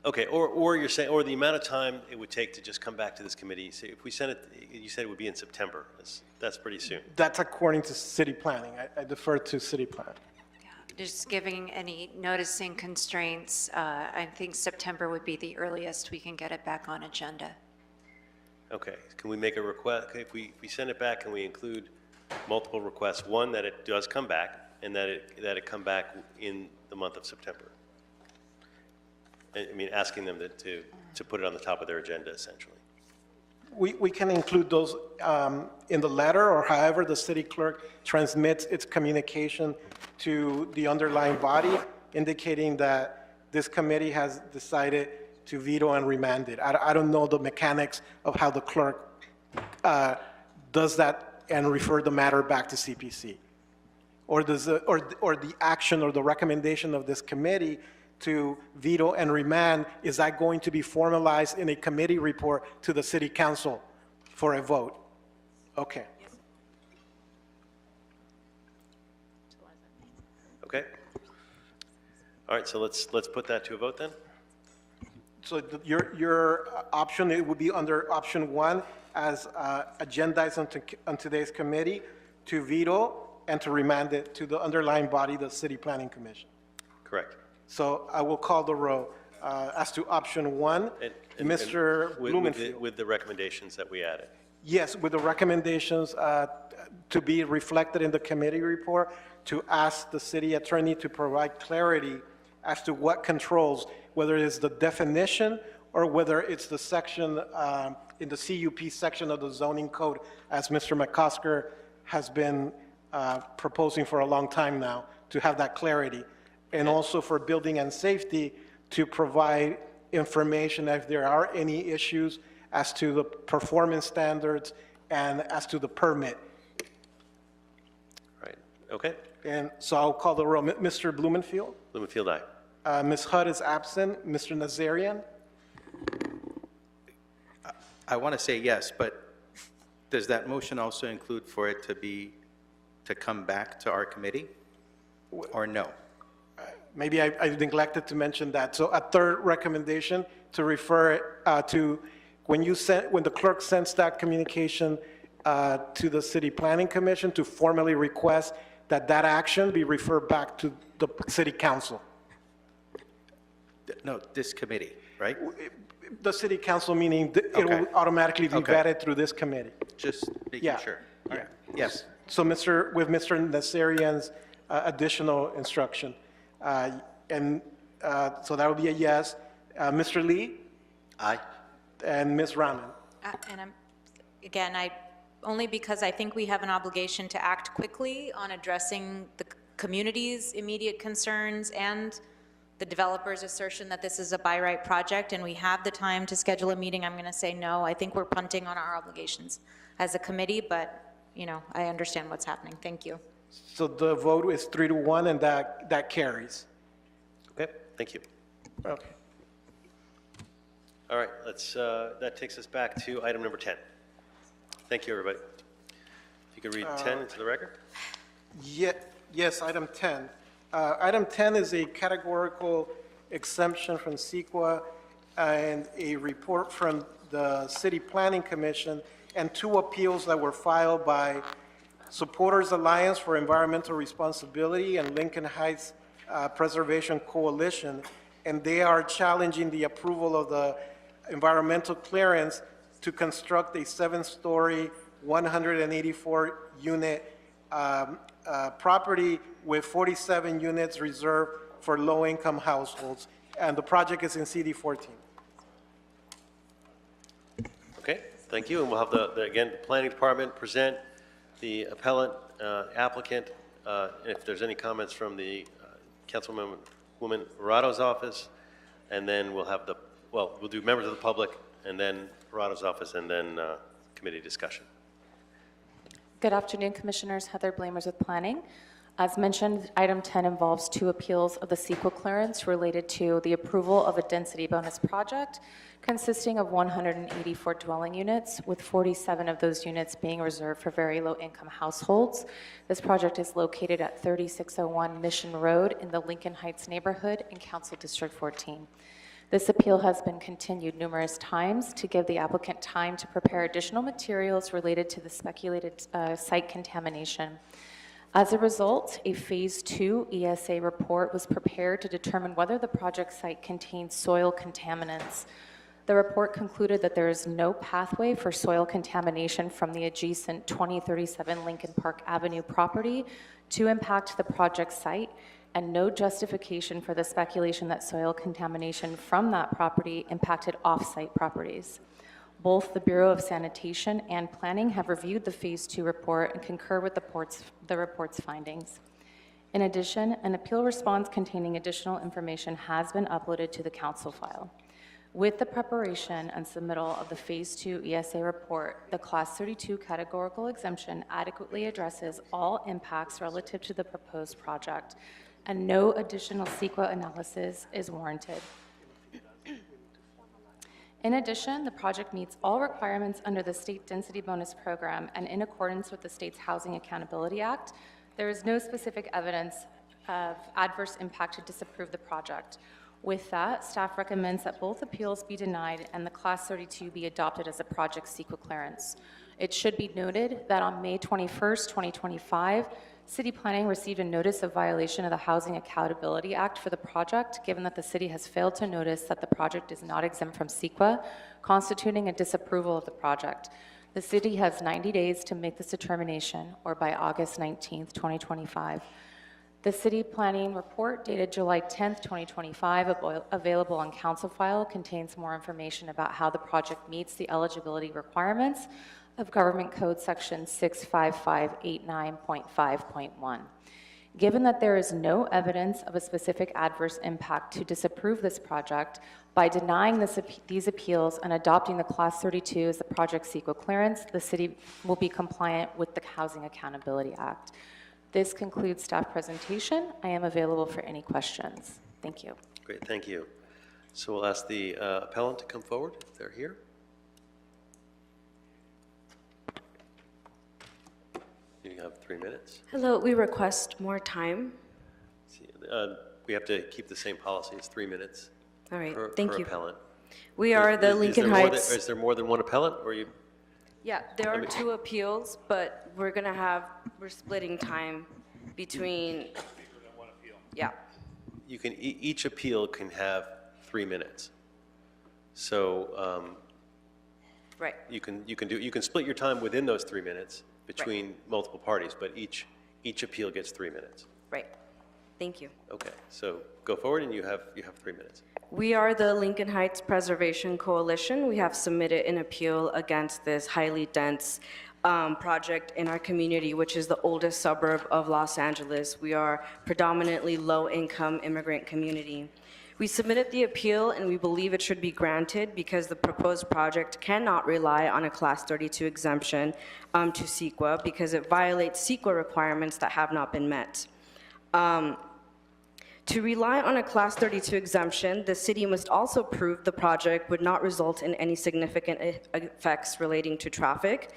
Okay, or you're saying, or the amount of time it would take to just come back to this committee. So if we sent it, you said it would be in September. That's pretty soon. That's according to city planning. I defer to city plan. Just giving any noticing constraints, I think September would be the earliest we can get it back on agenda. Okay, can we make a request? If we send it back, can we include multiple requests? One, that it does come back, and that it come back in the month of September. I mean, asking them to put it on the top of their agenda, essentially. We can include those in the letter, or however the city clerk transmits its communication to the underlying body, indicating that this committee has decided to veto and remand it. I don't know the mechanics of how the clerk does that and refer the matter back to CPC. Or the action or the recommendation of this committee to veto and remand, is that going to be formalized in a committee report to the city council for a vote? Okay. Okay. All right, so let's put that to a vote then. So your option, it would be under option 1 as agendized on today's committee to veto and to remand it to the underlying body, the City Planning Commission. Correct. So I will call the roll. As to option 1, Mr. Blumenfield. With the recommendations that we added. Yes, with the recommendations to be reflected in the committee report, to ask the city attorney to provide clarity as to what controls, whether it's the definition or whether it's the section in the CUP section of the zoning code, as Mr. McCosker has been proposing for a long time now, to have that clarity. And also for building and safety, to provide information if there are any issues as to the performance standards and as to the permit. Right, okay. And so I'll call the roll. Mr. Blumenfield? Blumenfield, aye. Ms. Hutt is absent. Mr. Nazarian? I want to say yes, but does that motion also include for it to come back to our committee, or no? Maybe I neglected to mention that. So a third recommendation to refer it to, when the clerk sends that communication to the City Planning Commission, to formally request that that action be referred back to the City Council. No, this committee, right? The City Council, meaning it will automatically be vetted through this committee. Just making sure. All right. Yes. So with Mr. Nazarian's additional instruction. So that would be a yes. Mr. Lee? Aye. And Ms. Rahman? Again, only because I think we have an obligation to act quickly on addressing the community's immediate concerns and the developer's assertion that this is a by right project and we have the time to schedule a meeting. I'm going to say no. I think we're punting on our obligations as a committee, but I understand what's happening. Thank you. So the vote is 3-1 and that carries. Okay, thank you. Okay. All right, that takes us back to item number 10. Thank you, everybody. If you could read 10 into the record. Yes, item 10. Item 10 is a categorical exemption from CEQA and a report from the City Planning Commission and 2 appeals that were filed by Supporters Alliance for Environmental Responsibility and Lincoln Heights Preservation Coalition, and they are challenging the approval of the environmental clearance to construct a 7-story, 184-unit property with 47 units reserved for low-income households, and the project is in CD 14. Okay, thank you, and we'll have again, the Planning Department present the appellant applicant, and if there's any comments from the Councilwoman Murado's office, and then we'll have we'll do members of the public, and then Murado's office, and then committee discussion. Good afternoon, Commissioners. Heather Blamers with Planning. As mentioned, item 10 involves 2 appeals of the CEQA clearance related to the approval of a density bonus project consisting of 184 dwelling units, with 47 of those units being reserved for very low-income households. This project is located at 3601 Mission Road in the Lincoln Heights neighborhood in Council District 14. This appeal has been continued numerous times to give the applicant time to prepare additional materials related to the speculated site contamination. As a result, a Phase 2 ESA report was prepared to determine whether the project site contains soil contaminants. The report concluded that there is no pathway for soil contamination from the adjacent 2037 Lincoln Park Avenue property to impact the project site, and no justification for the speculation that soil contamination from that property impacted off-site properties. Both the Bureau of Sanitation and Planning have reviewed the Phase 2 report and concur with the report's findings. In addition, an appeal response containing additional information has been uploaded to the council file. With the preparation and submittal of the Phase 2 ESA report, the Class 32 categorical exemption adequately addresses all impacts relative to the proposed project, and no additional CEQA analysis is warranted. In addition, the project meets all requirements under the State Density Bonus Program, and in accordance with the state's Housing Accountability Act, there is no specific evidence of adverse impact to disapprove the project. With that, staff recommends that both appeals be denied and the Class 32 be adopted as a project CEQA clearance. It should be noted that on May 21st, 2025, City Planning received a notice of violation of the Housing Accountability Act for the project, given that the city has failed to notice that the project is not exempt from CEQA, constituting a disapproval of the project. The city has 90 days to make this determination, or by August 19th, 2025. The City Planning Report dated July 10th, 2025, available on council file, contains more information about how the project meets the eligibility requirements of Government Code Section 65589.5.1. Given that there is no evidence of a specific adverse impact to disapprove this project, by denying these appeals and adopting the Class 32 as the project CEQA clearance, the city will be compliant with the Housing Accountability Act. This concludes staff presentation. I am available for any questions. Thank you. Great, thank you. So we'll ask the appellant to come forward if they're here. You have 3 minutes. Hello, we request more time. We have to keep the same policy. It's 3 minutes. All right, per thank you. appellant. We are the Lincoln Heights. Is there more than one appellant, or you? Yeah, there are 2 appeals, but we're splitting time between. Yeah. You can, each appeal can have 3 minutes. So right. You can split your time within those 3 minutes between multiple parties, but each appeal gets 3 minutes. Right. Thank you. Okay, so go forward, and you have 3 minutes. We are the Lincoln Heights Preservation Coalition. We have submitted an appeal against this highly dense project in our community, which is the oldest suburb of Los Angeles. We are predominantly low-income immigrant community. We submitted the appeal, and we believe it should be granted because the proposed project cannot rely on a Class 32 exemption to CEQA because it violates CEQA requirements that have not been met. To rely on a Class 32 exemption, the city must also prove the project would not result in any significant effects relating to traffic,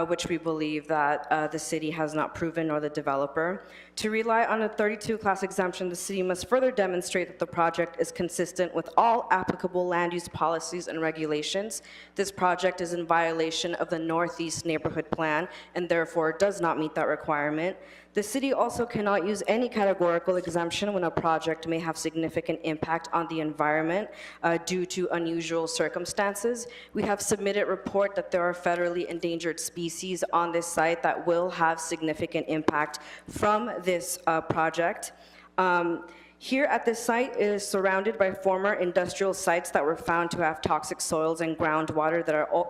which we believe that the city has not proven, nor the developer. To rely on a 32 class exemption, the city must further demonstrate that the project is consistent with all applicable land use policies and regulations. This project is in violation of the Northeast Neighborhood Plan and therefore does not meet that requirement. The city also cannot use any categorical exemption when a project may have significant impact on the environment due to unusual circumstances. We have submitted report that there are federally endangered species on this site that will have significant impact from this project. Here at this site is surrounded by former industrial sites that were found to have toxic soils and groundwater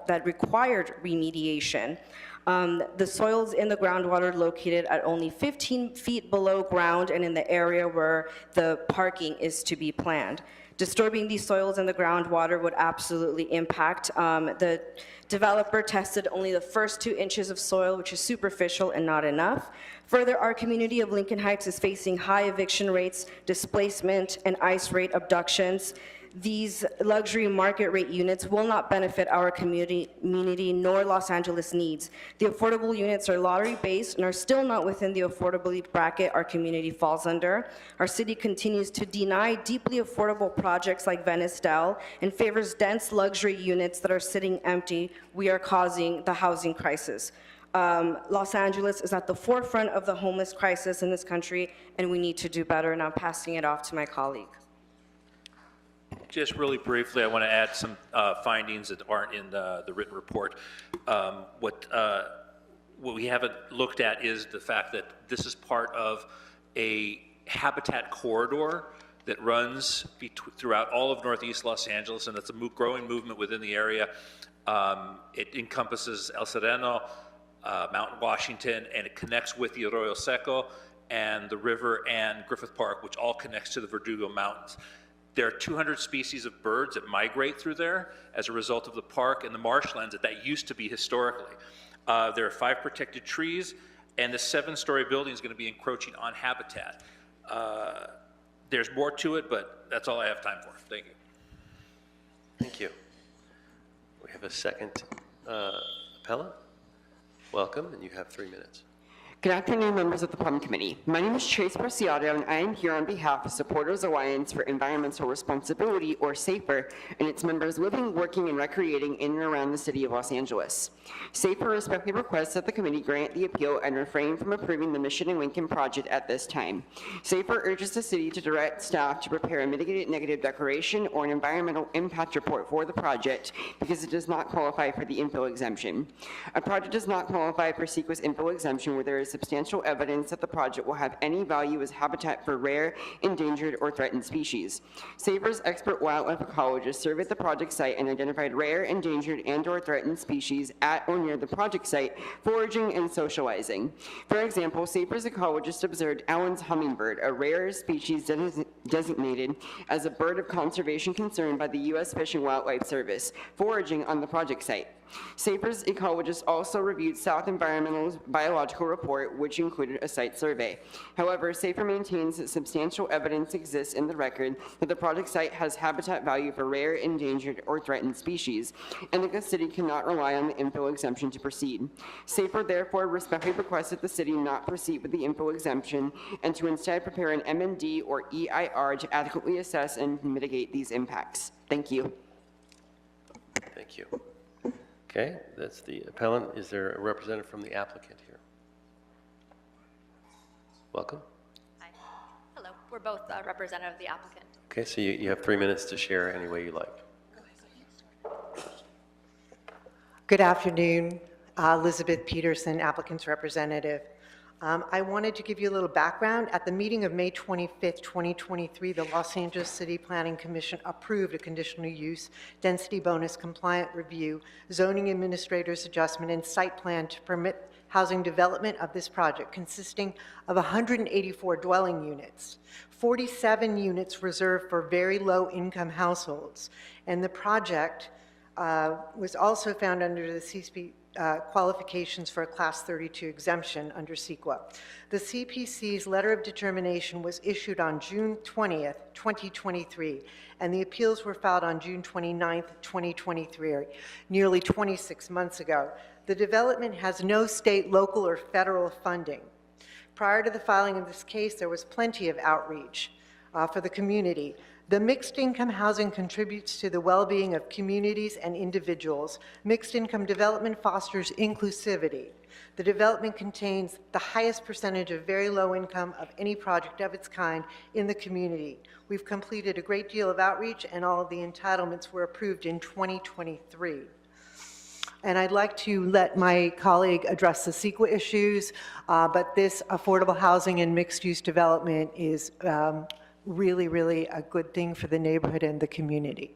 that required remediation. The soils in the groundwater located at only 15 feet below ground and in the area where the parking is to be planned. Disturbing these soils in the groundwater would absolutely impact. The developer tested only the first 2 inches of soil, which is superficial and not enough. Further, our community of Lincoln Heights is facing high eviction rates, displacement, and ICE rate abductions. These luxury market rate units will not benefit our community nor Los Angeles needs. The affordable units are lottery-based and are still not within the affordability bracket our community falls under. Our city continues to deny deeply affordable projects like Venice Dell and favors dense luxury units that are sitting empty. We are causing the housing crisis. Los Angeles is at the forefront of the homeless crisis in this country, and we need to do better, and I'm passing it off to my colleague. Just really briefly, I want to add some findings that aren't in the written report. What we haven't looked at is the fact that this is part of a habitat corridor that runs throughout all of Northeast Los Angeles, and it's a growing movement within the area. It encompasses El Sereno, Mount Washington, and it connects with the Arroyo Seco and the river and Griffith Park, which all connects to the Verdugo Mountains. There are 200 species of birds that migrate through there as a result of the park and the marshlands that used to be historically. There are 5 protected trees, and the 7-story building is going to be encroaching on habitat. There's more to it, but that's all I have time for. Thank you. Thank you. have a second appellant. Welcome, and you have 3 minutes. Good afternoon, members of the Plum Committee. My name is Trace Preciado, and I am here on behalf of Supporters Alliance for Environmental Responsibility, or SAFER, and its members living, working, and recreating in and around the city of Los Angeles. SAFER respectfully requests that the committee grant the appeal and refrain from approving the Mission and Lincoln project at this time. SAFER urges the city to direct staff to prepare a mitigated negative declaration or an environmental impact report for the project because it does not qualify for the infill exemption. A project does not qualify for CEQA's infill exemption where there is substantial evidence that the project will have any value as habitat for rare, endangered, or threatened species. SAFER's expert wildlife ecologists surveyed the project site and identified rare, endangered, and/or threatened species at or near the project site, foraging and socializing. For example, SAFER's ecologists observed Allen's hummingbird, a rare species designated as a bird of conservation concern by the U.S. Fish and Wildlife Service, foraging on the project site. SAFER's ecologists also reviewed South Environmental's biological report, which included a site survey. However, SAFER maintains that substantial evidence exists in the record that the project site has habitat value for rare, endangered, or threatened species, and that the city cannot rely on the infill exemption to proceed. SAFER therefore respectfully requests that the city not proceed with the infill exemption and to instead prepare an MND or EIR to adequately assess and mitigate these impacts. Thank you. Thank you. Okay, that's the appellant. Is there a representative from the applicant here? Welcome. Hi. Hello. We're both representative of the applicant. Okay, so you have 3 minutes to share any way you like. Good afternoon. Elizabeth Peterson, applicant's representative. I wanted to give you a little background. At the meeting of May 25th, 2023, the Los Angeles City Planning Commission approved a conditional use density bonus compliant review, zoning administrator's adjustment, and site plan to permit housing development of this project consisting of 184 dwelling units, 47 units reserved for very low income households. And the project was also found under the CSP qualifications for a Class 32 exemption under CEQA. The CPC's letter of determination was issued on June 20th, 2023, and the appeals were filed on June 29th, 2023, nearly 26 months ago. The development has no state, local, or federal funding. Prior to the filing of this case, there was plenty of outreach for the community. The mixed income housing contributes to the well-being of communities and individuals. Mixed income development fosters inclusivity. The development contains the highest percentage of very low income of any project of its kind in the community. We've completed a great deal of outreach, and all of the entitlements were approved in 2023. And I'd like to let my colleague address the CEQA issues, but this affordable housing and mixed-use development is really, really a good thing for the neighborhood and the community.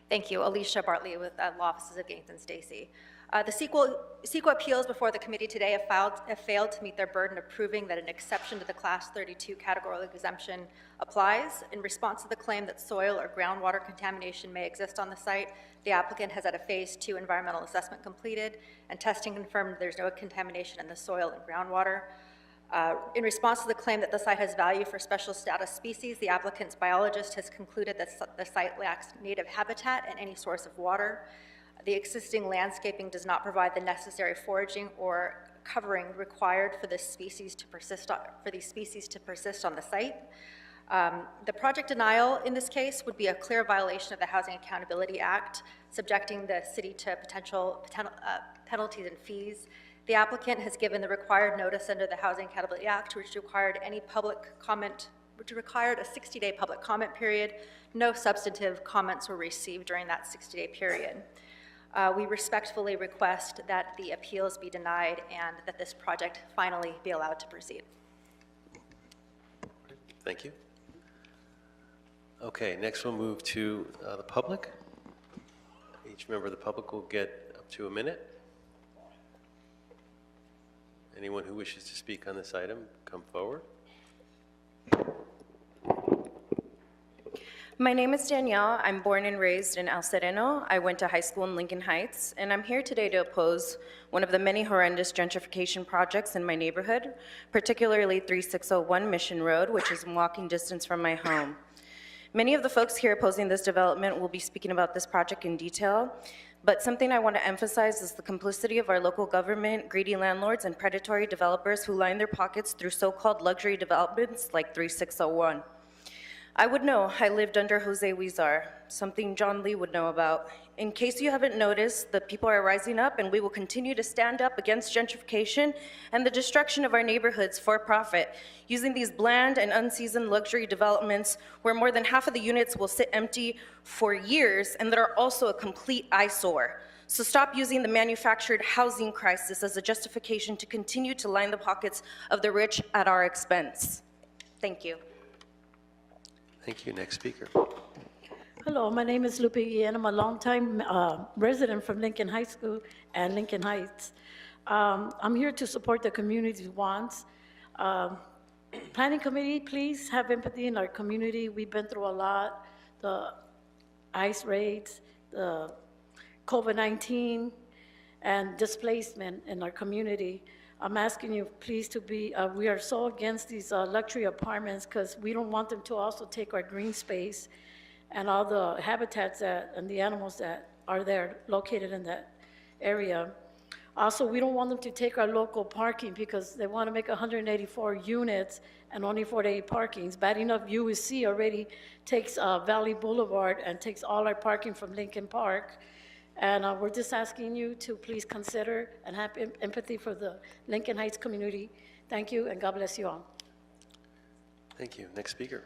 Thank you. Alicia Bartley with Law Offices of Gaines and Stacy. The CEQA appeals before the committee today have failed to meet their burden of proving that an exception to the Class 32 categorical exemption applies. In response to the claim that soil or groundwater contamination may exist on the site, the applicant has had a Phase 2 environmental assessment completed, and testing confirmed there's no contamination in the soil and groundwater. In response to the claim that the site has value for special status species, the applicant's biologist has concluded that the site lacks native habitat and any source of water. The existing landscaping does not provide the necessary foraging or covering required for this species to persist on the site. The project denial in this case would be a clear violation of the Housing Accountability Act, subjecting the city to potential penalties and fees. The applicant has given the required notice under the Housing Accountability Act, which required a 60-day public comment period. No substantive comments were received during that 60-day period. We respectfully request that the appeals be denied and that this project finally be allowed to proceed. Thank you. Okay, next we'll move to the public. Each member of the public will get up to a minute. Anyone who wishes to speak on this item, come forward. My name is Danielle. I'm born and raised in El Sereno. I went to high school in Lincoln Heights, and I'm here today to oppose one of the many horrendous gentrification projects in my neighborhood, particularly 3601 Mission Road, which is in walking distance from my home. Many of the folks here opposing this development will be speaking about this project in detail, but something I want to emphasize is the complicity of our local government, greedy landlords, and predatory developers who line their pockets through so-called luxury developments like 3601. I would know. I lived under Jose Huizar, something John Lee would know about. In case you haven't noticed, the people are rising up, and we will continue to stand up against gentrification and the destruction of our neighborhoods for profit, using these bland and unseasoned luxury developments where more than half of the units will sit empty for years and that are also a complete eyesore. So stop using the manufactured housing crisis as a justification to continue to line the pockets of the rich at our expense. Thank you. Thank you. Next speaker. Hello, my name is Lupe Guillen. I'm a longtime resident from Lincoln High School and Lincoln Heights. I'm here to support the community's wants. Planning committee, please have empathy in our community. We've been through a lot, the ICE raids, the COVID-19, and displacement in our community. I'm asking you, please, to be, we are so against these luxury apartments because we don't want them to also take our green space and all the habitats and the animals that are there located in that area. Also, we don't want them to take our local parking because they want to make 184 units and only 48 parkings. Bad enough, USC already takes Valley Boulevard and takes all our parking from Lincoln Park. And we're just asking you to please consider and have empathy for the Lincoln Heights community. Thank you, and God bless you all. Thank you. Next speaker.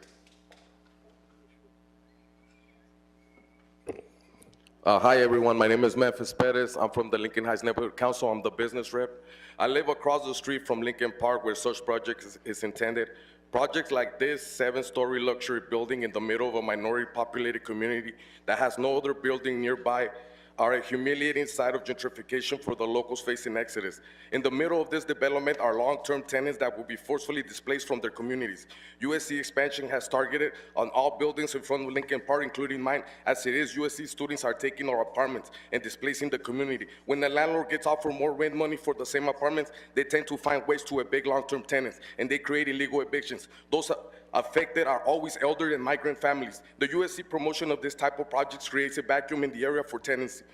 Hi, everyone. My name is Memphis Perez. I'm from the Lincoln Heights Neighborhood Council. I'm the business rep. I live across the street from Lincoln Park where such projects is intended. Projects like this 7-story luxury building in the middle of a minority populated community that has no other building nearby are a humiliating sight of gentrification for the locals facing exodus. In the middle of this development are long-term tenants that will be forcefully displaced from their communities. USC expansion has targeted on all buildings in front of Lincoln Park, including mine. As it is, USC students are taking our apartments and displacing the community. When the landlord gets offered more rent money for the same apartments, they tend to find ways to evict long-term tenants, and they create illegal evictions. Those affected are always elderly and migrant families. The USC promotion of this type of projects creates a vacuum in the area for tenancy,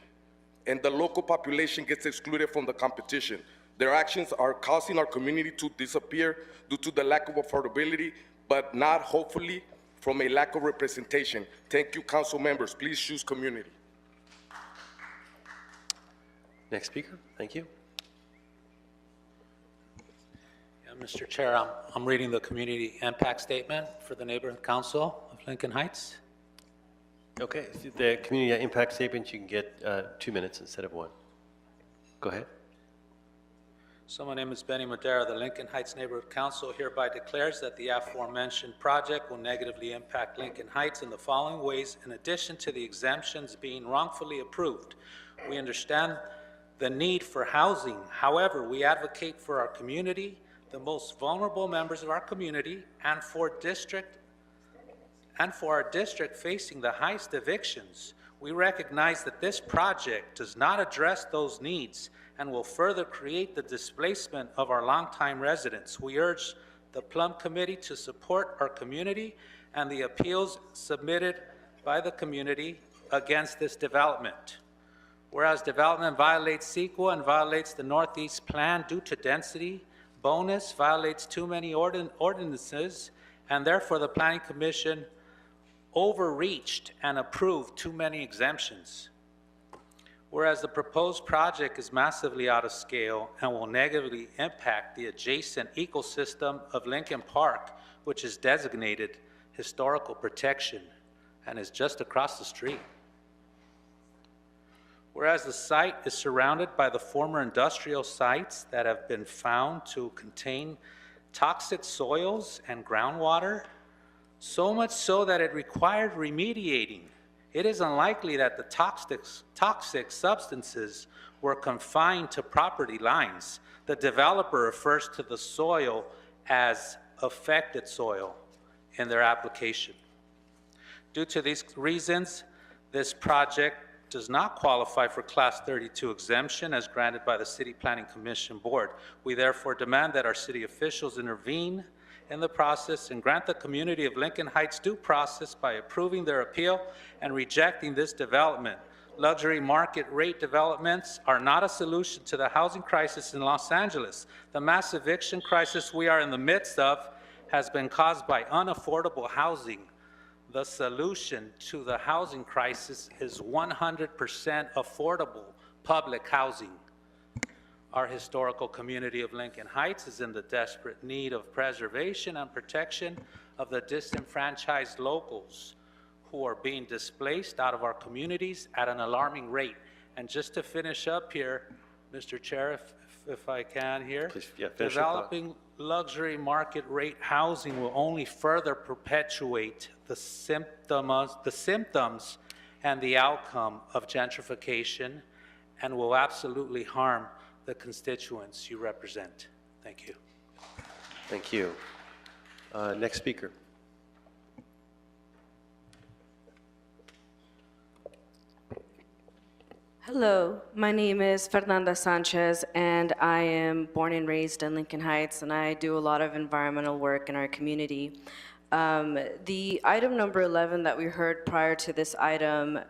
and the local population gets excluded from the competition. Their actions are causing our community to disappear due to the lack of affordability, but not, hopefully, from a lack of representation. Thank you, council members. Please choose community. Next speaker. Thank you. Mr. Chair, I'm reading the community impact statement for the Neighborhood Council of Lincoln Heights. Okay, so the community impact statement, you can get 2 minutes instead of 1. Go ahead. So my name is Benny Madera. The Lincoln Heights Neighborhood Council hereby declares that the aforementioned project will negatively impact Lincoln Heights in the following ways, in addition to the exemptions being wrongfully approved. We understand the need for housing. However, we advocate for our community, the most vulnerable members of our community, and for our district facing the highest evictions. We recognize that this project does not address those needs and will further create the displacement of our longtime residents. We urge the Plum Committee to support our community and the appeals submitted by the community against this development. Whereas development violates CEQA and violates the Northeast Plan due to density, bonus violates too many ordinances, and therefore the Planning Commission overreached and approved too many exemptions. Whereas the proposed project is massively out of scale and will negatively impact the adjacent ecosystem of Lincoln Park, which is designated historical protection and is just across the street. Whereas the site is surrounded by the former industrial sites that have been found to contain toxic soils and groundwater, so much so that it required remediating. It is unlikely that the toxic substances were confined to property lines. The developer refers to the soil as affected soil in their application. Due to these reasons, this project does not qualify for Class 32 exemption as granted by the City Planning Commission Board. We therefore demand that our city officials intervene in the process and grant the community of Lincoln Heights due process by approving their appeal and rejecting this development. Luxury market rate developments are not a solution to the housing crisis in Los Angeles. The mass eviction crisis we are in the midst of has been caused by unaffordable housing. The solution to the housing crisis is 100% affordable public housing. Our historical community of Lincoln Heights is in the desperate need of preservation and protection of the disenfranchised locals who are being displaced out of our communities at an alarming rate. And just to finish up here, Mr. Chair, if I can here, Please, yeah, finish your thought. developing luxury market rate housing will only further perpetuate the symptoms and the outcome of gentrification and will absolutely harm the constituents you represent. Thank you. Thank you. Next speaker. Hello, my name is Fernanda Sanchez, and I am born and raised in Lincoln Heights, and I do a lot of environmental work in our community. The item number 11 that we heard prior to this item,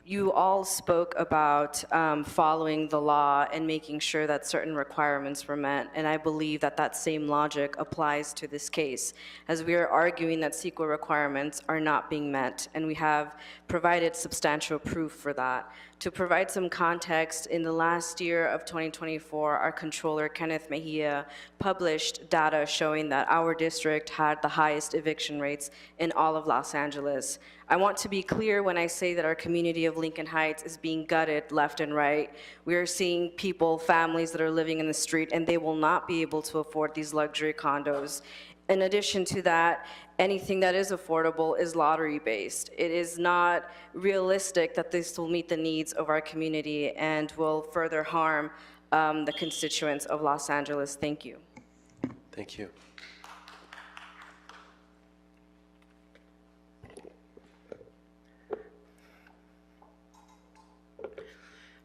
you all spoke about following the law and making sure that certain requirements were met, and I believe that that same logic applies to this case, as we are arguing that CEQA requirements are not being met, and we have provided substantial proof for that. To provide some context, in the last year of 2024, our controller, Kenneth Mejia, published data showing that our district had the highest eviction rates in all of Los Angeles. I want to be clear when I say that our community of Lincoln Heights is being gutted left and right. We are seeing people, families that are living in the street, and they will not be able to afford these luxury condos. In addition to that, anything that is affordable is lottery-based. It is not realistic that this will meet the needs of our community and will further harm the constituents of Los Angeles. Thank you. Thank you.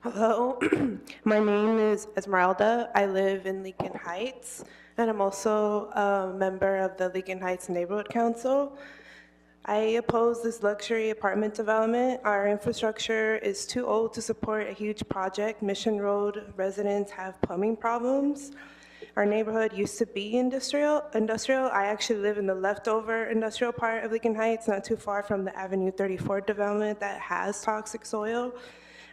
Hello, my name is Esmeralda. I live in Lincoln Heights, and I'm also a member of the Lincoln Heights Neighborhood Council. I oppose this luxury apartment development. Our infrastructure is too old to support a huge project. Mission Road residents have plumbing problems. Our neighborhood used to be industrial. I actually live in the leftover industrial part of Lincoln Heights, not too far from the Avenue 34 development that has toxic soil.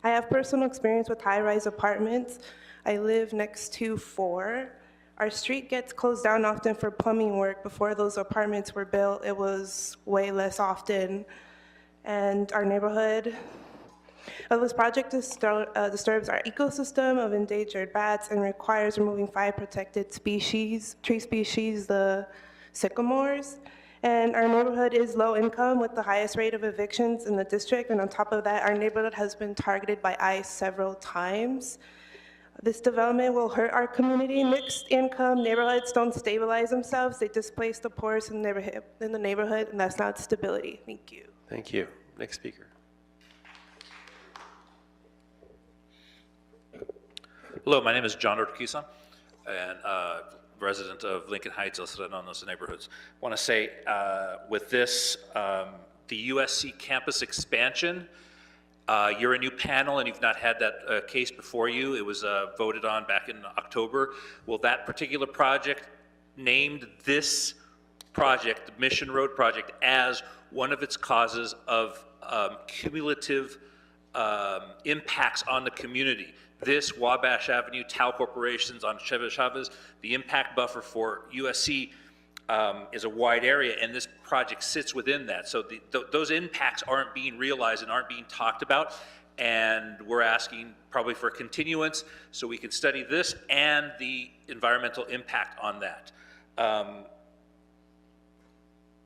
I have personal experience with high-rise apartments. I live next to 4. Our street gets closed down often for plumbing work. Before those apartments were built, it was way less often. And our neighborhood, this project disturbs our ecosystem of endangered bats and requires removing 5 protected species, tree species, the sycamores. And our neighborhood is low income with the highest rate of evictions in the district. And on top of that, our neighborhood has been targeted by ICE several times. This development will hurt our community. Mixed income neighborhoods don't stabilize themselves. They displace the poorest in the neighborhood, and that's not stability. Thank you. Thank you. Next speaker. Hello, my name is John Urquiza, and resident of Lincoln Heights, also known as the neighborhoods. I want to say with this, the USC campus expansion, you're a new panel and you've not had that case before you. It was voted on back in October. Will that particular project named this project, the Mission Road project, as one of its causes of cumulative impacts on the community? This, Wabash Avenue, Tau Corporations on Chavez, the impact buffer for USC is a wide area, and this project sits within that. So those impacts aren't being realized and aren't being talked about, and we're asking probably for a continuance so we can study this and the environmental impact on that.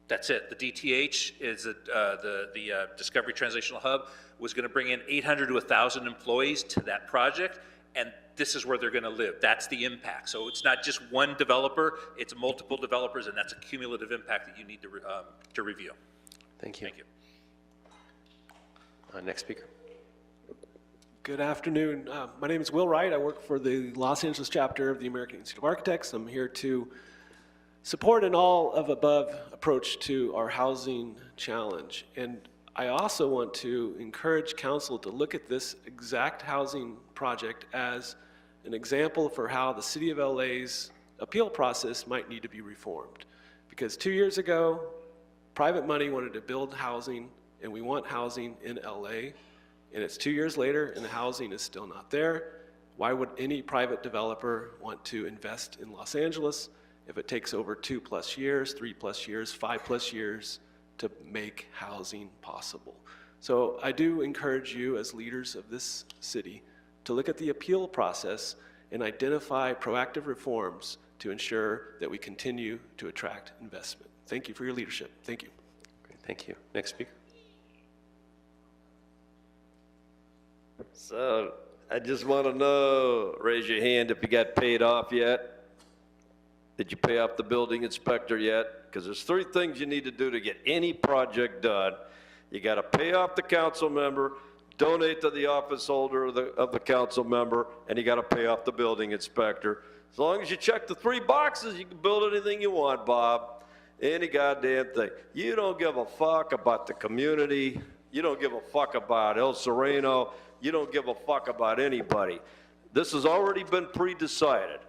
That's it. The DTH is the Discovery Translational Hub was going to bring in 800 to 1,000 employees to that project, and this is where they're going to live. That's the impact. So it's not just one developer, it's multiple developers, and that's a cumulative impact that you need to review. Thank you. Thank you. Next speaker. Good afternoon. My name is Will Wright. I work for the Los Angeles chapter of the American Institute of Architects. I'm here to support an all-of-above approach to our housing challenge. And I also want to encourage council to look at this exact housing project as an example for how the City of LA's appeal process might need to be reformed. Because 2 years ago, private money wanted to build housing, and we want housing in LA, and it's 2 years later and the housing is still not there. Why would any private developer want to invest in Los Angeles if it takes over 2+ years, 3+ years, 5+ years to make housing possible? So I do encourage you as leaders of this city to look at the appeal process and identify proactive reforms to ensure that we continue to attract investment. Thank you for your leadership. Thank you. Great, thank you. Next speaker. So I just want to know, raise your hand if you got paid off yet. Did you pay off the building inspector yet? Because there's 3 things you need to do to get any project done. You got to pay off the council member, donate to the office holder of the council member, and you got to pay off the building inspector. As long as you check the 3 boxes, you can build anything you want, Bob. Any goddamn thing. You don't give a fuck about the community. You don't give a fuck about El Sereno. You don't give a fuck about anybody. This has already been pre-decided.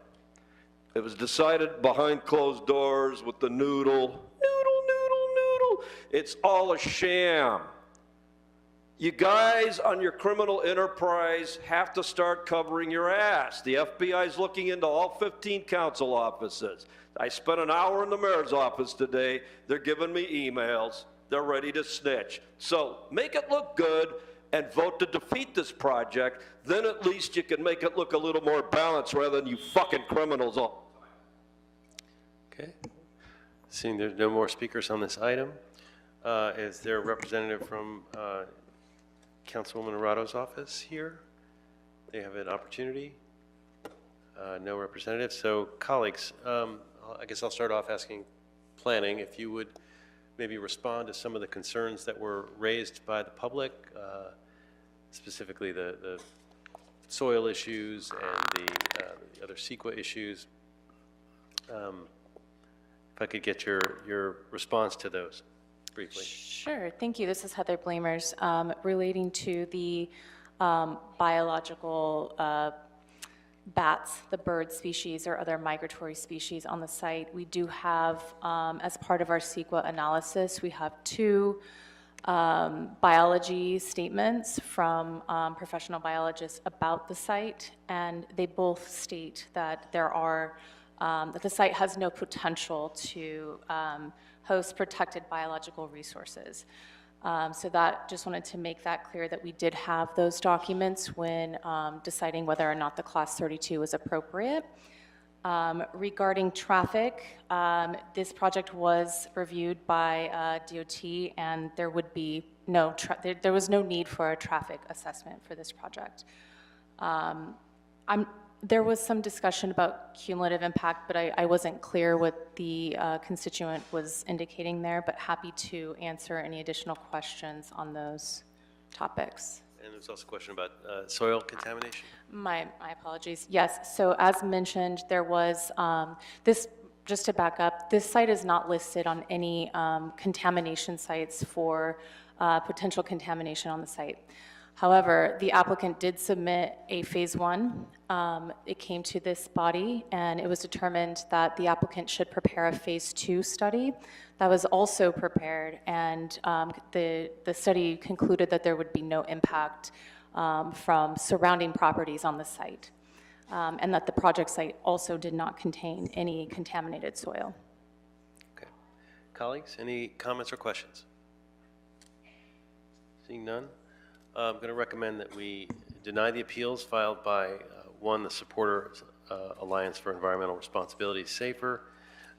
It was decided behind closed doors with the noodle. It's all a sham. You guys on your criminal enterprise have to start covering your ass. The FBI is looking into all 15 council offices. I spent an hour in the mayor's office today. They're giving me emails. They're ready to snitch. So make it look good and vote to defeat this project. Then at least you can make it look a little more balanced rather than you fucking criminals all. Okay. Seeing there's no more speakers on this item, is there a representative from Councilwoman Arado's office here? They have an opportunity. No representative. So colleagues, I guess I'll start off asking planning if you would maybe respond to some of the concerns that were raised by the public, specifically the soil issues and the other CEQA issues. If I could get your response to those briefly. Sure, thank you. This is Heather Blamers. Relating to the biological bats, the bird species or other migratory species on the site, we do have, as part of our CEQA analysis, we have 2 biology statements from professional biologists about the site, and they both state that that the site has no potential to host protected biological resources. So that, just wanted to make that clear that we did have those documents when deciding whether or not the Class 32 was appropriate. Regarding traffic, this project was reviewed by DOT, and there would be there was no need for a traffic assessment for this project. There was some discussion about cumulative impact, but I wasn't clear what the constituent was indicating there, but happy to answer any additional questions on those topics. And there's also a question about soil contamination. My apologies. Yes, so as mentioned, there was this, just to back up, this site is not listed on any contamination sites for potential contamination on the site. However, the applicant did submit a phase 1. It came to this body, and it was determined that the applicant should prepare a phase 2 study. That was also prepared, and the study concluded that there would be no impact from surrounding properties on the site, and that the project site also did not contain any contaminated soil. Okay. Colleagues, any comments or questions? Seeing none? I'm going to recommend that we deny the appeals filed by, 1, the Supporters Alliance for Environmental Responsibility SAFER,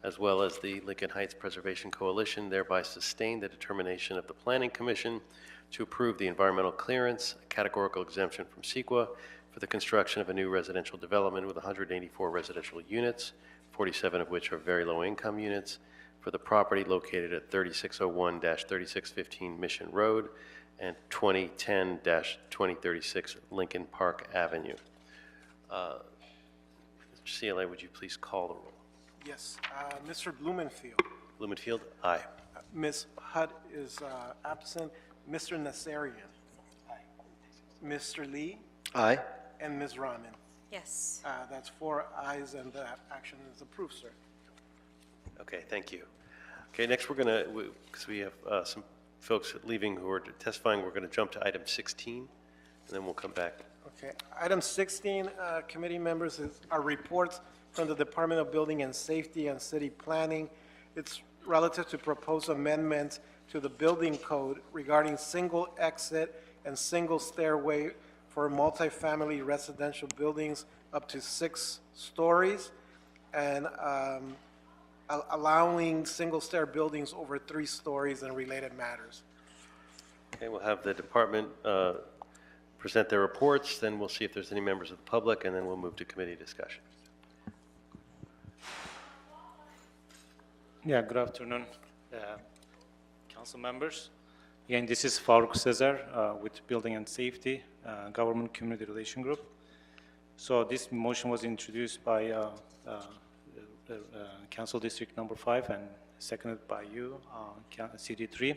as well as the Lincoln Heights Preservation Coalition, thereby sustain the determination of the Planning Commission to approve the environmental clearance, a categorical exemption from CEQA for the construction of a new residential development with 184 residential units, 47 of which are very low-income units, for the property located at 3601-3615 Mission Road, and 2010-2036 Lincoln Park Avenue. Mr. CLA, would you please call the roll? Yes, Mr. Blumenfield. Blumenfield, aye. Ms. Hutt is absent. Mr. Nassarian. Mr. Lee Aye. and Ms. Rahman. Yes. That's 4 ayes, and the action is approved, sir. Okay, thank you. Okay, next we're going to, because we have some folks leaving who are testifying, we're going to jump to item 16, and then we'll come back. Okay, item 16, committee members, are reports from the Department of Building and Safety and City Planning. It's relative to proposed amendments to the building code regarding single exit and single stairway for multifamily residential buildings up to 6 stories, and allowing single stair buildings over 3 stories and related matters. Okay, we'll have the department present their reports, then we'll see if there's any members of the public, and then we'll move to committee discussion. Yeah, good afternoon, council members. Again, this is Faruk Cesar with Building and Safety, Government Community Relation Group. So this motion was introduced by Council District Number 5 and seconded by you, CD3.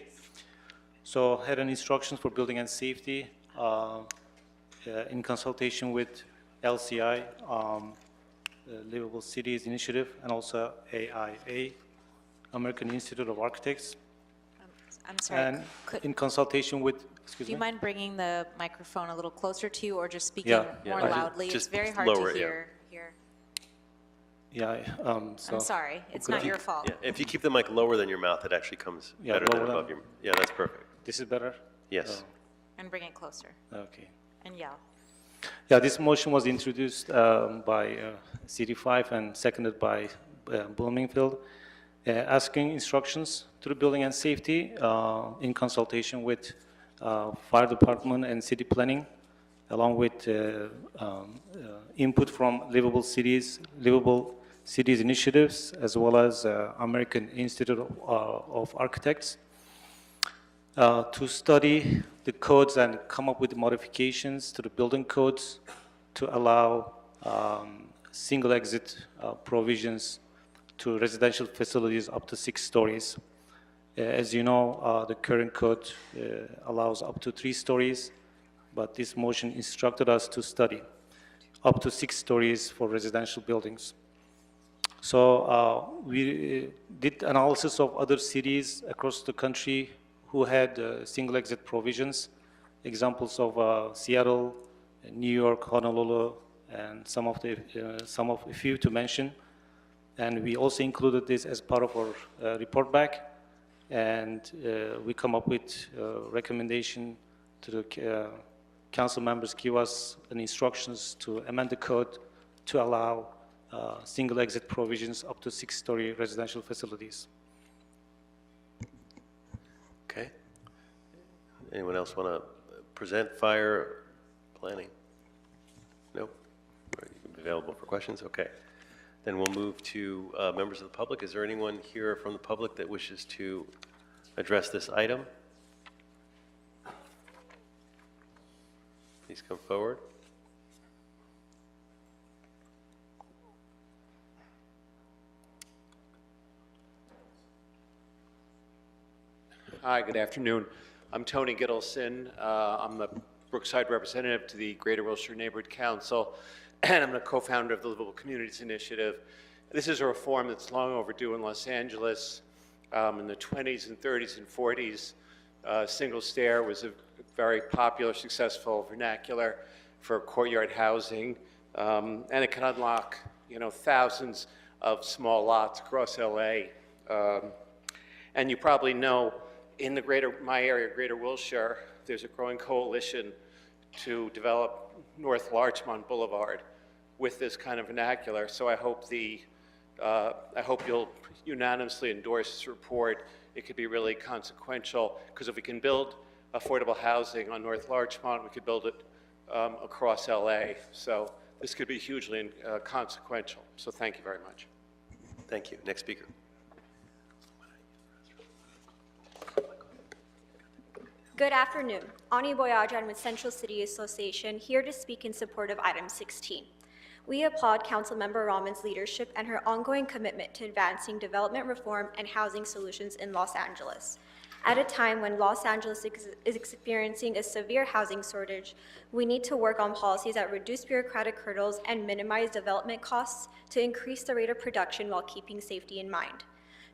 So had an instructions for Building and Safety in consultation with LCI, Livable Cities Initiative, and also AIA, American Institute of Architects. I'm sorry. And Could, in consultation with, excuse do you me? mind bringing the microphone a little closer to you, or just speaking Yeah, more yeah. loudly? It's Just very hard lower to it, yeah. hear here. Yeah, so. I'm sorry. It's Could not you- your fault. Yeah, if you keep the mic lower than your mouth, it actually comes Yeah, better than lower than- above your, yeah, that's perfect. This is better? Yes. And bring it closer. Okay. And yell. Yeah, this motion was introduced by CD5 and seconded by Bloomingfield, asking instructions to the Building and Safety in consultation with Fire Department and City Planning, along with input from Livable Cities Initiatives, as well as American Institute of Architects, to study the codes and come up with modifications to the building codes to allow single exit provisions to residential facilities up to 6 stories. As you know, the current code allows up to 3 stories, but this motion instructed us to study up to 6 stories for residential buildings. So we did analysis of other cities across the country who had single exit provisions, examples of Seattle, New York, Honolulu, and a few to mention. And we also included this as part of our report back, and we come up with a recommendation to the council members, give us an instructions to amend the code to allow single exit provisions up to 6-story residential facilities. Okay. Anyone else want to present fire planning? Nope. Are you available for questions? Okay. Then we'll move to members of the public. Is there anyone here from the public that wishes to address this item? Please come forward. Hi, good afternoon. I'm Tony Gittleson. I'm the Brookside representative to the Greater Wilshire Neighborhood Council, and I'm the co-founder of the Livable Communities Initiative. This is a reform that's long overdue in Los Angeles. In the 20s and 30s and 40s, single stair was a very popular, successful vernacular for courtyard housing, and it can unlock, thousands of small lots across LA. And you probably know, in my area, Greater Wilshire, there's a growing coalition to develop North Larchmont Boulevard with this kind of vernacular. So I hope you'll unanimously endorse this report. It could be really consequential, because if we can build affordable housing on North Larchmont, we could build it across LA. So this could be hugely consequential. So thank you very much. Thank you. Next speaker. Good afternoon. Ani Boyajan with Central City Association, here to speak in support of item 16. We applaud Councilmember Rahman's leadership and her ongoing commitment to advancing development reform and housing solutions in Los Angeles. At a time when Los Angeles is experiencing a severe housing shortage, we need to work on policies that reduce bureaucratic hurdles and minimize development costs to increase the rate of production while keeping safety in mind.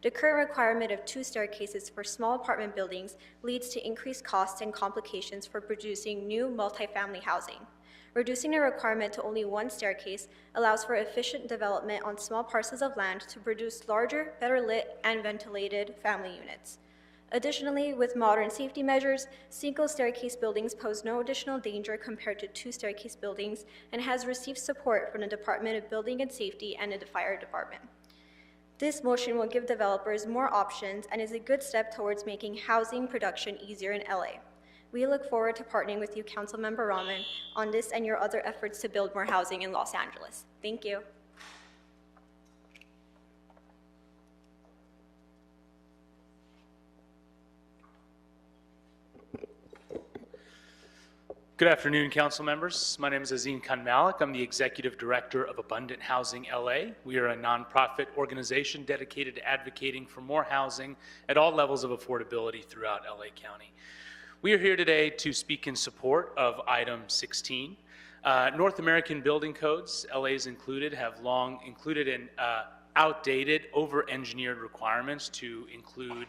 The current requirement of 2 staircases for small apartment buildings leads to increased costs and complications for producing new multifamily housing. Reducing the requirement to only 1 staircase allows for efficient development on small parcels of land to produce larger, better lit, and ventilated family units. Additionally, with modern safety measures, single staircase buildings pose no additional danger compared to 2 staircase buildings and has received support from the Department of Building and Safety and the Fire Department. This motion will give developers more options and is a good step towards making housing production easier in LA. We look forward to partnering with you, Councilmember Rahman, on this and your other efforts to build more housing in Los Angeles. Thank you. Good afternoon, council members. My name is Azim Khan Malik. I'm the executive director of Abundant Housing LA. We are a nonprofit organization dedicated to advocating for more housing at all levels of affordability throughout LA County. We are here today to speak in support of item 16. North American building codes, LA's included, have long included an outdated, over-engineered requirements to include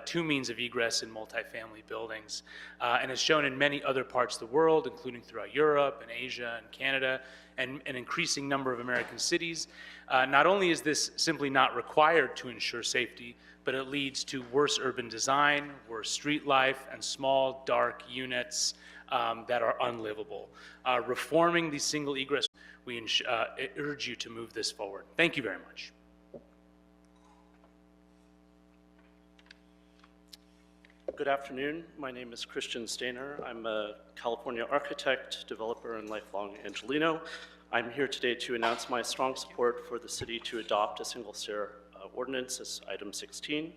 2 means of egress in multifamily buildings, and is shown in many other parts of the world, including throughout Europe and Asia and Canada, and an increasing number of American cities. Not only is this simply not required to ensure safety, but it leads to worse urban design, worse street life, and small, dark units that are unlivable. Reforming these single egress, we urge you to move this forward. Thank you very much. Good afternoon. My name is Christian Stainer. I'm a California architect, developer, and lifelong Angelino. I'm here today to announce my strong support for the city to adopt a single stair ordinance as item 16.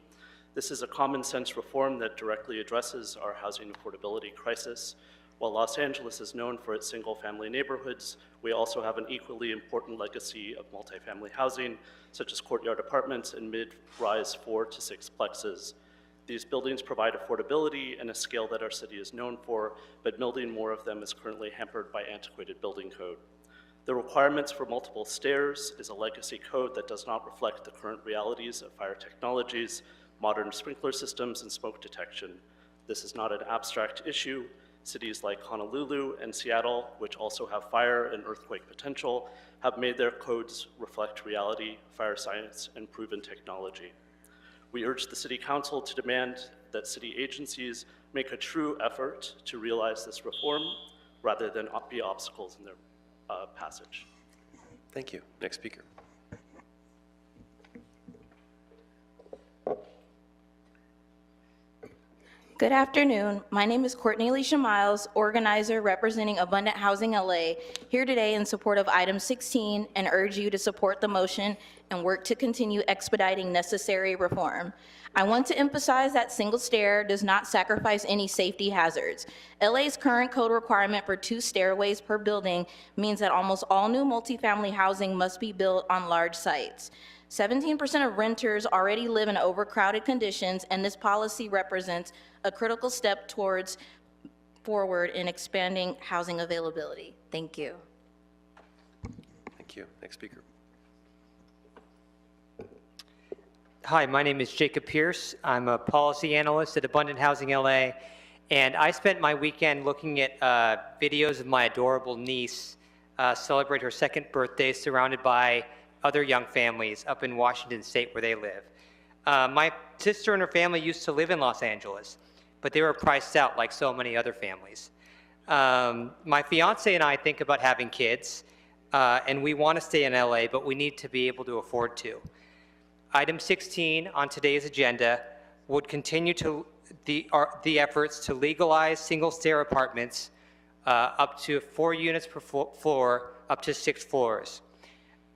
This is a common sense reform that directly addresses our housing affordability crisis. While Los Angeles is known for its single family neighborhoods, we also have an equally important legacy of multifamily housing, such as courtyard apartments and mid-rise 4 to 6 plexes. These buildings provide affordability and a scale that our city is known for, but building more of them is currently hampered by antiquated building code. The requirements for multiple stairs is a legacy code that does not reflect the current realities of fire technologies, modern sprinkler systems, and smoke detection. This is not an abstract issue. Cities like Honolulu and Seattle, which also have fire and earthquake potential, have made their codes reflect reality, fire science, and proven technology. We urge the City Council to demand that city agencies make a true effort to realize this reform rather than be obstacles in their passage. Thank you. Next speaker. Good afternoon. My name is Courtney Alicia Miles, organizer representing Abundant Housing LA, here today in support of item 16 and urge you to support the motion and work to continue expediting necessary reform. I want to emphasize that single stair does not sacrifice any safety hazards. LA's current code requirement for 2 stairways per building means that almost all new multifamily housing must be built on large sites. 17% of renters already live in overcrowded conditions, and this policy represents a critical step forward in expanding housing availability. Thank you. Thank you. Next speaker. Hi, my name is Jacob Pierce. I'm a policy analyst at Abundant Housing LA, and I spent my weekend looking at videos of my adorable niece celebrate her 2nd birthday surrounded by other young families up in Washington State where they live. My sister and her family used to live in Los Angeles, but they were priced out like so many other families. My fiance and I think about having kids, and we want to stay in LA, but we need to be able to afford to. Item 16 on today's agenda would continue to the efforts to legalize single-stair apartments up to 4 units per floor, up to 6 floors.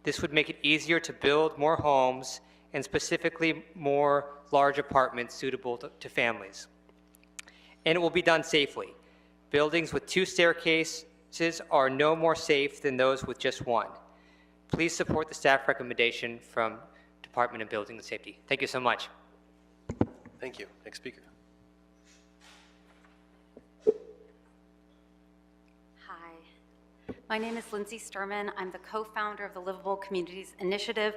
This would make it easier to build more homes and specifically more large apartments suitable to families. And it will be done safely. Buildings with 2 staircases are no more safe than those with just 1. please support the staff recommendation from Department of Building and Safety. Thank you so much. Thank you. Next speaker. Hi, my name is Lindsay Sturman. I'm the co-founder of the Livable Communities Initiative,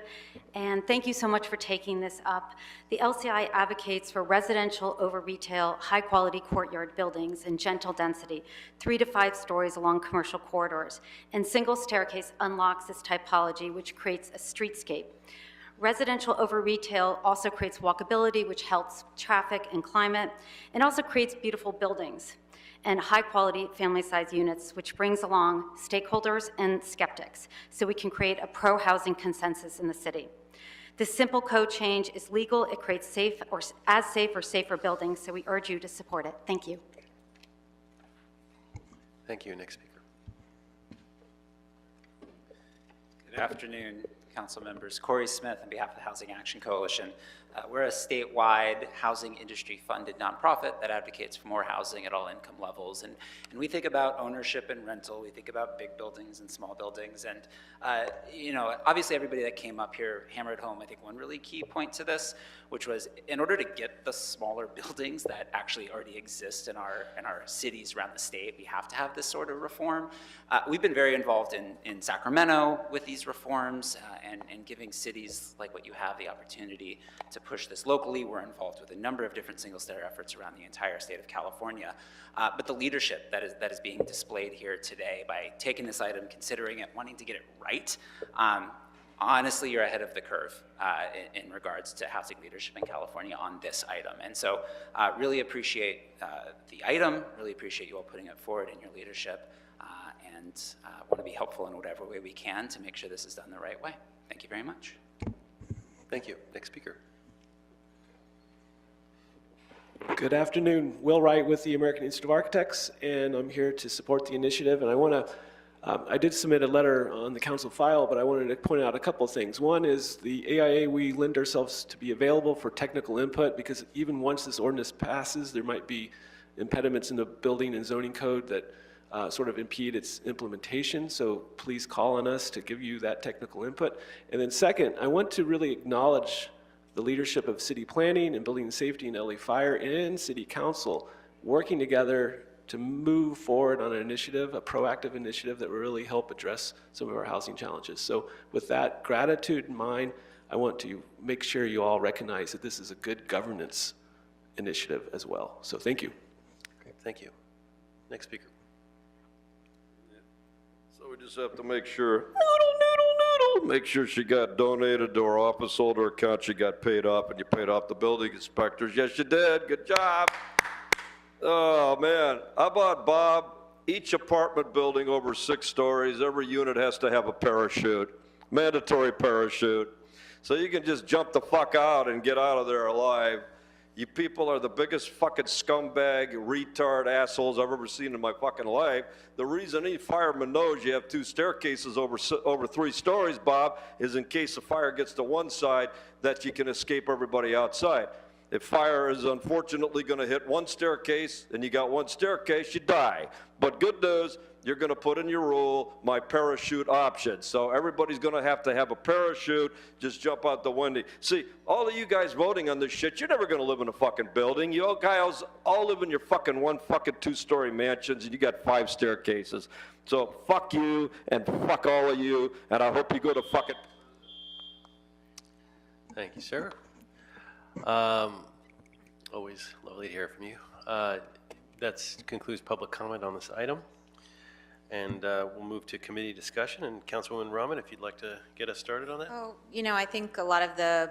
and thank you so much for taking this up. The LCI advocates for residential over retail, high-quality courtyard buildings in gentle density, 3 to 5 stories along commercial corridors, and single staircase unlocks this typology, which creates a streetscape. Residential over retail also creates walkability, which helps traffic and climate, and also creates beautiful buildings and high-quality family-sized units, which brings along stakeholders and skeptics, so we can create a pro-housing consensus in the city. This simple code change is legal. It creates safe or safer buildings, so we urge you to support it. Thank you. Thank you. Next speaker. Good afternoon, council members. Corey Smith on behalf of the Housing Action Coalition. We're a statewide housing industry funded nonprofit that advocates for more housing at all income levels. And we think about ownership and rental. We think about big buildings and small buildings. And, you know, obviously everybody that came up here hammered home, I think, one really key point to this, which was in order to get the smaller buildings that actually already exist in our cities around the state, we have to have this sort of reform. We've been very involved in Sacramento with these reforms and giving cities like what you have the opportunity to push this locally. We're involved with a number of different single stair efforts around the entire state of California. But the leadership that is being displayed here today by taking this item, considering it, wanting to get it right, honestly, you're ahead of the curve in regards to housing leadership in California on this item. And so really appreciate the item, really appreciate you all putting it forward in your leadership, and want to be helpful in whatever way we can to make sure this is done the right way. Thank you very much. Thank you. Next speaker. Good afternoon. Will Wright with the American Institute of Architects, and I'm here to support the initiative. And I want to, I did submit a letter on the council file, but I wanted to point out a couple of things. One is the AIA, we lend ourselves to be available for technical input, because even once this ordinance passes, there might be impediments in the building and zoning code that sort of impede its implementation. So please call on us to give you that technical input. And then second, I want to really acknowledge the leadership of city planning and building and safety and LA Fire and city council working together to move forward on an initiative, a proactive initiative that will really help address some of our housing challenges. So with that gratitude in mind, I want to make sure you all recognize that this is a good governance initiative as well. So thank you. Great. Thank you. Next speaker. So we just have to make sure, make sure she got donated to her office holder account, she got paid off, and you paid off the building inspectors. Yes, you did. Good job. Oh, man. How about, Bob, each apartment building over 6 stories, every unit has to have a parachute, mandatory parachute. So you can just jump the fuck out and get out of there alive. You people are the biggest fucking scumbag, retard assholes I've ever seen in my fucking life. The reason any fireman knows you have 2 staircases over 3 stories, Bob, is in case the fire gets to one side, that you can escape everybody outside. If fire is unfortunately going to hit 1 staircase and you got 1 staircase, you die. But good news, you're going to put in your rule my parachute option. So everybody's going to have a parachute, just jump out the window. See, all of you guys voting on this shit, you're never going to live in a fucking building. You all guys all live in your fucking 2-story mansions, and you got 5 staircases. So fuck you and fuck all of you, and I hope you go to fucking... Thank you, sir. Always lovely to hear from you. That concludes public comment on this item. And we'll move to committee discussion. And Councilwoman Rahman, if you'd like to get us started on that. Oh, you know, I think a lot of the,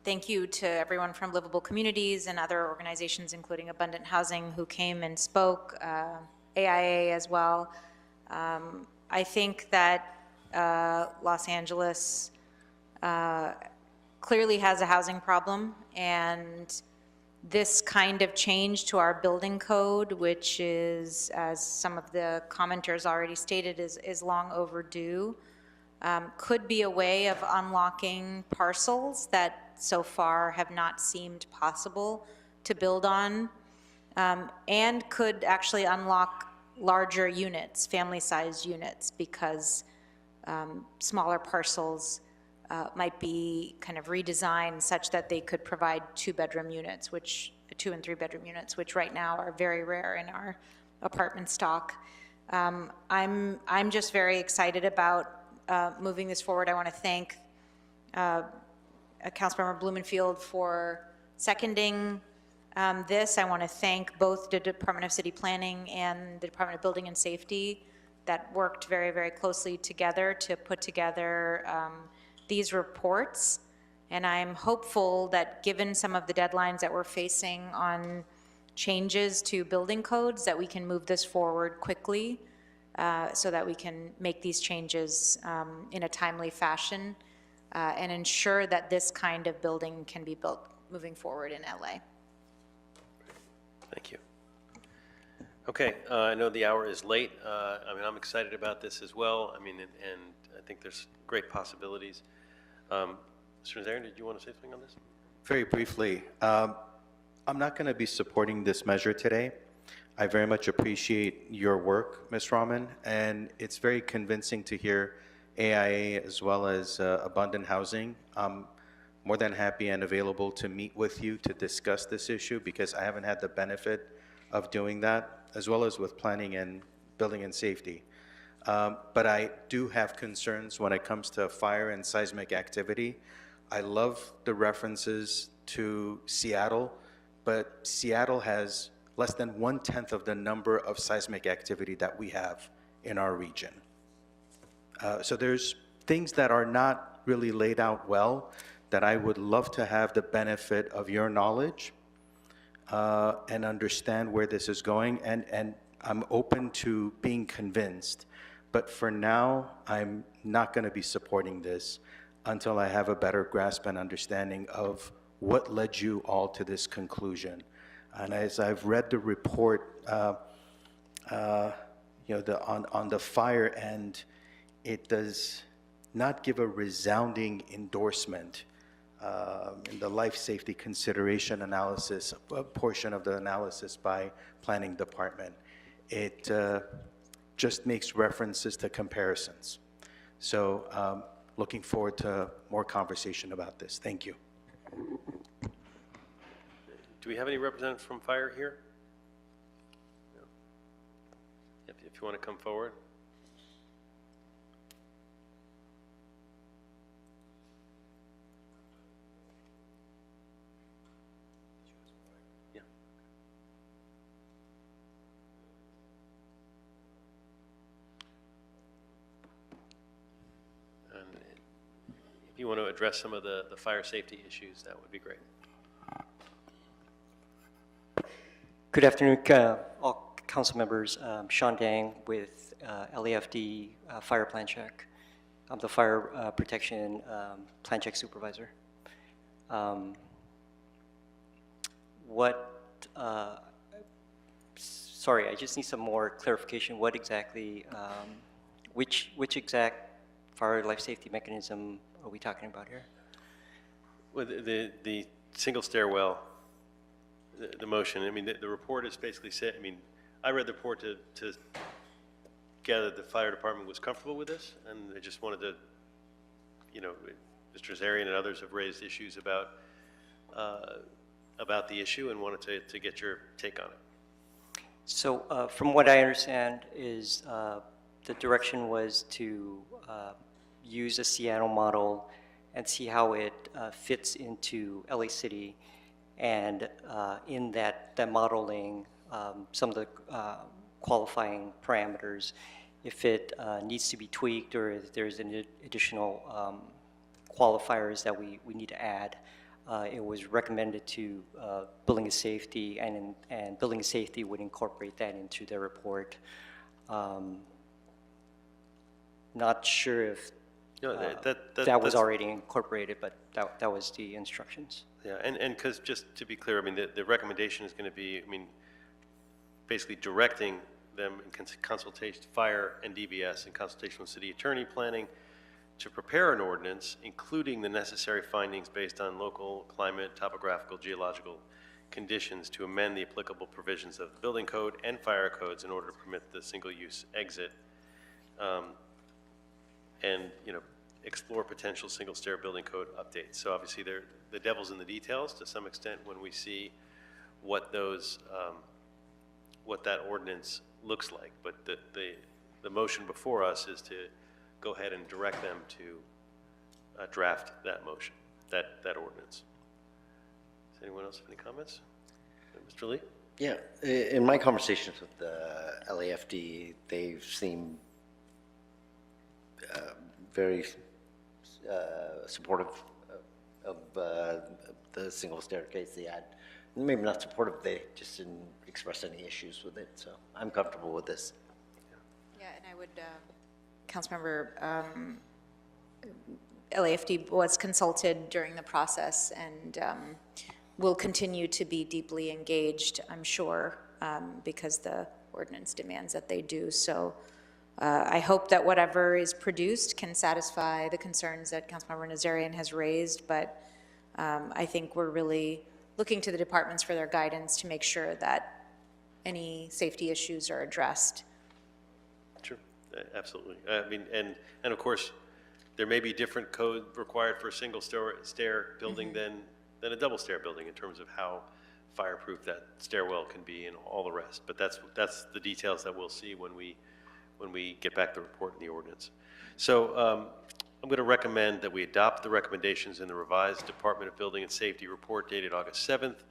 thank you to everyone from Livable Communities and other organizations, including Abundant Housing, who came and spoke, AIA as well. I think that Los Angeles clearly has a housing problem, and this kind of change to our building code, which is, as some of the commenters already stated, is long overdue, could be a way of unlocking parcels that so far have not seemed possible to build on, and could actually unlock larger units, family-sized units, because smaller parcels might be kind of redesigned such that they could provide 2-bedroom units, which 2 and 3-bedroom units, which right now are very rare in our apartment stock. I'm just very excited about moving this forward. I want to thank Councilmember Blumenfield for seconding this. I want to thank both the Department of City Planning and the Department of Building and Safety that worked very, very closely together to put together these reports. And I'm hopeful that given some of the deadlines that we're facing on changes to building codes, that we can move this forward quickly so that we can make these changes in a timely fashion and ensure that this kind of building can be built moving forward in LA. Thank you. Okay, I know the hour is late. I mean, I'm excited about this as well. I mean, and I think there's great possibilities. Mr. Nazarian, did you want to say something on this? Very briefly, I'm not going to be supporting this measure today. I very much appreciate your work, Ms. Rahman, and it's very convincing to hear AIA as well as Abundant Housing. I'm more than happy and available to meet with you to discuss this issue because I haven't had the benefit of doing that, as well as with planning and building and safety. But I do have concerns when it comes to fire and seismic activity. I love the references to Seattle, but Seattle has less than 1/10 of the number of seismic activity that we have in our region. So there's things that are not really laid out well that I would love to have the benefit of your knowledge and understand where this is going. And I'm open to being convinced. But for now, I'm not going to be supporting this until I have a better grasp and understanding of what led you all to this conclusion. And as I've read the report, you know, on the fire end, it does not give a resounding endorsement in the life safety consideration analysis, a portion of the analysis by planning department. It just makes references to comparisons. So looking forward to more conversation about this. Thank you. Do we have any representatives from fire here? No. If you want to come forward. Yeah. And if you want to address some of the fire safety issues, that would be great. Good afternoon, all council members. Sean Dang with LAFD Fire Plan Check. I'm the Fire Protection Plan Check Supervisor. Sorry, I just need some more clarification. What exactly, which exact fire life safety mechanism are we talking about here? Well, the single stairwell. The motion, I mean, the report is basically said, I mean, I read the report to gather the fire department was comfortable with this, and I just wanted to, you know, Mr. Nazarian and others have raised issues about the issue and wanted to get your take on it. So from what I understand is the direction was to use a Seattle model and see how it fits into LA City. And in that modeling, some of the qualifying parameters, if it needs to be tweaked or if there's an additional qualifiers that we need to add, it was recommended to Building and Safety, and Building and Safety would incorporate that into their report. Not sure if that was already incorporated, but that was the instructions. Yeah, and because just to be clear, I mean, the recommendation is going to be, I mean, basically directing them in consultation, fire and DBS in consultation with city attorney planning to prepare an ordinance, including the necessary findings based on local climate, topographical, geological conditions to amend the applicable provisions of the building code and fire codes in order to permit the single-use exit. and, explore potential single-stair building code updates. So obviously, the devil's in the details to some extent when we see what those, what that ordinance looks like. But the motion before us is to go ahead and direct them to draft that motion, that ordinance. Does anyone else have any comments? Mr. Lee? Yeah, in my conversations with the LAFD, they seem very supportive of the single staircase they had. Maybe not supportive, they just didn't express any issues with it, so I'm comfortable with this. Yeah, and I would, Councilmember, LAFD was consulted during the process and will continue to be deeply engaged, I'm sure, because the ordinance demands that they do. So I hope that whatever is produced can satisfy the concerns that Councilmember Nazarian has raised, but I think we're really looking to the departments for their guidance to make sure that any safety issues are addressed. Sure, absolutely. I mean, and of course, there may be different code required for a single stair building than a double stair building in terms of how fireproof that stairwell can be and all the rest. But that's the details that we'll see when we get back the report and the ordinance. So I'm going to recommend that we adopt the recommendations in the revised Department of Building and Safety report dated August 7th,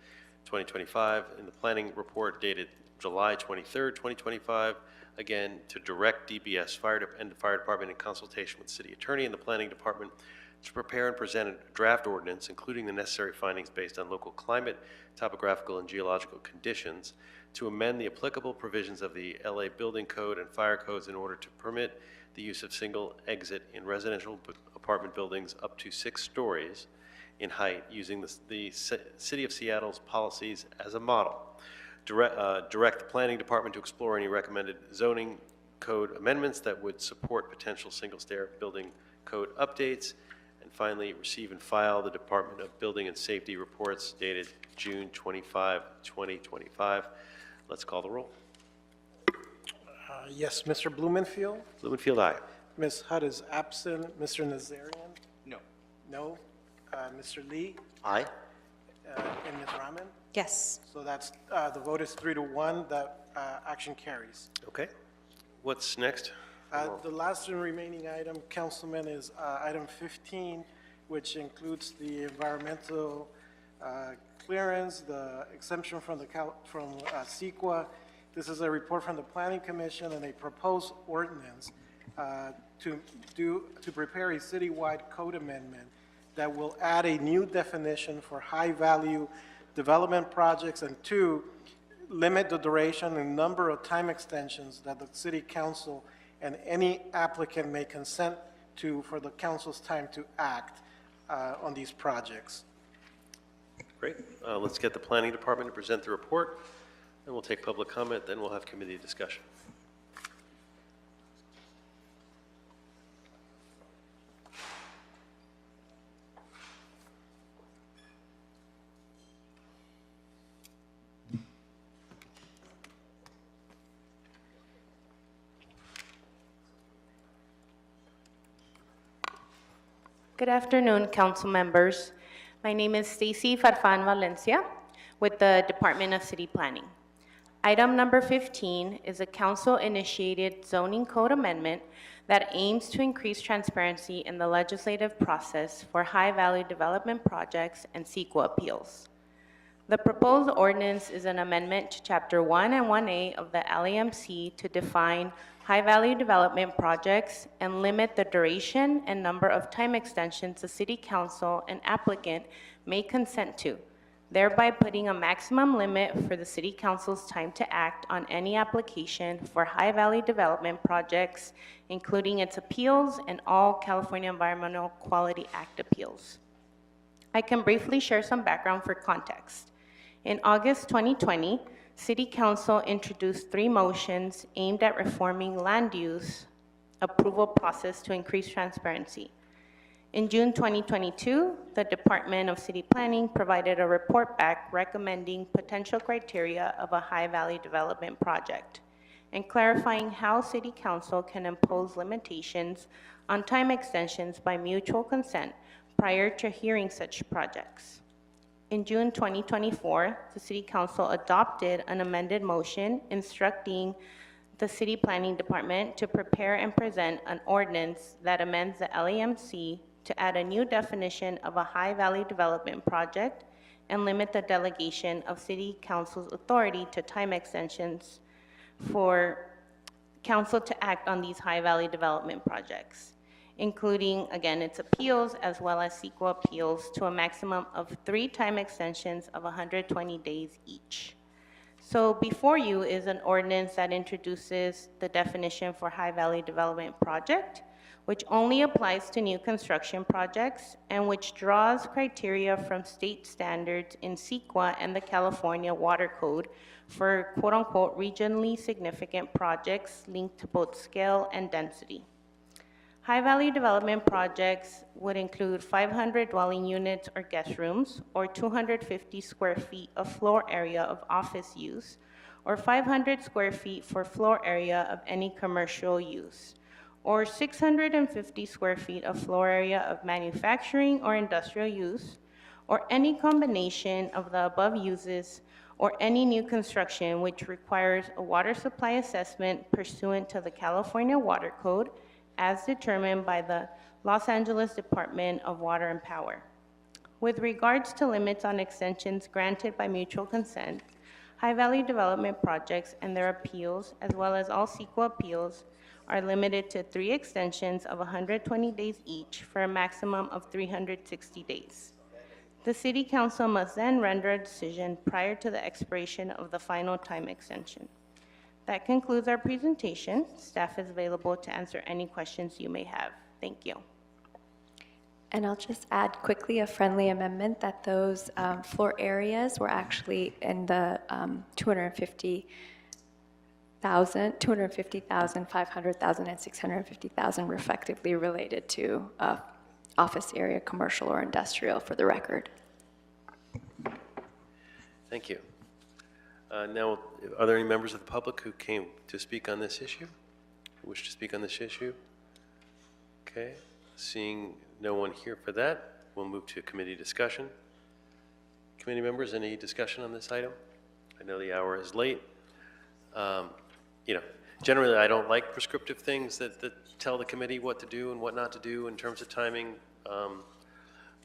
2025, and the planning report dated July 23rd, 2025, again, to direct DBS and the fire department in consultation with the city attorney and the planning department to prepare and present a draft ordinance, including the necessary findings based on local climate, topographical, and geological conditions, to amend the applicable provisions of the LA Building Code and fire codes in order to permit the use of single exit in residential apartment buildings up to 6 stories in height, using the City of Seattle's policies as a model. Direct the planning department to explore any recommended zoning code amendments that would support potential single-stair building code updates. And finally, receive and file the Department of Building and Safety reports dated June 25, 2025. Let's call the roll. Yes, Mr. Blumenfield? Blumenfield, aye. Ms. Hutt is absent. Mr. Nazarian? No. No. Mr. Lee? Aye. And Ms. Rahman? Yes. So that's, the vote is 3-1, that action carries. Okay. What's next? The last and remaining item, Councilman, is item 15, which includes the environmental clearance, the exemption from CEQA. This is a report from the Planning Commission and a proposed ordinance to prepare a citywide code amendment that will add a new definition for high-value development projects, and 2, limit the duration and number of time extensions that the City Council and any applicant may consent to for the council's time to act on these projects. Great. Let's get the planning department to present the report, and we'll take public comment, then we'll have committee discussion. Good afternoon, council members. My name is Stacy Farfan Valencia with the Department of City Planning. Item number 15 is a council-initiated zoning code amendment that aims to increase transparency in the legislative process for high-value development projects and CEQA appeals. The proposed ordinance is an amendment to Chapter 1 and 1A of the LAMC to define high-value development projects and limit the duration and number of time extensions the City Council and applicant may consent to, thereby putting a maximum limit for the City Council's time to act on any application for high-value development projects, including its appeals and all California Environmental Quality Act appeals. I can briefly share some background for context. In August 2020, City Council introduced 3 motions aimed at reforming land use approval process to increase transparency. In June 2022, the Department of City Planning provided a report back recommending potential criteria of a high-value development project and clarifying how City Council can impose limitations on time extensions by mutual consent prior to hearing such projects. In June 2024, the City Council adopted an amended motion instructing the City Planning Department to prepare and present an ordinance that amends the LAMC to add a new definition of a high-value development project and limit the delegation of City Council's authority to time extensions for Council to act on these high-value development projects, including, again, its appeals as well as CEQA appeals to a maximum of 3 time extensions of 120 days each. So before you is an ordinance that introduces the definition for high-value development project, which only applies to new construction projects and which draws criteria from state standards in CEQA and the California Water Code for quote-unquote regionally significant projects linked to both scale and density. High-value development projects would include 500 dwelling units or guest rooms, or 250 square feet of floor area of office use, or 500 square feet for floor area of any commercial use, or 650 square feet of floor area of manufacturing or industrial use, or any combination of the above uses, or any new construction which requires a water supply assessment pursuant to the California Water Code as determined by the Los Angeles Department of Water and Power. With regards to limits on extensions granted by mutual consent, high-value development projects and their appeals, as well as all CEQA appeals, are limited to 3 extensions of 120 days each for a maximum of 360 days. The City Council must then render a decision prior to the expiration of the final time extension. That concludes our presentation. Staff is available to answer any questions you may have. Thank you. And I'll just add quickly a friendly amendment that those floor areas were actually in the 250,000, 500,000, and 650,000 respectively related to office area, commercial or industrial, for the record. Thank you. Now, are there any members of the public who came to speak on this issue? Who wish to speak on this issue? Okay, seeing no one here for that, we'll move to committee discussion. Committee members, any discussion on this item? I know the hour is late. You know, generally I don't like prescriptive things that tell the committee what to do and what not to do in terms of timing,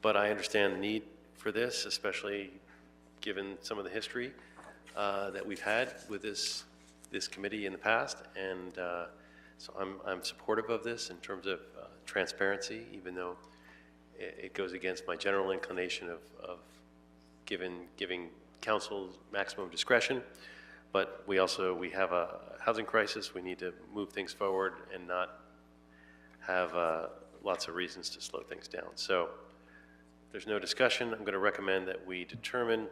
but I understand the need for this, especially given some of the history that we've had with this committee in the past, and so I'm supportive of this in terms of transparency, even though it goes against my general inclination of giving council maximum discretion. But we have a housing crisis. We need to move things forward and not have lots of reasons to slow things down. So if there's no discussion, I'm going to recommend that we determine,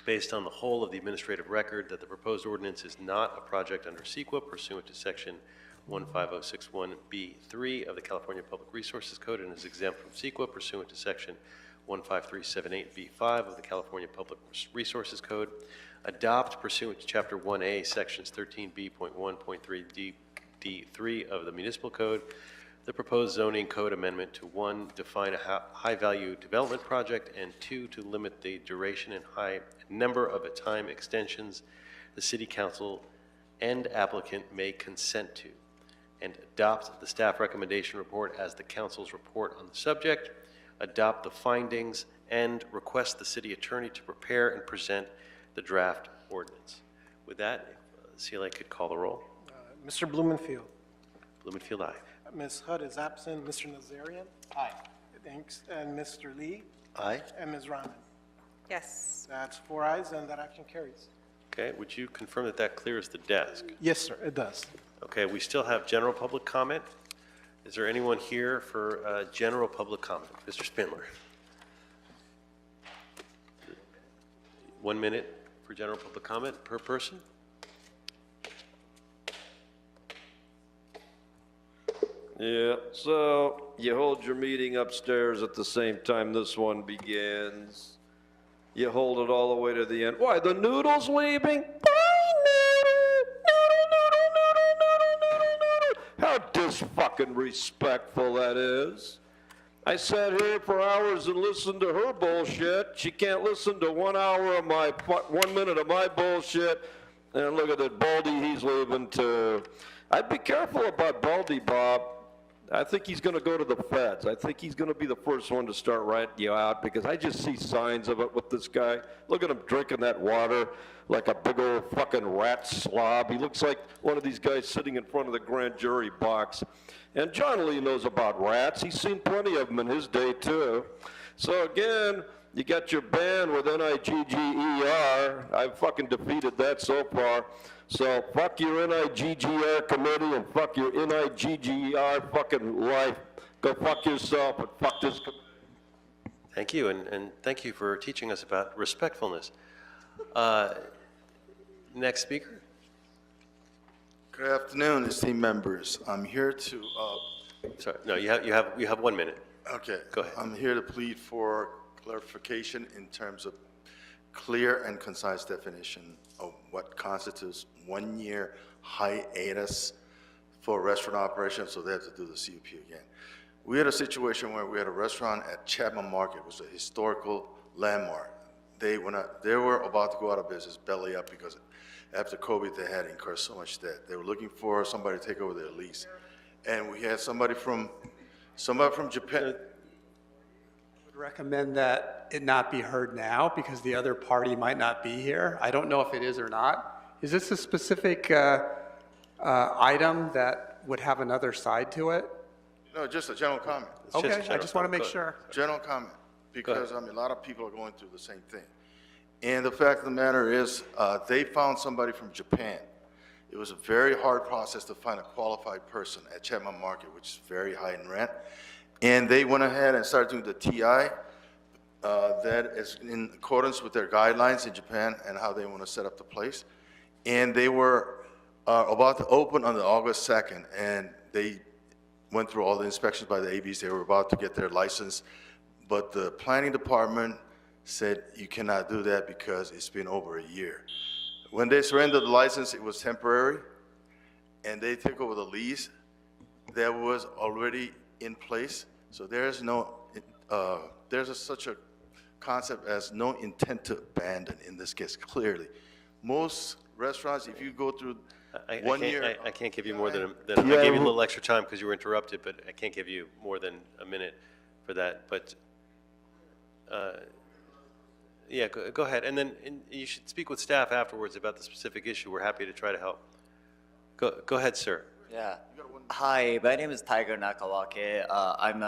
based on the whole of the administrative record, that the proposed ordinance is not a project under CEQA pursuant to section 15061B3 of the California Public Resources Code and is exempt from CEQA pursuant to section 15378B5 of the California Public Resources Code. Adopt pursuant to chapter 1A, sections 13B.1.3 D3 of the Municipal Code, the proposed zoning code amendment to 1, define a high-value development project, and 2, to limit the duration and high number of time extensions the City Council and applicant may consent to, and adopt the staff recommendation report as the Council's report on the subject, adopt the findings, and request the City Attorney to prepare and present the draft ordinance. With that, if CLA could call the roll. Mr. Blumenfield. Blumenfield, aye. Ms. Hood is absent. Mr. Nazarian? Aye. Thanks. And Mr. Lee? Aye. And Ms. Rahman? Yes. That's 4 ayes, and that action carries. Okay, would you confirm that that clears the desk? Yes, sir, it does. Okay, we still have general public comment. Is there anyone here for general public comment? Mr. Spindler. 1 minute for general public comment per person. Yeah, so you hold your meeting upstairs at the same time this one begins. You hold it all the way to the end. Why, the noodle's leaving? Bye, noodle! Noodle, noodle, noodle, noodle, noodle, noodle. How fucking respectful that is. I sat here for hours and listened to her bullshit. She can't listen to 1 hour of my, 1 minute of my bullshit. And look at that Baldy he's leaving too. I'd be careful about Baldy, Bob. I think he's gonna go to the feds. I think he's gonna be the first one to start writing you out because I just see signs of it with this guy. Look at him drinking that water like a big old fucking rat slob. He looks like one of these guys sitting in front of the grand jury box. And John Lee knows about rats. He's seen plenty of them in his day too. So again, you got your ban with NIGGER. I've fucking defeated that so far. So fuck your NIGGR committee and fuck your NIGGR fucking life. Go fuck yourself and fuck this committee. Thank you, and thank you for teaching us about respectfulness. Next speaker. Good afternoon, esteemed members. I'm here to. Sorry, no, you have 1 minute. Okay. Go ahead. I'm here to plead for clarification in terms of clear and concise definition of what constitutes 1 year hiatus for restaurant operations, so they have to do the CUP again. We had a situation where we had a restaurant at Chapman Market, which was a historical landmark. They were about to go out of business, belly up, because after COVID, they had incurred so much debt. They were looking for somebody to take over their lease. And we had somebody from Japan. Would recommend that it not be heard now because the other party might not be here. I don't know if it is or not. Is this a specific item that would have another side to it? No, just a general comment. Okay, I just want to make sure. General comment, because I mean, a lot of people are going through the same thing. And the fact of the matter is, they found somebody from Japan. It was a very hard process to find a qualified person at Chapman Market, which is very high in rent. And they went ahead and started doing the TI. That is in accordance with their guidelines in Japan and how they want to set up the place. And they were about to open on the August 2nd, and they went through all the inspections by the ABs. They were about to get their license, but the planning department said you cannot do that because it's been over a year. When they surrendered the license, it was temporary, and they took over the lease that was already in place. So there's no, such a concept as no intent to abandon in this case, clearly. Most restaurants, if you go through I 1 year. I can't give you more than I gave you a little extra time because you were interrupted, but I can't give you more than a minute for that. But yeah, go ahead. And then you should speak with staff afterwards about the specific issue. We're happy to try to help. Go ahead, sir. Yeah. Hi, my name is Tiger Nakawake. I'm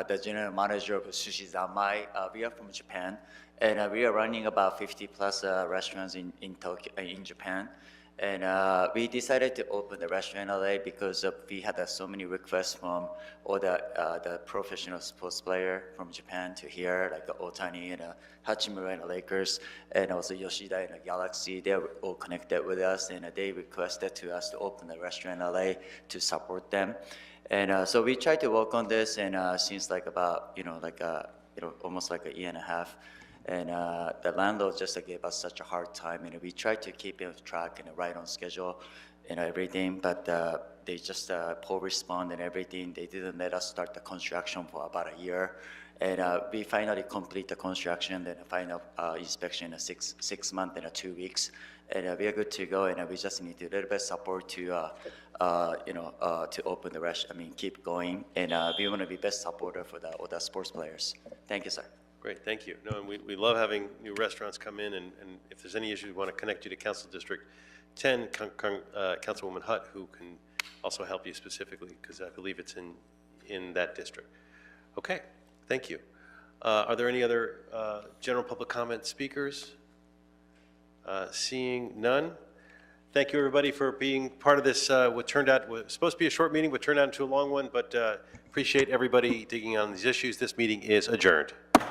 the general manager of Sushi Zanmai. We are from Japan, and we are running about 50 plus restaurants in Tokyo, in Japan. And we decided to open the restaurant in LA because we had so many requests from all the professional sports players from Japan to here, like the Otani and Hachimura and the Lakers, and also Yoshida and the Galaxy. They were all connected with us, and they requested to us to open the restaurant in LA to support them. And so we tried to work on this, and since like about almost like a year and a half. And the landlord just gave us such a hard time, and we tried to keep it on track and right on schedule and everything, but they just poor respond and everything. They didn't let us start the construction for about a year, and we finally complete the construction, then the final inspection in 6 months and 2 weeks, and we are good to go. And we just need a little bit of support to to open the restaurant. I mean, keep going, and we want to be best supporter for all the sports players. Thank you, sir. Great, thank you. No, and we love having new restaurants come in, and if there's any issues, we want to connect you to Council District 10, Councilwoman Hutt, who can also help you specifically, because I believe it's in that district. Okay, thank you. Are there any other general public comment speakers? Seeing none. Thank you, everybody, for being part of this, what was supposed to be a short meeting, but turned out into a long one, but appreciate everybody digging on these issues. This meeting is adjourned.